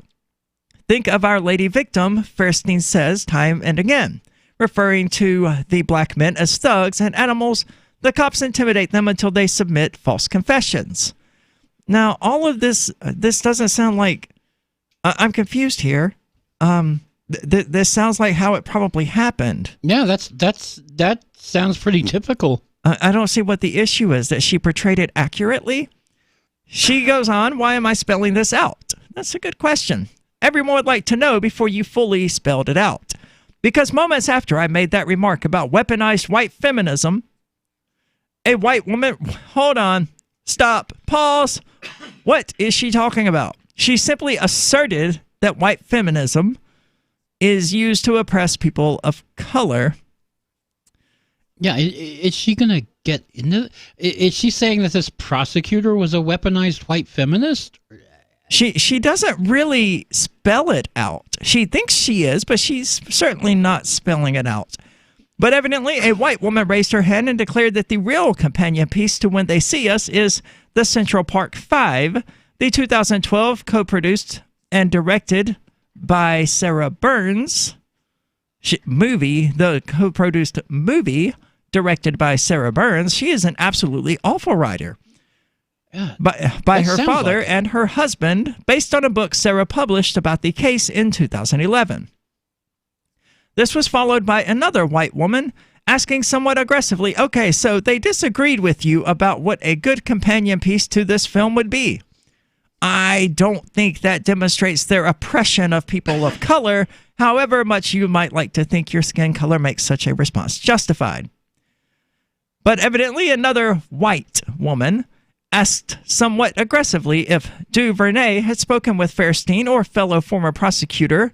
Think of our lady victim, Fairstein says time and again. Referring to the black men as thugs and animals, the cops intimidate them until they submit false confessions. Now, all of this doesn't sound like... I'm confused here. This sounds like how it probably happened. Yeah, that sounds pretty typical. I don't see what the issue is, that she portrayed it accurately. She goes on, why am I spelling this out? That's a good question. Everyone would like to know before you fully spelled it out. Because moments after I made that remark about weaponized white feminism, a white woman... Hold on. Stop. Pause. What is she talking about? She simply asserted that white feminism is used to oppress people of color. Yeah, is she going to get into... Is she saying that this prosecutor was a weaponized white feminist? She doesn't really spell it out. She thinks she is, but she's certainly not spelling it out. But evidently, a white woman raised her hand and declared that the real companion piece to When They See Us is The Central Park 5, the 2012 co-produced and directed by Sarah Burns the co-produced movie directed by Sarah Burns. She is an absolutely awful writer. Yeah, by her father and her husband, based on a book Sarah published about the case in 2011. This was followed by another white woman asking somewhat aggressively, okay, so they disagreed with you about what a good companion piece to this film would be. I don't think that demonstrates their oppression of people of color, however much you might like to think your skin color makes such a response justified. But evidently another white woman asked somewhat aggressively if DuVernay had spoken with Fairstein or fellow former prosecutor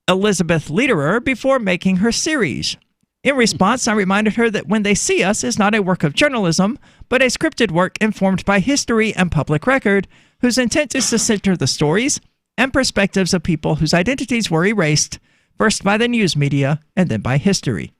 Elizabeth Lederer before making her series. In response, I reminded her that When They See Us is not a work of journalism, but a scripted work informed by history and public record, whose intent is to center the stories and perspectives of people whose identities were erased, first by the news media and then by history.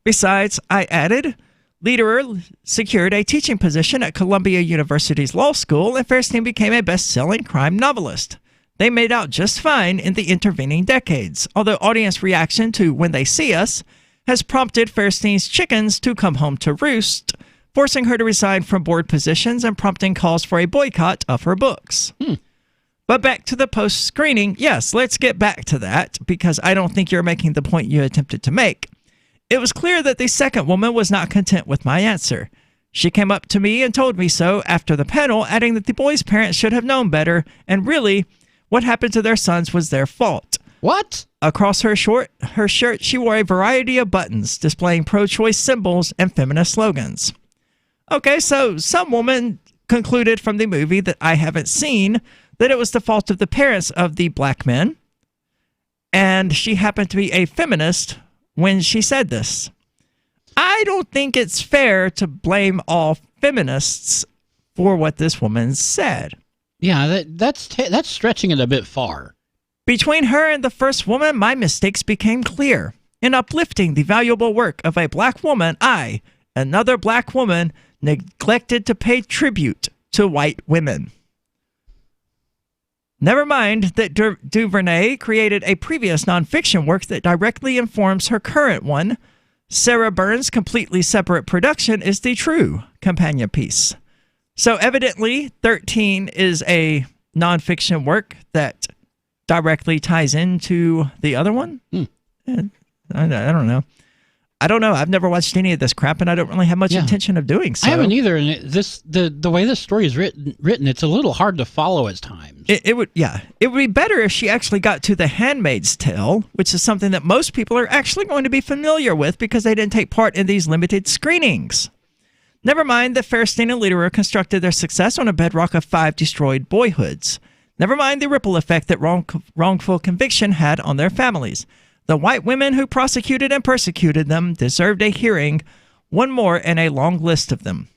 Besides, I added, Lederer secured a teaching position at Columbia University's law school, and Fairstein became a best-selling crime novelist. They made out just fine in the intervening decades, although audience reaction to When They See Us has prompted Fairstein's chickens to come home to roost, forcing her to resign from board positions and prompting calls for a boycott of her books. But back to the post-screening, yes, let's get back to that, because I don't think you're making the point you attempted to make. It was clear that the second woman was not content with my answer. She came up to me and told me so after the panel, adding that the boys' parents should have known better, and really, what happened to their sons was their fault. What? Across her shirt, she wore a variety of buttons displaying pro-choice symbols and feminist slogans. Okay, so some woman concluded from the movie that I haven't seen that it was the fault of the parents of the black men. And she happened to be a feminist when she said this. I don't think it's fair to blame all feminists for what this woman said. Yeah, that's stretching it a bit far. Between her and the first woman, my mistakes became clear. In uplifting the valuable work of a black woman, I, another black woman, neglected to pay tribute to white women. Never mind that DuVernay created a previous nonfiction work that directly informs her current one. Sarah Burns' completely separate production is the true companion piece. So evidently, 13 is a nonfiction work that directly ties into the other one. I don't know. I've never watched any of this crap, and I don't really have much intention of doing so. I haven't either. And the way this story is written, it's a little hard to follow at times. It would be better if she actually got to The Handmaid's Tale, which is something that most people are actually going to be familiar with because they didn't take part in these limited screenings. Never mind that Fairstein and Lederer constructed their success on a bedrock of 5 destroyed boyhoods. Never mind the ripple effect that wrongful conviction had on their families. The white women who prosecuted and persecuted them deserved a hearing, one more in a long list of them.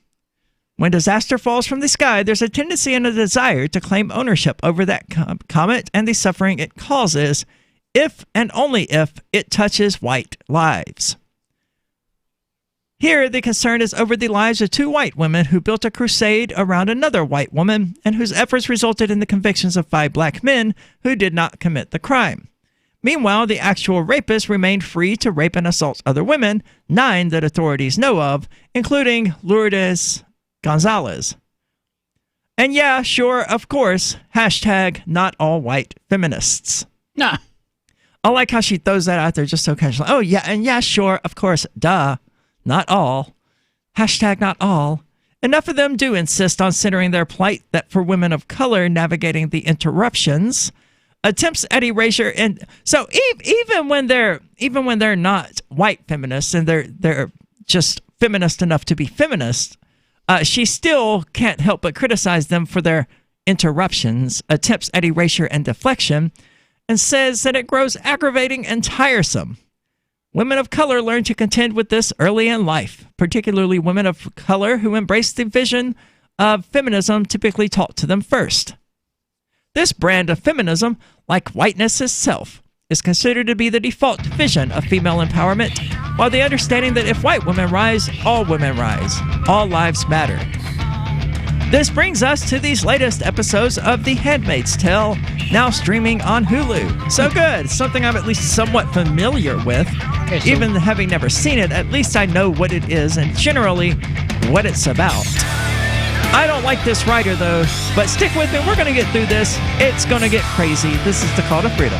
When disaster falls from the sky, there's a tendency and a desire to claim ownership over that comet and the suffering it causes, if and only if it touches white lives. Here, the concern is over the lives of 2 white women who built a crusade around another white woman and whose efforts resulted in the convictions of 5 black men who did not commit the crime. Meanwhile, the actual rapist remained free to rape and assault other women, 9 that authorities know of, including Lourdes Gonzalez. And yeah, sure, of course, hashtag not all white feminists. Nah. I like how she throws that out there just so casually. Oh, yeah, and yeah, sure, of course, duh. Not all. Hashtag not all. Enough of them do insist on centering their plight that for women of color navigating the interruptions, attempts at erasure, and so even when they're not white feminists and they're just feminist enough to be feminist, she still can't help but criticize them for their interruptions, attempts at erasure and deflection, and says that it grows aggravating and tiresome. Women of color learn to contend with this early in life, particularly women of color who embrace the vision of feminism typically taught to them first. This brand of feminism, like whiteness itself, is considered to be the default vision of female empowerment, while the understanding that if white women rise, all women rise, all lives matter. This brings us to these latest episodes of The Handmaid's Tale, now streaming on Hulu. So good, something I'm at least somewhat familiar with. Okay, so even having never seen it, at least I know what it is and generally what it's about. I don't like this writer though, but stick with me, we're going to get through this. It's going to get crazy. This is the Call to Freedom.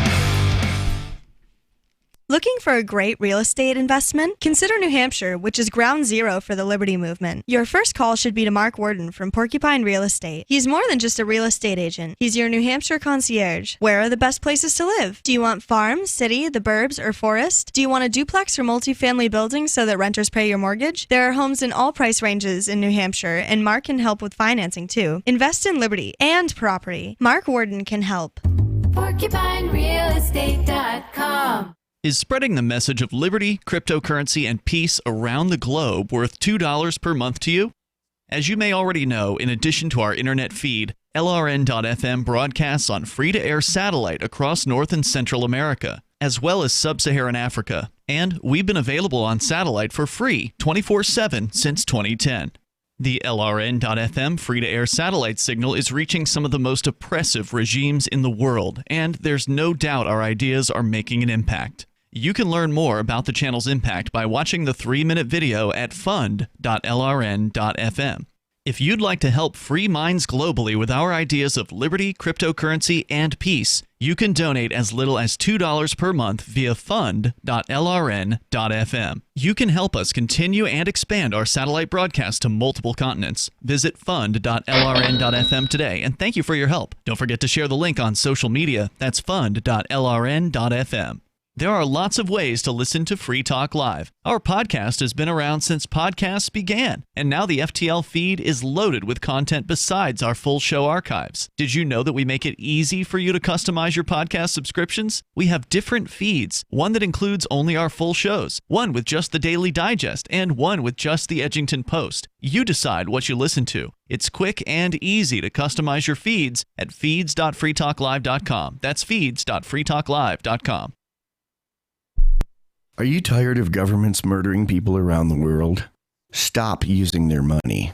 Looking for a great real estate investment? Consider New Hampshire, which is ground zero for the Liberty Movement. Your first call should be to Mark Worden from Porcupine Real Estate. He's more than just a real estate agent. He's your New Hampshire concierge. Where are the best places to live? Do you want farm, city, the burbs, or forest? Do you want a duplex or multifamily building so that renters pay your mortgage? There are homes in all price ranges in New Hampshire, and Mark can help with financing too. Invest in Liberty and property. Mark Worden can help. PorcupineRealEstate.com. Is spreading the message of liberty, cryptocurrency, and peace around the globe worth $2 per month to you? As you may already know, in addition to our internet feed, LRN.FM broadcasts on free-to-air satellite across North and Central America, as well as Sub-Saharan Africa. And we've been available on satellite for free 24/7 since 2010. The LRN.FM free-to-air satellite signal is reaching some of the most oppressive regimes in the world, and there's no doubt our ideas are making an impact. You can learn more about the channel's impact by watching the 3-minute video at fund.lrn.fm. If you'd like to help free minds globally with our ideas of liberty, cryptocurrency, and peace, you can donate as little as $2 per month via fund.lrn.fm. You can help us continue and expand our satellite broadcast to multiple continents. Visit fund.lrn.fm today, and thank you for your help. Don't forget to share the link on social media. That's fund.lrn.fm. There are lots of ways to listen to Free Talk Live. Our podcast has been around since podcasts began, and now the FTL feed is loaded with content besides our full show archives. Did you know that we make it easy for you to customize your podcast subscriptions? We have different feeds, one that includes only our full shows, one with just the Daily Digest, and one with just the Edgington Post. You decide what you listen to. It's quick and easy to customize your feeds at feeds.freetalklive.com. That's feeds.freetalklive.com. Are you tired of governments murdering people around the world? Stop using their money.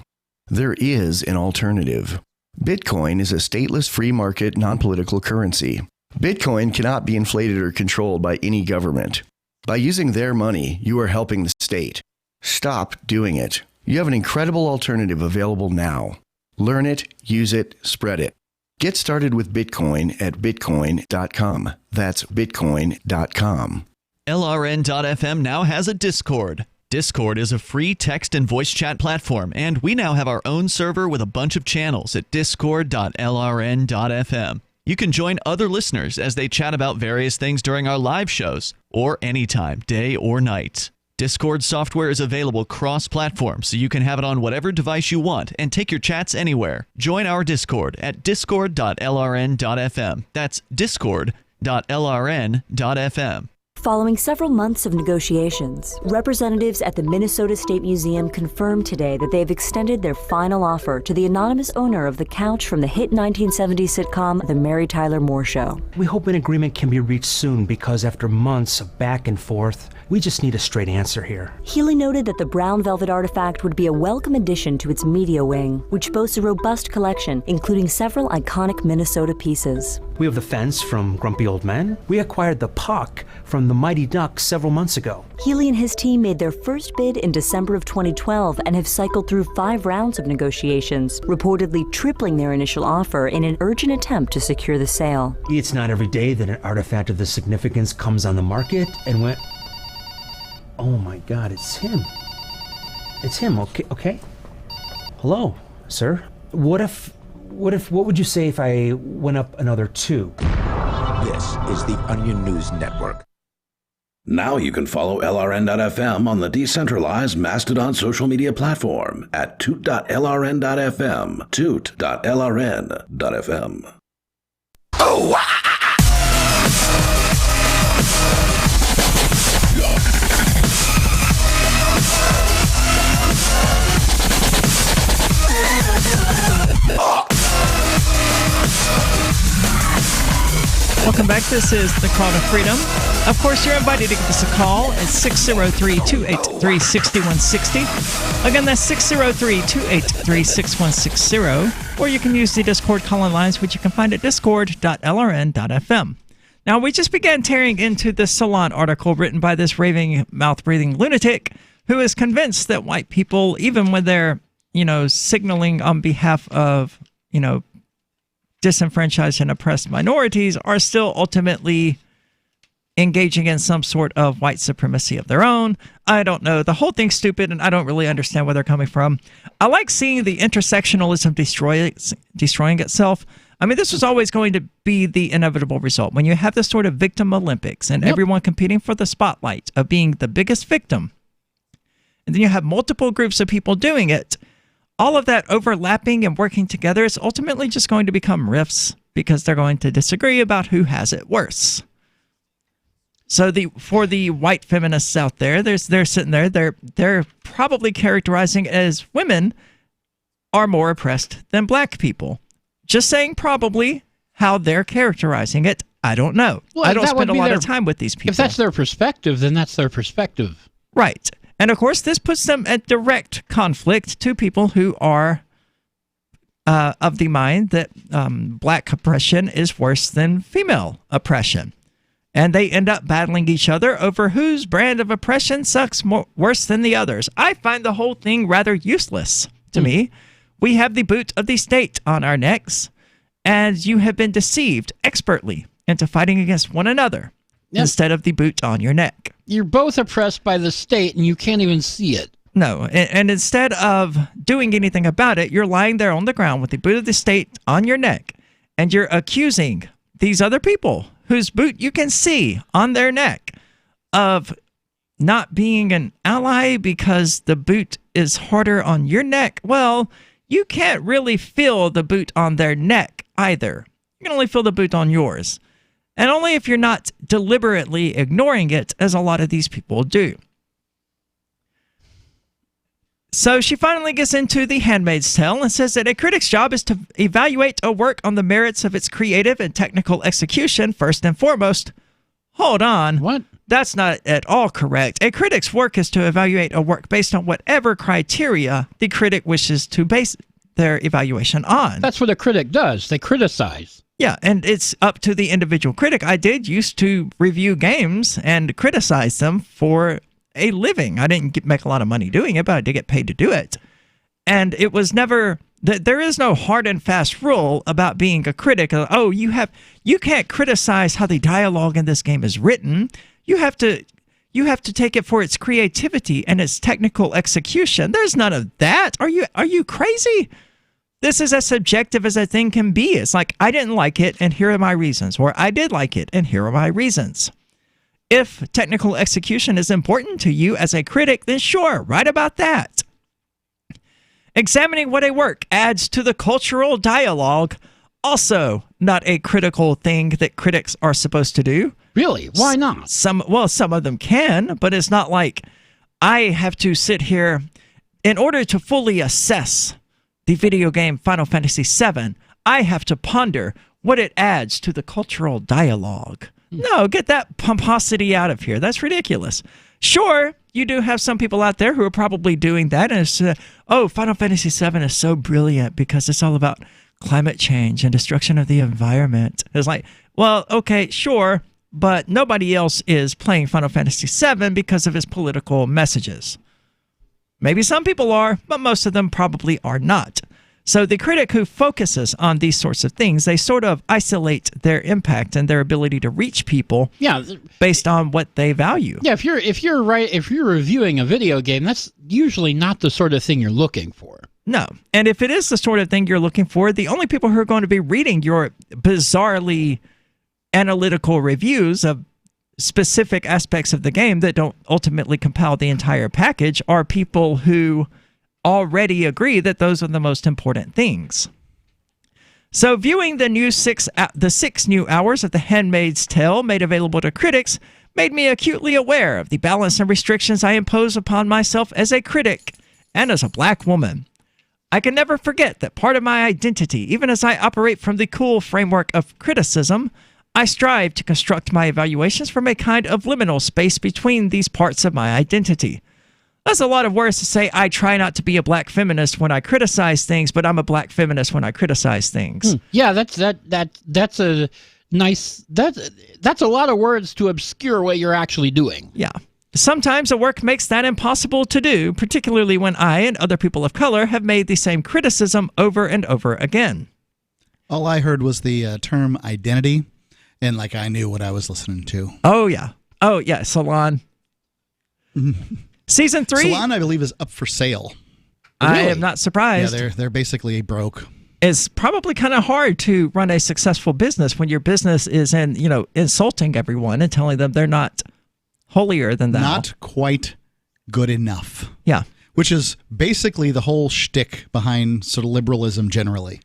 There is an alternative. Bitcoin is a stateless free market non-political currency. Bitcoin cannot be inflated or controlled by any government. By using their money, you are helping the state. Stop doing it. You have an incredible alternative available now. Learn it, use it, spread it. Get started with Bitcoin at bitcoin.com. That's bitcoin.com. LRN.FM now has a Discord. Discord is a free text and voice chat platform, and we now have our own server with a bunch of channels at discord.lrn.fm. You can join other listeners as they chat about various things during our live shows, or anytime, day or night. Discord software is available cross-platform, so you can have it on whatever device you want and take your chats anywhere. Join our Discord at discord.lrn.fm. That's discord.lrn.fm. Following several months of negotiations, representatives at the Minnesota State Museum confirmed today that they've extended their final offer to the anonymous owner of the couch from the hit 1970s sitcom The Mary Tyler Moore Show. We hope an agreement can be reached soon because after months of back and forth, we just need a straight answer here. Healy noted that the brown velvet artifact would be a welcome addition to its media wing, which boasts a robust collection, including several iconic Minnesota pieces. We have the fence from Grumpy Old Men. We acquired the puck from the Mighty Ducks several months ago. Healy and his team made their first bid in December of 2012 and have cycled through 5 rounds of negotiations, reportedly tripling their initial offer in an urgent attempt to secure the sale. It's not every day that an artifact of this significance comes on the market and went... Oh my God, it's him. It's him, okay? Hello, sir. What would you say if I went up another 2? This is the Onion News Network. Now you can follow LRN.FM on the decentralized Mastodon social media platform at toot.lrn.fm, toot.lrn.fm. Oh! Welcome back. This is the Call to Freedom. Of course, you're invited to give us a call at 603-283-6160. Again, that's 603-283-6160. Or you can use the Discord call-in lines, which you can find at discord.lrn.fm. Now, we just began tearing into the Salon article written by this raving, mouth-breathing lunatic who is convinced that white people, even when they're, signaling on behalf of, disenfranchised and oppressed minorities, are still ultimately engaging in some sort of white supremacy of their own. I don't know. The whole thing's stupid, and I don't really understand where they're coming from. I like seeing the intersectionalism destroying itself. I mean, this was always going to be the inevitable result. When you have this sort of victim Olympics and everyone competing for the spotlight of being the biggest victim, and then you have multiple groups of people doing it, all of that overlapping and working together is ultimately just going to become rifts because they're going to disagree about who has it worse. So for the white feminists out there, they're sitting there, they're probably characterizing as women are more oppressed than black people. Just saying probably how they're characterizing it. I don't know. Well, I don't spend a lot of time with these people. If that's their perspective, then that's their perspective. Right. And of course, this puts them at direct conflict to people who are of the mind that black oppression is worse than female oppression. And they end up battling each other over whose brand of oppression sucks worse than the others. I find the whole thing rather useless to me. We have the boot of the state on our necks, and you have been deceived expertly into fighting against one another instead of the boot on your neck. You're both oppressed by the state, and you can't even see it. No, and instead of doing anything about it, you're lying there on the ground with the boot of the state on your neck, and you're accusing these other people whose boot you can see on their neck of not being an ally because the boot is harder on your neck, well, you can't really feel the boot on their neck either. You can only feel the boot on yours. And only if you're not deliberately ignoring it, as a lot of these people do. So she finally gets into The Handmaid's Tale and says that a critic's job is to evaluate a work on the merits of its creative and technical execution first and foremost. Hold on. What? That's not at all correct. A critic's work is to evaluate a work based on whatever criteria the critic wishes to base their evaluation on. That's what a critic does. They criticize. Yeah, and it's up to the individual critic. I did used to review games and criticize them for a living. I didn't make a lot of money doing it, but I did get paid to do it. And it was never... There is no hard and fast rule about being a critic. Oh, you can't criticize how the dialogue in this game is written. You have to take it for its creativity and its technical execution. There's none of that. Are you crazy? This is as subjective as a thing can be. It's like, I didn't like it, and here are my reasons. Or I did like it, and here are my reasons. If technical execution is important to you as a critic, then sure, write about that. Examining what a work adds to the cultural dialogue, also not a critical thing that critics are supposed to do. Really? Why not? Some of them can, but it's not like I have to sit here in order to fully assess the video game Final Fantasy VII. I have to ponder what it adds to the cultural dialogue. No, get that pomposity out of here. That's ridiculous. Sure, you do have some people out there who are probably doing that, and it's, Final Fantasy VII is so brilliant because it's all about climate change and destruction of the environment. It's like, well, okay, sure, but nobody else is playing Final Fantasy VII because of its political messages. Maybe some people are, but most of them probably are not. So the critic who focuses on these sorts of things, they sort of isolate their impact and their ability to reach people based on what they value. Yeah, if you're reviewing a video game, that's usually not the sort of thing you're looking for. No. And if it is the sort of thing you're looking for, the only people who are going to be reading your bizarrely analytical reviews of specific aspects of the game that don't ultimately compile the entire package are people who already agree that those are the most important things. So viewing the 6 new hours of The Handmaid's Tale made available to critics made me acutely aware of the balance and restrictions I impose upon myself as a critic and as a black woman. I can never forget that part of my identity, even as I operate from the cool framework of criticism, I strive to construct my evaluations from a kind of liminal space between these parts of my identity. That's a lot of words to say. I try not to be a black feminist when I criticize things, but I'm a black feminist when I criticize things. Yeah, that's a nice that's a lot of words to obscure what you're actually doing. Yeah. Sometimes a work makes that impossible to do, particularly when I and other people of color have made the same criticism over and over again. All I heard was the term identity, and I knew what I was listening to. Oh yeah, Salon. Season 3. Salon, I believe, is up for sale. Really? I am not surprised. Yeah, they're basically broke. It's probably kind of hard to run a successful business when your business is insulting everyone and telling them they're not holier than thou. Not quite good enough. Yeah. Which is basically the whole shtick behind sort of liberalism generally.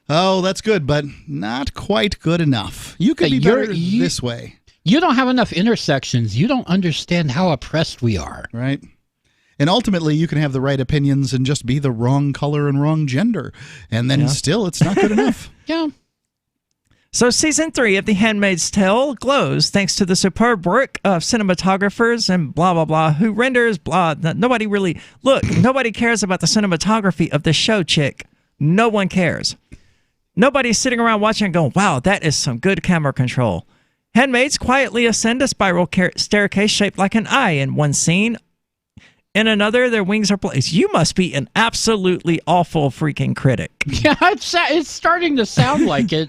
Oh, that's good, but not quite good enough. You could be better this way. You don't have enough intersections. You don't understand how oppressed we are. Right. And ultimately, you can have the right opinions and just be the wrong color and wrong gender. And then still, it's not good enough. Yeah. So Season 3 of The Handmaid's Tale glows thanks to the superb work of cinematographers and blah, blah, blah, who renders blah. Nobody cares about the cinematography of the show, chick. No one cares. Nobody's sitting around watching and going, wow, that is some good camera control. Handmaids quietly ascend a spiral staircase shaped like an eye in one scene. In another, their wings are placed. You must be an absolutely awful freaking critic. Yeah, it's starting to sound like it.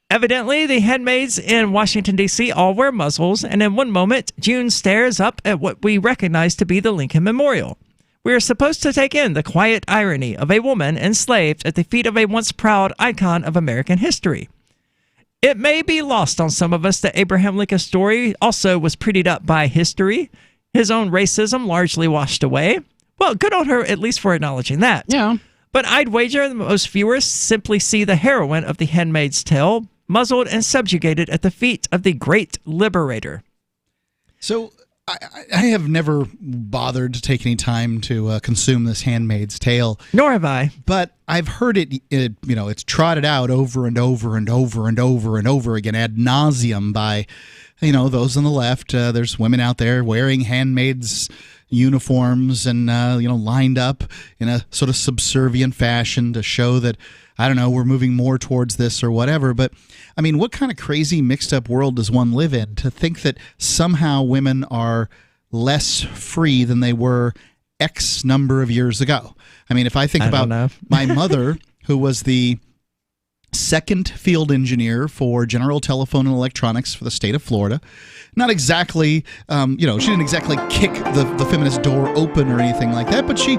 Evidently, the handmaids in Washington, D.C. all wear muzzles, and in one moment, June stares up at what we recognize to be the Lincoln Memorial. We are supposed to take in the quiet irony of a woman enslaved at the feet of a once proud icon of American history. It may be lost on some of us that Abraham Lincoln's story also was prettied up by history. His own racism largely washed away. Well, good on her, at least for acknowledging that. Yeah. But I'd wager most viewers simply see the heroine of The Handmaid's Tale muzzled and subjugated at the feet of the great liberator. So I have never bothered to take any time to consume this Handmaid's Tale. Nor have I. But I've heard it's trotted out over and over and over and over and over again ad nauseum by, those on the left. There's women out there wearing handmaids' uniforms and, lined up in a sort of subservient fashion to show that, I don't know, we're moving more towards this or whatever. But, I mean, what kind of crazy mixed up world does one live in to think that somehow women are less free than they were X number of years ago? I mean, if I think about my mother, who was the second field engineer for General Telephone and Electronics for the state of Florida, not exactly, she didn't exactly kick the feminist door open or anything like that, but she,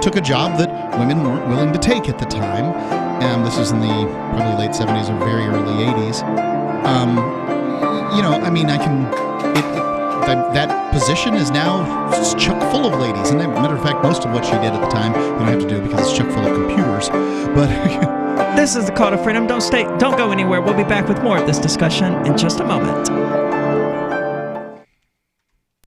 took a job that women weren't willing to take at the time. This was in the probably late 70s or very early 80s. That position is now just chock full of ladies. And as a matter of fact, most of what she did at the time, you don't have to do because it's chock full of computers. But this is the Call to Freedom. Don't go anywhere. We'll be back with more of this discussion in just a moment.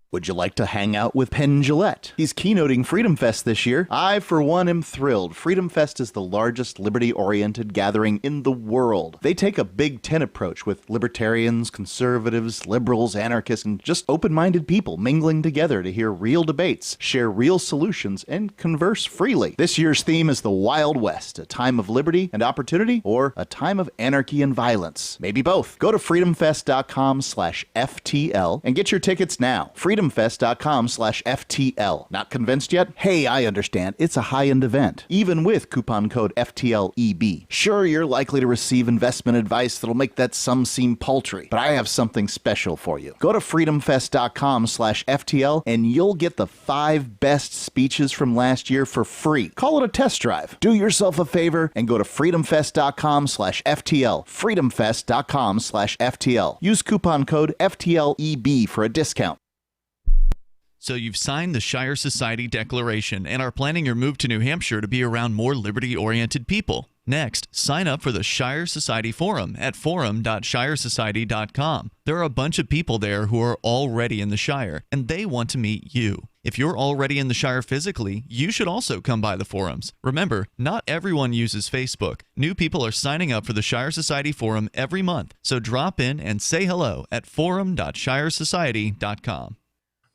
Would you like to hang out with Penn Jillette? He's keynoting Freedom Fest this year. I, for one, am thrilled. Freedom Fest is the largest liberty-oriented gathering in the world. They take a Big Ten approach with libertarians, conservatives, liberals, anarchists, and just open-minded people mingling together to hear real debates, share real solutions, and converse freely. This year's theme is the Wild West, a time of liberty and opportunity, or a time of anarchy and violence. Maybe both. Go to freedomfest.com/FTL and get your tickets now. freedomfest.com/FTL. Not convinced yet? Hey, I understand. It's a high-end event, even with coupon code FTLEB. Sure, you're likely to receive investment advice that'll make that sum seem paltry, but I have something special for you. Go to freedomfest.com/FTL and you'll get the 5 best speeches from last year for free. Call it a test drive. Do yourself a favor and go to freedomfest.com/FTL. freedomfest.com/FTL. Use coupon code FTLEB for a discount. So you've signed the Shire Society Declaration and are planning your move to New Hampshire to be around more liberty-oriented people. Next, sign up for the Shire Society Forum at forum.shiresociety.com. There are a bunch of people there who are already in the Shire, and they want to meet you. If you're already in the Shire physically, you should also come by the forums. Remember, not everyone uses Facebook. New people are signing up for the Shire Society Forum every month, so drop in and say hello at forum.shiresociety.com.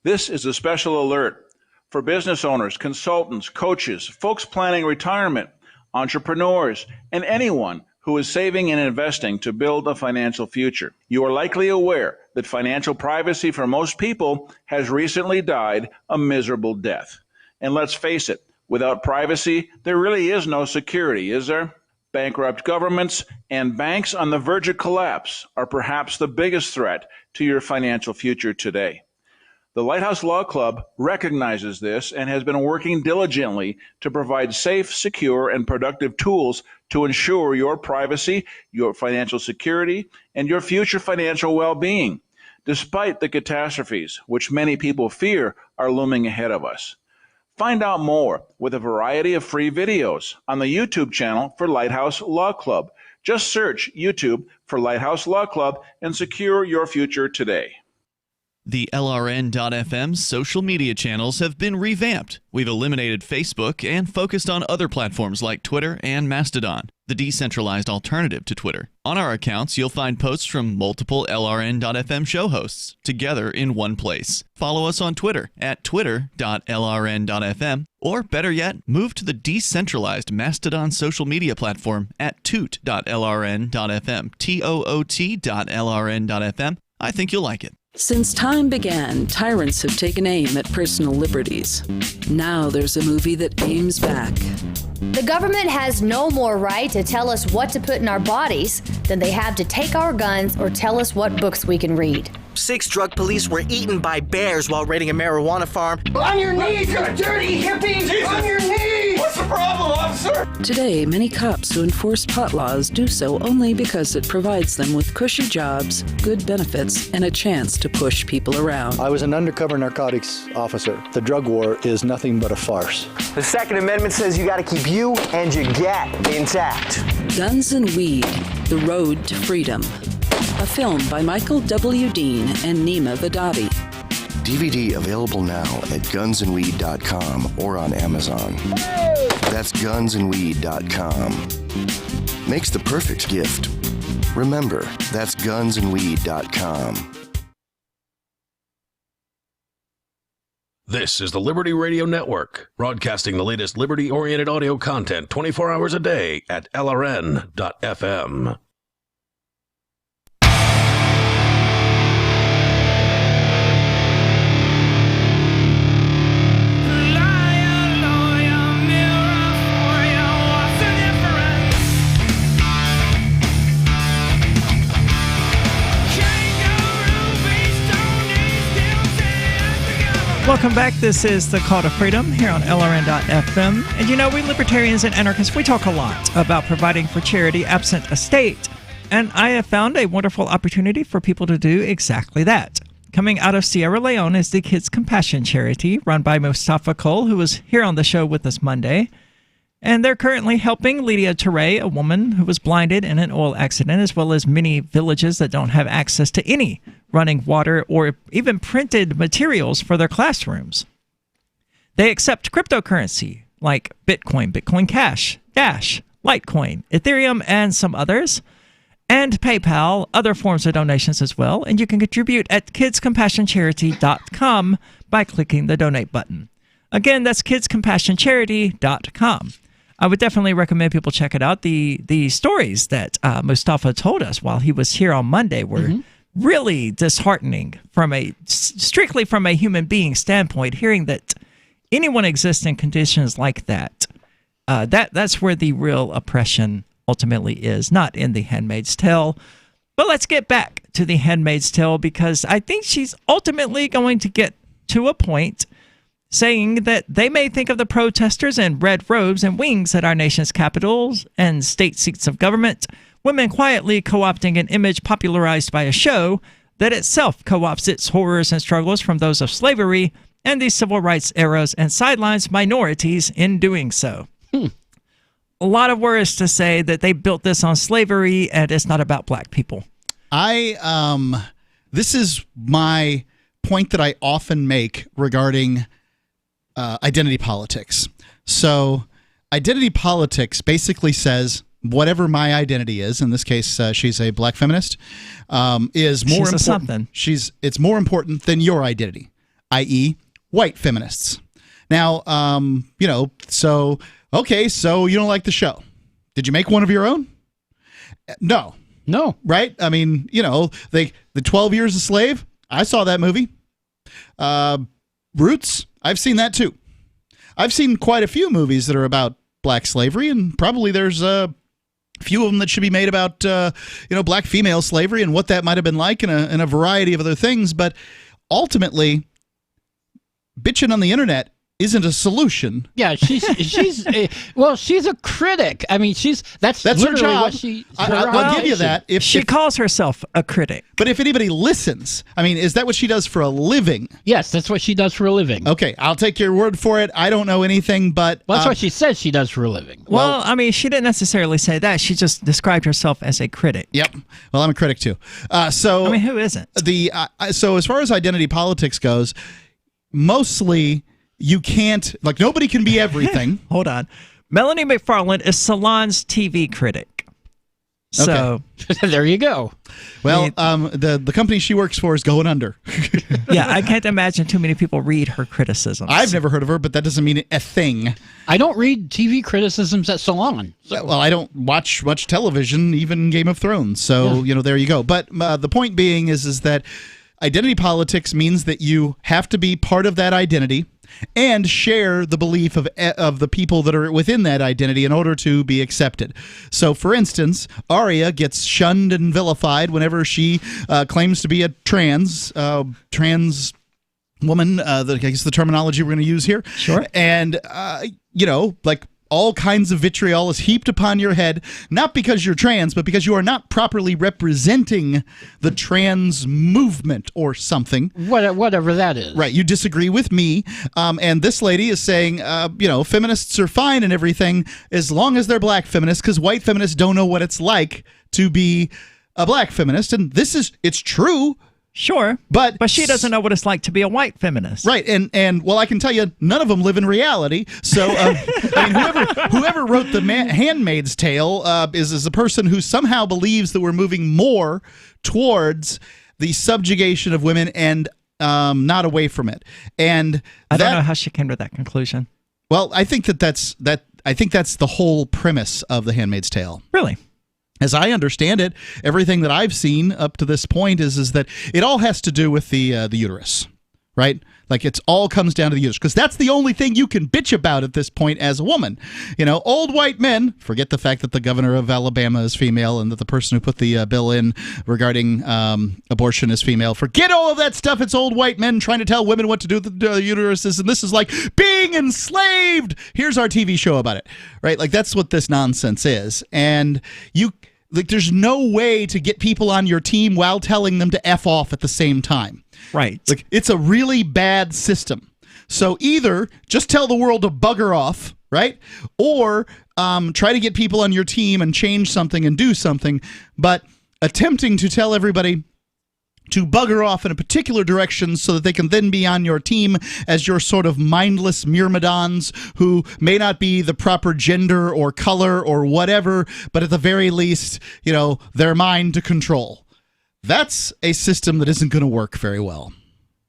This is a special alert for business owners, consultants, coaches, folks planning retirement, entrepreneurs, and anyone who is saving and investing to build a financial future. You are likely aware that financial privacy for most people has recently died a miserable death. And let's face it, without privacy, there really is no security, is there? Bankrupt governments and banks on the verge of collapse are perhaps the biggest threat to your financial future today. The Lighthouse Law Club recognizes this and has been working diligently to provide safe, secure, and productive tools to ensure your privacy, your financial security, and your future financial well-being, despite the catastrophes which many people fear are looming ahead of us. Find out more with a variety of free videos on the YouTube channel for Lighthouse Law Club. Just search YouTube for Lighthouse Law Club and secure your future today. The LRN.FM social media channels have been revamped. We've eliminated Facebook and focused on other platforms like Twitter and Mastodon, the decentralized alternative to Twitter. On our accounts, you'll find posts from multiple LRN.FM show hosts together in one place. Follow us on Twitter at twitter.lrn.fm, or better yet, move to the decentralized Mastodon social media platform at toot.lrn.fm, toot.lrn.fm. I think you'll like it. Since time began, tyrants have taken aim at personal liberties. Now there's a movie that aims back. The government has no more right to tell us what to put in our bodies than they have to take our guns or tell us what books we can read. 6 drug police were eaten by bears while raiding a marijuana farm. On your knees, you dirty hippies! Jesus. On your knees! What's the problem, officer? Today, many cops who enforce pot laws do so only because it provides them with cushy jobs, good benefits, and a chance to push people around. I was an undercover narcotics officer. The drug war is nothing but a farce. The Second Amendment says you gotta keep you and your gat intact. Guns and Weed, The Road to Freedom. A film by Michael W. Dean and Nima Vadavi. DVD available now at gunsandweed.com or on Amazon. That's gunsandweed.com. Makes the perfect gift. Remember, that's gunsandweed.com. This is the Liberty Radio Network, broadcasting the latest liberty-oriented audio content 24 hours a day at LRN.FM. Welcome back. This is the Call to Freedom here on LRN.FM. And you know, we libertarians and anarchists, we talk a lot about providing for charity absent a state. And I have found a wonderful opportunity for people to do exactly that. Coming out of Sierra Leone is the Kids Compassion Charity, run by Mustafa Cole, who was here on the show with us Monday. And they're currently helping Lydia Ture, a woman who was blinded in an oil accident, as well as many villages that don't have access to any running water or even printed materials for their classrooms. They accept cryptocurrency like Bitcoin, Bitcoin Cash, Dash, Litecoin, Ethereum, and some others, and PayPal, other forms of donations as well. And you can contribute at kidscompassioncharity.com by clicking the donate button. Again, that's kidscompassioncharity.com. I would definitely recommend people check it out. The stories that Mustafa told us while he was here on Monday were really disheartening strictly from a human being standpoint. Hearing that anyone exists in conditions like that, that's where the real oppression ultimately is, not in The Handmaid's Tale. But let's get back to The Handmaid's Tale, because I think she's ultimately going to get to a point saying that they may think of the protesters in red robes and wings at our nation's capitals and state seats of government, women quietly co-opting an image popularized by a show that itself co-opts its horrors and struggles from those of slavery and the civil rights eras and sidelines minorities in doing so. A lot of words to say that they built this on slavery and it's not about black people. This is my point that I often make regarding identity politics. So identity politics basically says whatever my identity is, in this case she's a black feminist, is more important. It's more important than your identity, i.e. white feminists. Now, so you don't like the show. Did you make one of your own? No. Right? I mean, the 12 Years a Slave, I saw that movie. Roots, I've seen that too. I've seen quite a few movies that are about black slavery, and probably there's a few of them that should be made about black female slavery and what that might have been like, and a variety of other things. But ultimately, bitching on the internet isn't a solution. Yeah, she's a critic. I mean, that's her literally job. what she. I'll give you that. She calls herself a critic. But if anybody listens, I mean, is that what she does for a living? Yes, that's what she does for a living. Okay, I'll take your word for it. I don't know anything, but that's what she says she does for a living. Well, I mean, she didn't necessarily say that. She just described herself as a critic. Yep. Well, I'm a critic too. So I mean, who isn't? So as far as identity politics goes, mostly. You can't, nobody can be everything. Hold on. Melanie McFarland is Salon's TV critic. So there you go. Well, the company she works for is going under. Yeah, I can't imagine too many people read her criticisms. I've never heard of her, but that doesn't mean a thing. I don't read TV criticisms at Salon. So. Well, I don't watch much television, even Game of Thrones. So, there you go. But the point being is that identity politics means that you have to be part of that identity and share the belief of the people that are within that identity in order to be accepted. So, for instance, Arya gets shunned and vilified whenever she claims to be a trans woman. I guess the terminology we're going to use here. Sure. And, all kinds of vitriol is heaped upon your head, not because you're trans, but because you are not properly representing the trans movement or something. Whatever that is. Right. You disagree with me. And this lady is saying, feminists are fine and everything as long as they're black feminists, because white feminists don't know what it's like to be a black feminist. And it's true. Sure, but she doesn't know what it's like to be a white feminist, right? And well, I can tell you, none of them live in reality. So, whoever wrote the Handmaid's Tale is a person who somehow believes that we're moving more towards the subjugation of women and not away from it. And I don't know how she came to that conclusion. Well, I think that's the whole premise of the Handmaid's Tale. Really. As I understand it, everything that I've seen up to this point is that it all has to do with the uterus, right? Like it all comes down to the uterus, because that's the only thing you can bitch about at this point as a woman. Old white men, forget the fact that the governor of Alabama is female and that the person who put the bill in regarding abortion is female. Forget all of that stuff. It's old white men trying to tell women what to do with the uteruses, and this is like being enslaved. Here's our TV show about it, right? Like that's what this nonsense is. And there's no way to get people on your team while telling them to F off at the same time. Right. Like it's a really bad system. So either just tell the world to bugger off, right? Or try to get people on your team and change something and do something. But attempting to tell everybody to bugger off in a particular direction so that they can then be on your team as your sort of mindless myrmidons who may not be the proper gender or color or whatever, but at the very least, they're mine to control. That's a system that isn't going to work very well.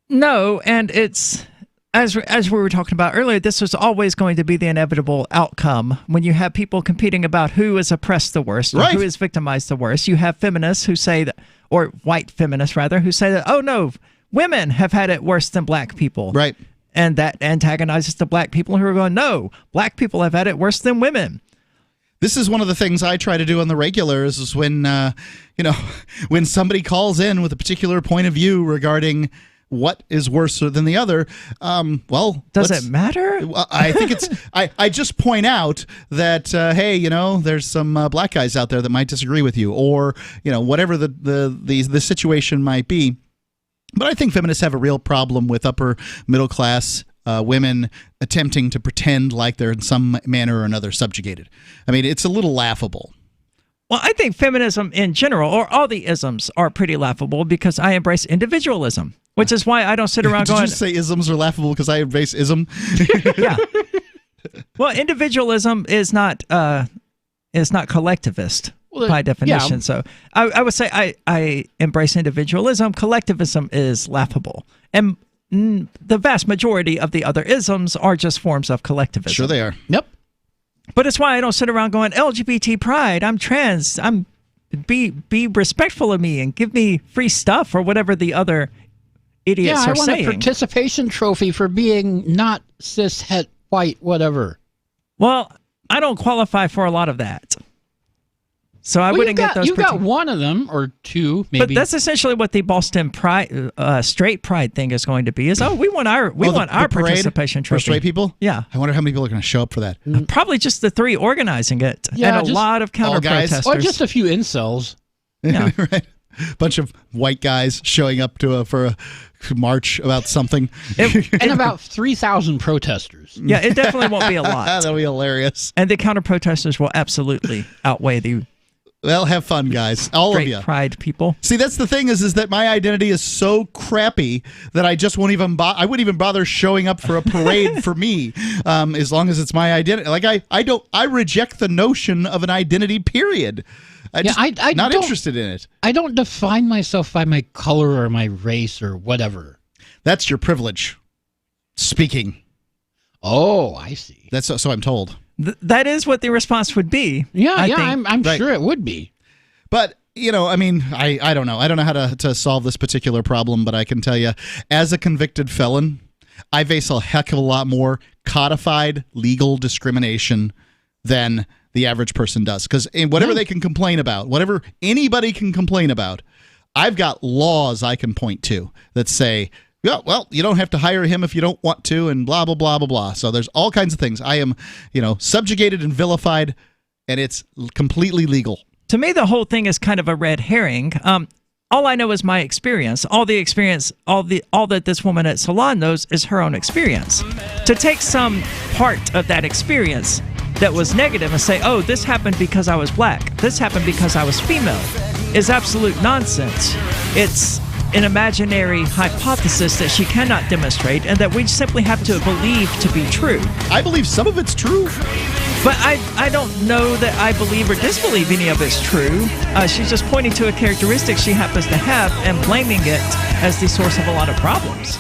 No, and it's, as we were talking about earlier, this was always going to be the inevitable outcome when you have people competing about who is oppressed the worst, or right, who is victimized the worst. You have feminists who say that, or white feminists rather, who say that, oh no, women have had it worse than black people. Right. And that antagonizes the black people who are going, no, black people have had it worse than women. This is one of the things I try to do on the regular is when, when somebody calls in with a particular point of view regarding what is worse than the other, does it matter? Well, I think it's I just point out that hey, there's some black guys out there that might disagree with you, or whatever the situation might be. But I think feminists have a real problem with upper middle class women attempting to pretend like they're in some manner or another subjugated. I mean, it's a little laughable. Well, I think feminism in general, or all the isms, are pretty laughable because I embrace individualism, which is why I don't sit around going... Did you say isms are laughable because I embrace ism? Yeah. Well, individualism is not collectivist by definition. Yeah. So I would say I embrace individualism. Collectivism is laughable. And the vast majority of the other isms are just forms of collectivism. Sure they are. Yep. But it's why I don't sit around going, LGBT pride, I'm trans, be respectful of me and give me free stuff, or whatever the other idiots are saying. Yeah, I want a participation trophy for being not cis, het, white, whatever. Well, I don't qualify for a lot of that. So I wouldn't get those. You got one of them or two, maybe. But that's essentially what the Boston Pride, straight pride thing is going to be. Is we want our participation trophy for straight people. Yeah, I wonder how many people are going to show up for that. Probably just the three organizing it, and a lot of counter protesters, or just a few incels. Yeah, right. Bunch of white guys showing up for a march about something, and about 3,000 protesters. Yeah, it definitely won't be a lot. That'll be hilarious. And the counter protesters will absolutely outweigh the. Well, have fun, guys. All of you. Pride people. See, that's the thing is that my identity is so crappy that I just won't even I wouldn't even bother showing up for a parade for me, as long as it's my identity. Like I reject the notion of an identity, period. I'm not interested in it. I don't define myself by my color or my race or whatever. That's your privilege. Speaking. Oh, I see. That's so I'm told. That is what the response would be. Yeah, I'm right. Sure it would be. But, I mean, I don't know. I don't know how to solve this particular problem, but I can tell you, as a convicted felon, I face a heck of a lot more codified legal discrimination than the average person does. Because whatever they can complain about, whatever anybody can complain about, I've got laws I can point to that say Yeah, well, you don't have to hire him if you don't want to, and blah, blah, blah, blah, blah. So there's all kinds of things. I am, subjugated and vilified, and it's completely legal. To me, the whole thing is kind of a red herring. All I know is my experience. All that this woman at Salon knows is her own experience. To take some part of that experience that was negative and say, oh, this happened because I was black, this happened because I was female, is absolute nonsense. It's an imaginary hypothesis that she cannot demonstrate and that we simply have to believe to be true. I believe some of it's true. But I don't know that I believe or disbelieve any of it's true. She's just pointing to a characteristic she happens to have and blaming it as the source of a lot of problems.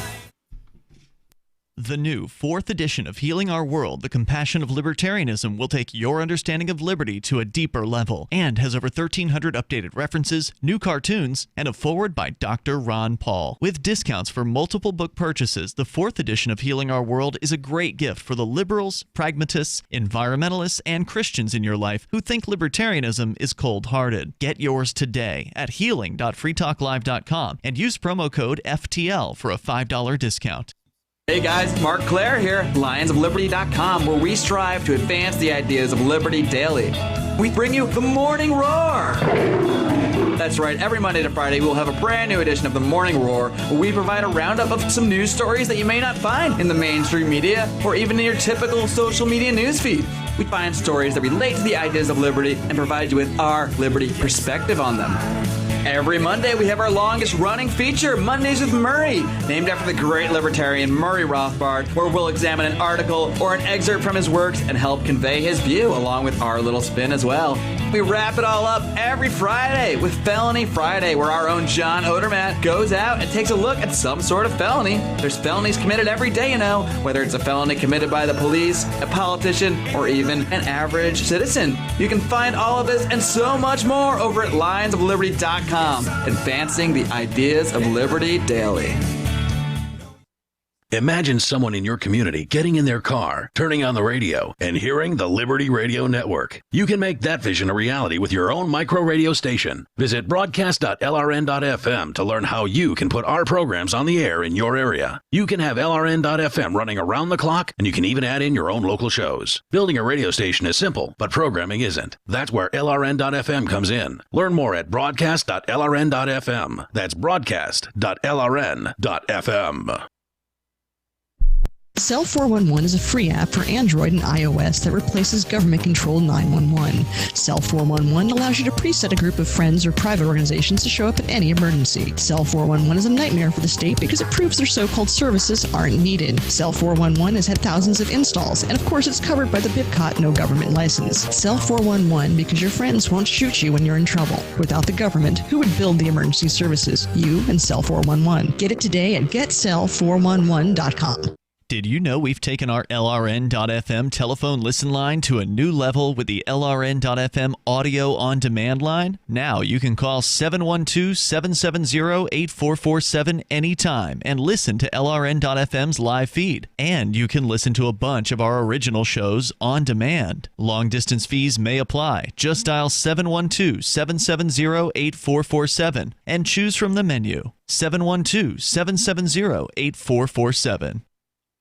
The new 4th edition of Healing Our World, The Compassion of Libertarianism, will take your understanding of liberty to a deeper level and has over 1,300 updated references, new cartoons, and a foreword by Dr. Ron Paul. With discounts for multiple book purchases, the 4th edition of Healing Our World is a great gift for the liberals, pragmatists, environmentalists, and Christians in your life who think libertarianism is cold-hearted. Get yours today at healing.freetalklive.com and use promo code FTL for a $5 discount. Hey guys, Mark Claire here, lionsofliberty.com, where we strive to advance the ideas of liberty daily. We bring you the Morning Roar. That's right, every Monday to Friday we'll have a brand new edition of the Morning Roar, where we provide a roundup of some news stories that you may not find in the mainstream media or even in your typical social media newsfeed. We find stories that relate to the ideas of liberty and provide you with our liberty perspective on them. Every Monday, we have our longest-running feature, Mondays with Murray, named after the great libertarian Murray Rothbard, where we'll examine an article or an excerpt from his works and help convey his view, along with our little spin as well. We wrap it all up every Friday with Felony Friday, where our own John Odermatt goes out and takes a look at some sort of felony. There's felonies committed every day, whether it's a felony committed by the police, a politician, or even an average citizen. You can find all of this and so much more over at lionsofliberty.com. Advancing the ideas of liberty daily. Imagine someone in your community getting in their car, turning on the radio, and hearing the Liberty Radio Network. You can make that vision a reality with your own micro radio station. Visit broadcast.lrn.fm to learn how you can put our programs on the air in your area. You can have LRN.FM running around the clock, and you can even add in your own local shows. Building a radio station is simple, but programming isn't. That's where LRN.FM comes in. Learn more at broadcast.lrn.fm. That's broadcast.lrn.fm. Cell 411 is a free app for Android and iOS that replaces government-controlled 911. Cell 411 allows you to preset a group of friends or private organizations to show up in any emergency. Cell 411 is a nightmare for the state because it proves their so-called services aren't needed. Cell 411 has had thousands of installs, and of course it's covered by the BIPCOT no government license. Cell 411 because your friends won't shoot you when you're in trouble. Without the government, who would build the emergency services? You and Cell 411. Get it today at getcell411.com. Did you know we've taken our LRN.FM telephone listen line to a new level with the LRN.FM audio on-demand line? Now you can call 712-770-8447 anytime and listen to LRN.FM's live feed. And you can listen to a bunch of our original shows on demand. Long-distance fees may apply. Just dial 712-770-8447 and choose from the menu. 712-770-8447.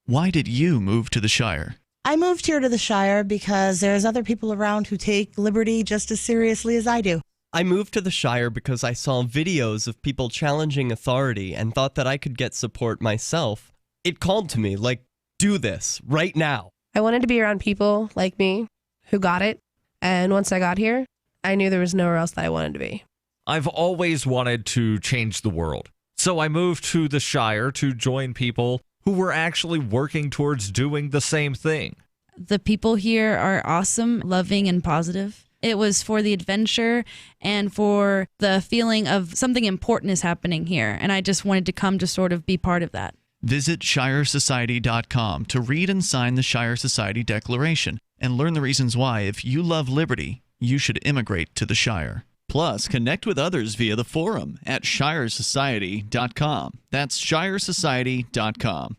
Why did you move to the Shire? I moved here to the Shire because there's other people around who take liberty just as seriously as I do. I moved to the Shire because I saw videos of people challenging authority and thought that I could get support myself. It called to me, like, do this, right now. I wanted to be around people like me who got it, and once I got here, I knew there was nowhere else that I wanted to be. I've always wanted to change the world, so I moved to the Shire to join people who were actually working towards doing the same thing. The people here are awesome, loving, and positive. It was for the adventure and for the feeling of something important is happening here, and I just wanted to come to sort of be part of that. Visit ShireSociety.com to read and sign the Shire Society Declaration and learn the reasons why, if you love liberty, you should immigrate to the Shire. Plus, connect with others via the forum at ShireSociety.com. That's ShireSociety.com.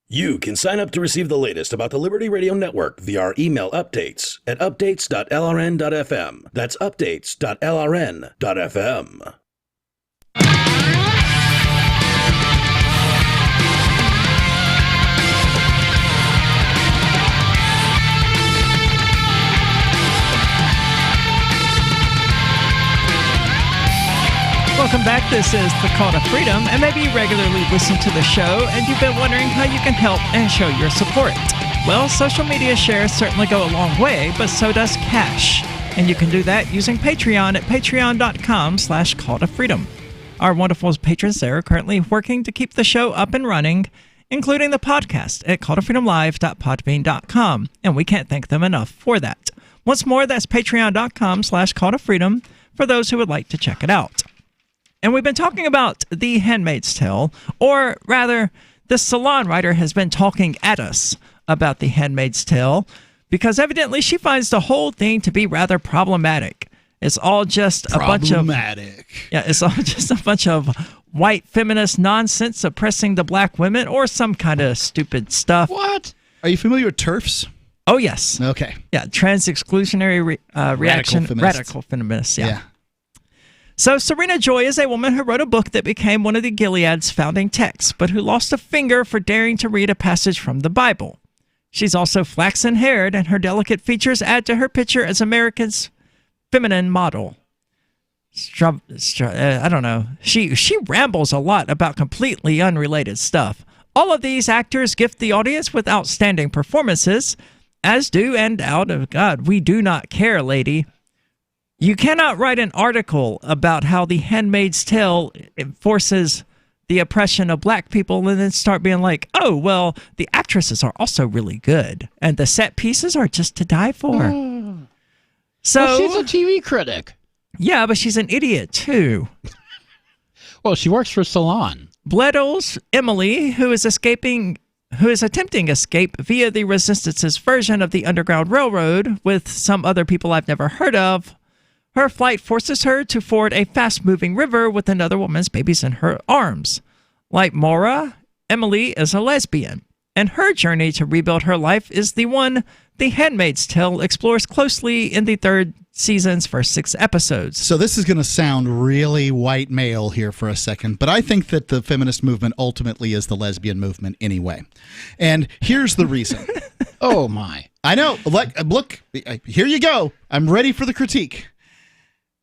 You can sign up to receive the latest about the Liberty Radio Network via our email updates at updates.lrn.fm. That's updates.lrn.fm. Welcome back. This is The Call to Freedom, and maybe you regularly listen to the show and you've been wondering how you can help and show your support. Well, social media shares certainly go a long way, but so does cash. And you can do that using Patreon at patreon.com/call-to-freedom. Our wonderful patrons there are currently working to keep the show up and running, including the podcast at calltofreedomlive.podbean.com, and we can't thank them enough for that. Once more, that's patreon.com/calltofreedom for those who would like to check it out. And we've been talking about The Handmaid's Tale, or rather, the salon writer has been talking at us about The Handmaid's Tale, because evidently she finds the whole thing to be rather problematic. It's all just a bunch of... Yeah, it's all just a bunch of white feminist nonsense oppressing the black women or some kind of stupid stuff. What? Are you familiar with TERFs? Oh, yes. Okay. Yeah, trans-exclusionary reaction. Radical feminists, yeah. So Serena Joy is a woman who wrote a book that became one of the Gilead's founding texts, but who lost a finger for daring to read a passage from the Bible. She's also flaxen-haired, and her delicate features add to her picture as America's feminine model. I don't know. She rambles a lot about completely unrelated stuff. All of these actors gift the audience with outstanding performances, as do, and out of God, we do not care, lady. You cannot write an article about how The Handmaid's Tale enforces the oppression of black people and then start being like, oh, well, the actresses are also really good, and the set pieces are just to die for. So well, she's a TV critic. Yeah, but she's an idiot, too. Well, she works for Salon. Bledo's Emily, who is attempting escape via the Resistance's version of the Underground Railroad with some other people I've never heard of. Her flight forces her to ford a fast-moving river with another woman's babies in her arms. Like Maura, Emily is a lesbian, and her journey to rebuild her life is the one The Handmaid's Tale explores closely in the third season's first 6 episodes. So this is going to sound really white male here for a second, but I think that the feminist movement ultimately is the lesbian movement anyway. And here's the reason. Oh, my. I know. Look, here you go. I'm ready for the critique.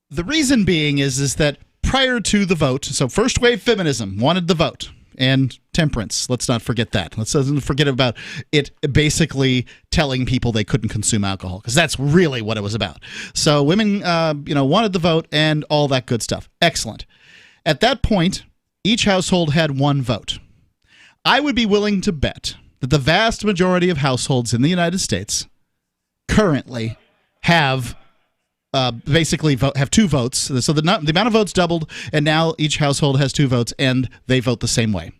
The reason being is that prior to the vote, so first wave feminism wanted the vote, and temperance. Let's not forget that. Let's not forget about it basically telling people they couldn't consume alcohol, because that's really what it was about. So women, wanted the vote and all that good stuff. Excellent. At that point, each household had one vote. I would be willing to bet that the vast majority of households in the United States currently have basically have 2 votes. So the amount of votes doubled, and now each household has 2 votes, and they vote the same way.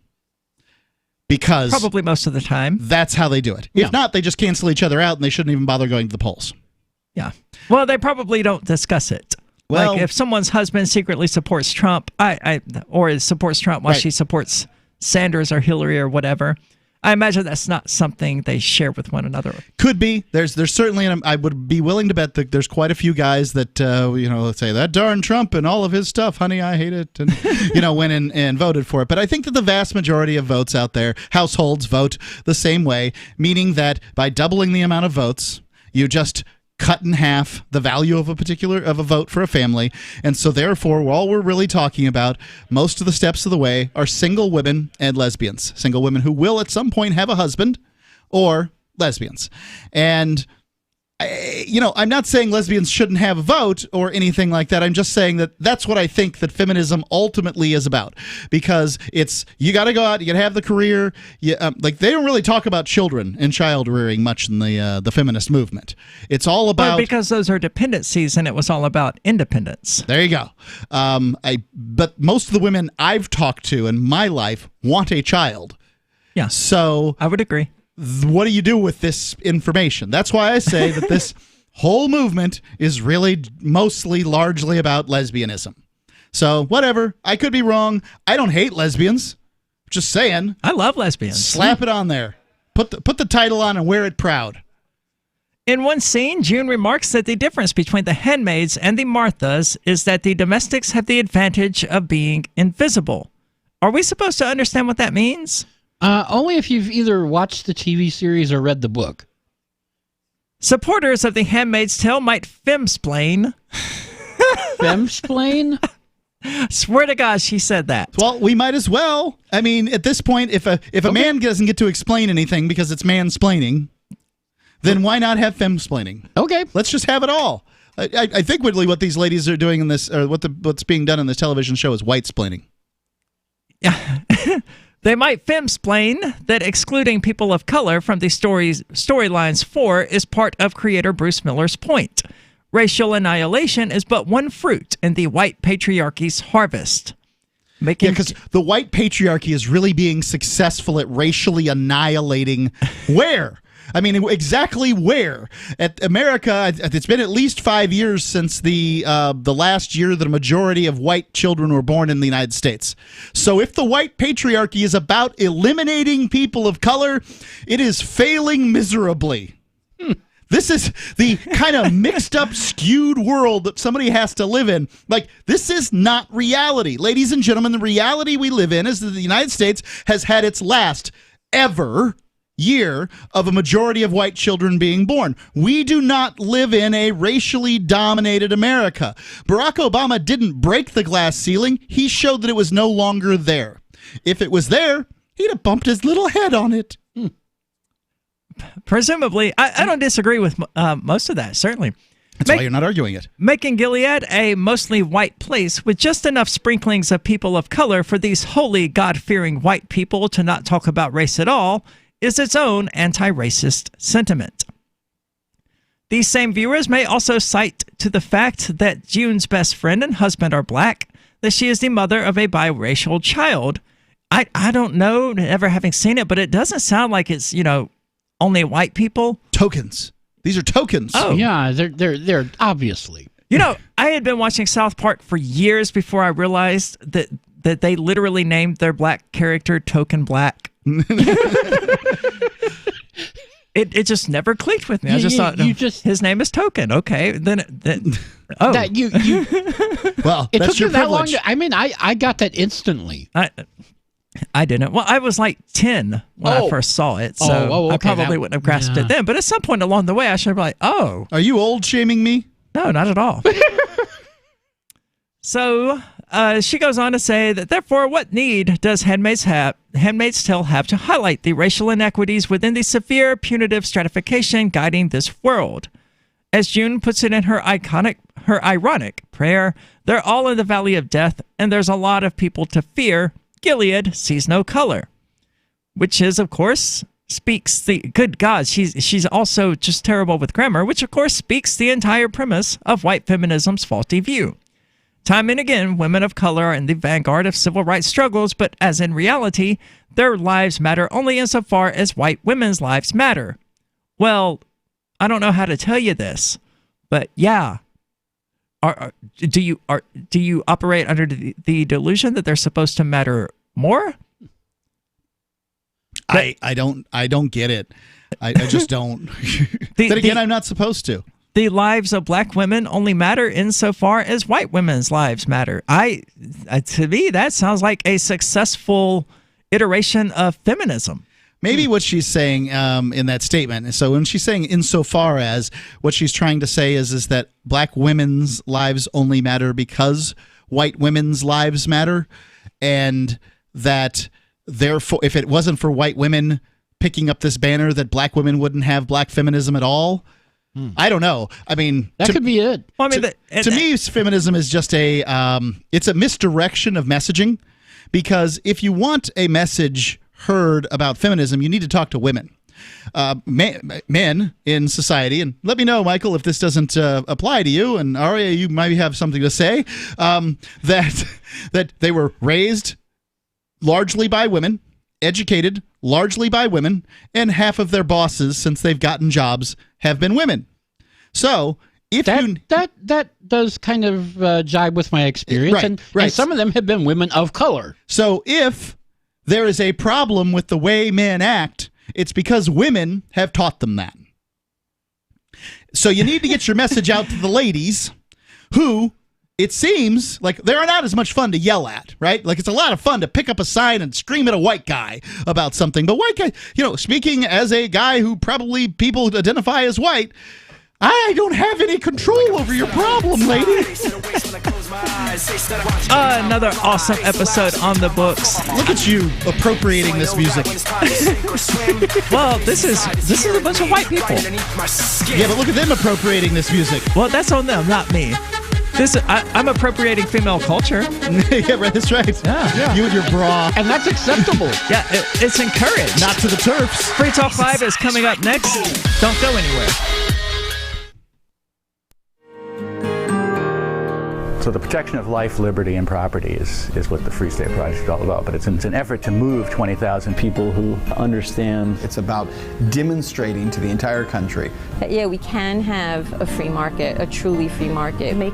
Because probably most of the time. That's how they do it. If not, they just cancel each other out, and they shouldn't even bother going to the polls. Yeah. Well, they probably don't discuss it. Well, like if someone's husband secretly supports Trump, or supports Trump while she supports Sanders or Hillary or whatever, I imagine that's not something they share with one another. Could be. There's certainly, I would be willing to bet that there's quite a few guys that, say, that darn Trump and all of his stuff, honey, I hate it, and, went and voted for it. But I think that the vast majority of votes out there, households vote the same way, meaning that by doubling the amount of votes, you just cut in half the value of a vote for a family. And so therefore, all we're really talking about most of the steps of the way are single women and lesbians. Single women who will at some point have a husband, or lesbians. And I'm not saying lesbians shouldn't have a vote or anything like that. I'm just saying that that's what I think that feminism ultimately is about, because it's, you got to go out, you got to have the career. They don't really talk about children and child rearing much in the feminist movement. It's all about, because those are dependencies, and it was all about independence. There you go. But most of the women I've talked to in my life want a child. Yeah. So I would agree. What do you do with this information? That's why I say that this whole movement is really largely about lesbianism. So whatever. I could be wrong. I don't hate lesbians. Just saying. I love lesbians. Slap it on there. Put the title on and wear it proud. In one scene, June remarks that the difference between the handmaids and the Marthas is that the domestics have the advantage of being invisible. Are we supposed to understand what that means? Only if you've either watched the TV series or read the book. Supporters of The Handmaid's Tale might femsplain. Femsplain? Swear to God, she said that. Well, we might as well. I mean, at this point, if a man doesn't get to explain anything because it's mansplaining, then why not have femsplaining? Okay. Let's just have it all. I think, Whitley, what these ladies are doing in this, or what's being done in this television show is white-splaining. Yeah. They might femsplain that excluding people of color from the storylines 4 is part of creator Bruce Miller's point. Racial annihilation is but one fruit in the white patriarchy's harvest. Because the white patriarchy is really being successful at racially annihilating where? I mean, exactly where? At America, it's been at least 5 years since the last year that a majority of white children were born in the United States. So if the white patriarchy is about eliminating people of color, it is failing miserably. This is the kind of mixed up, skewed world that somebody has to live in. Like, this is not reality. Ladies and gentlemen, the reality we live in is that the United States has had its last ever year of a majority of white children being born. We do not live in a racially dominated America. Barack Obama didn't break the glass ceiling. He showed that it was no longer there. If it was there, he'd have bumped his little head on it. Presumably, I don't disagree with most of that, certainly. That's why you're not arguing it. Making Gilead a mostly white place with just enough sprinklings of people of color for these holy, God-fearing white people to not talk about race at all is its own anti-racist sentiment. These same viewers may also cite to the fact that June's best friend and husband are black, that she is the mother of a biracial child. I don't know, never having seen it, but it doesn't sound like it's, only white people. Tokens. These are tokens. Oh yeah, they're obviously. I had been watching South Park for years before I realized that they literally named their black character Token Black. It just never clicked with me. I just thought his name is Token. Okay, then oh, that you well, it that's took your you that long. privilege. I got that instantly. I didn't. Well, I was like 10 when I first saw it, so I probably wouldn't have grasped it then. But at some point along the way, I should have been like, oh. Are you old shaming me? No, not at all. So she goes on to say that, therefore, what need does Handmaid's Tale have to highlight the racial inequities within the severe punitive stratification guiding this world? As June puts it in her ironic prayer, they're all in the valley of death, and there's a lot of people to fear. Gilead sees no color, which is, of course, speaks the good God. She's also just terrible with grammar, which, of course, speaks the entire premise of white feminism's faulty view. Time and again, women of color are in the vanguard of civil rights struggles, but as in reality, their lives matter only insofar as white women's lives matter. Well, I don't know how to tell you this, but yeah. Do you operate under the delusion that they're supposed to matter more? I don't get it. I just don't. Then again, I'm not supposed to. The lives of black women only matter insofar as white women's lives matter. To me, that sounds like a successful iteration of feminism. Maybe what she's saying in that statement, so when she's saying insofar as, what she's trying to say is that black women's lives only matter because white women's lives matter, and that therefore, if it wasn't for white women picking up this banner, that black women wouldn't have black feminism at all. I don't know. I mean, that could be it. Well, I mean, to me, feminism is just it's a misdirection of messaging, because if you want a message heard about feminism, you need to talk to women, men in society. And let me know, Michael, if this doesn't apply to you, and Aria, you might have something to say, that they were raised largely by women, educated largely by women, and half of their bosses, since they've gotten jobs, have been women. So if that does kind of jibe with my experience, right, and some of them have been women of color. So if there is a problem with the way men act, it's because women have taught them that. So you need to get your message out to the ladies who, it seems like they're not as much fun to yell at, right? Like, it's a lot of fun to pick up a sign and scream at a white guy about something. But white guy, speaking as a guy who probably people identify as white, I don't have any control over your problem, lady. Another awesome episode on the books. Look at you appropriating this music. Well, this is a bunch of white people. Yeah, but look at them appropriating this music. Well, that's on them, not me. I'm appropriating female culture. Yeah, right, that's right. Yeah. You and your bra. And that's acceptable. Yeah, it's encouraged. Not to the turfs. Free Talk Live is coming up next. Don't go anywhere. So the protection of life, liberty, and property is what the Free State Project is all about. But it's an effort to move 20,000 people who understand. It's about demonstrating to the entire country that, yeah, we can have a free market, a truly free market, making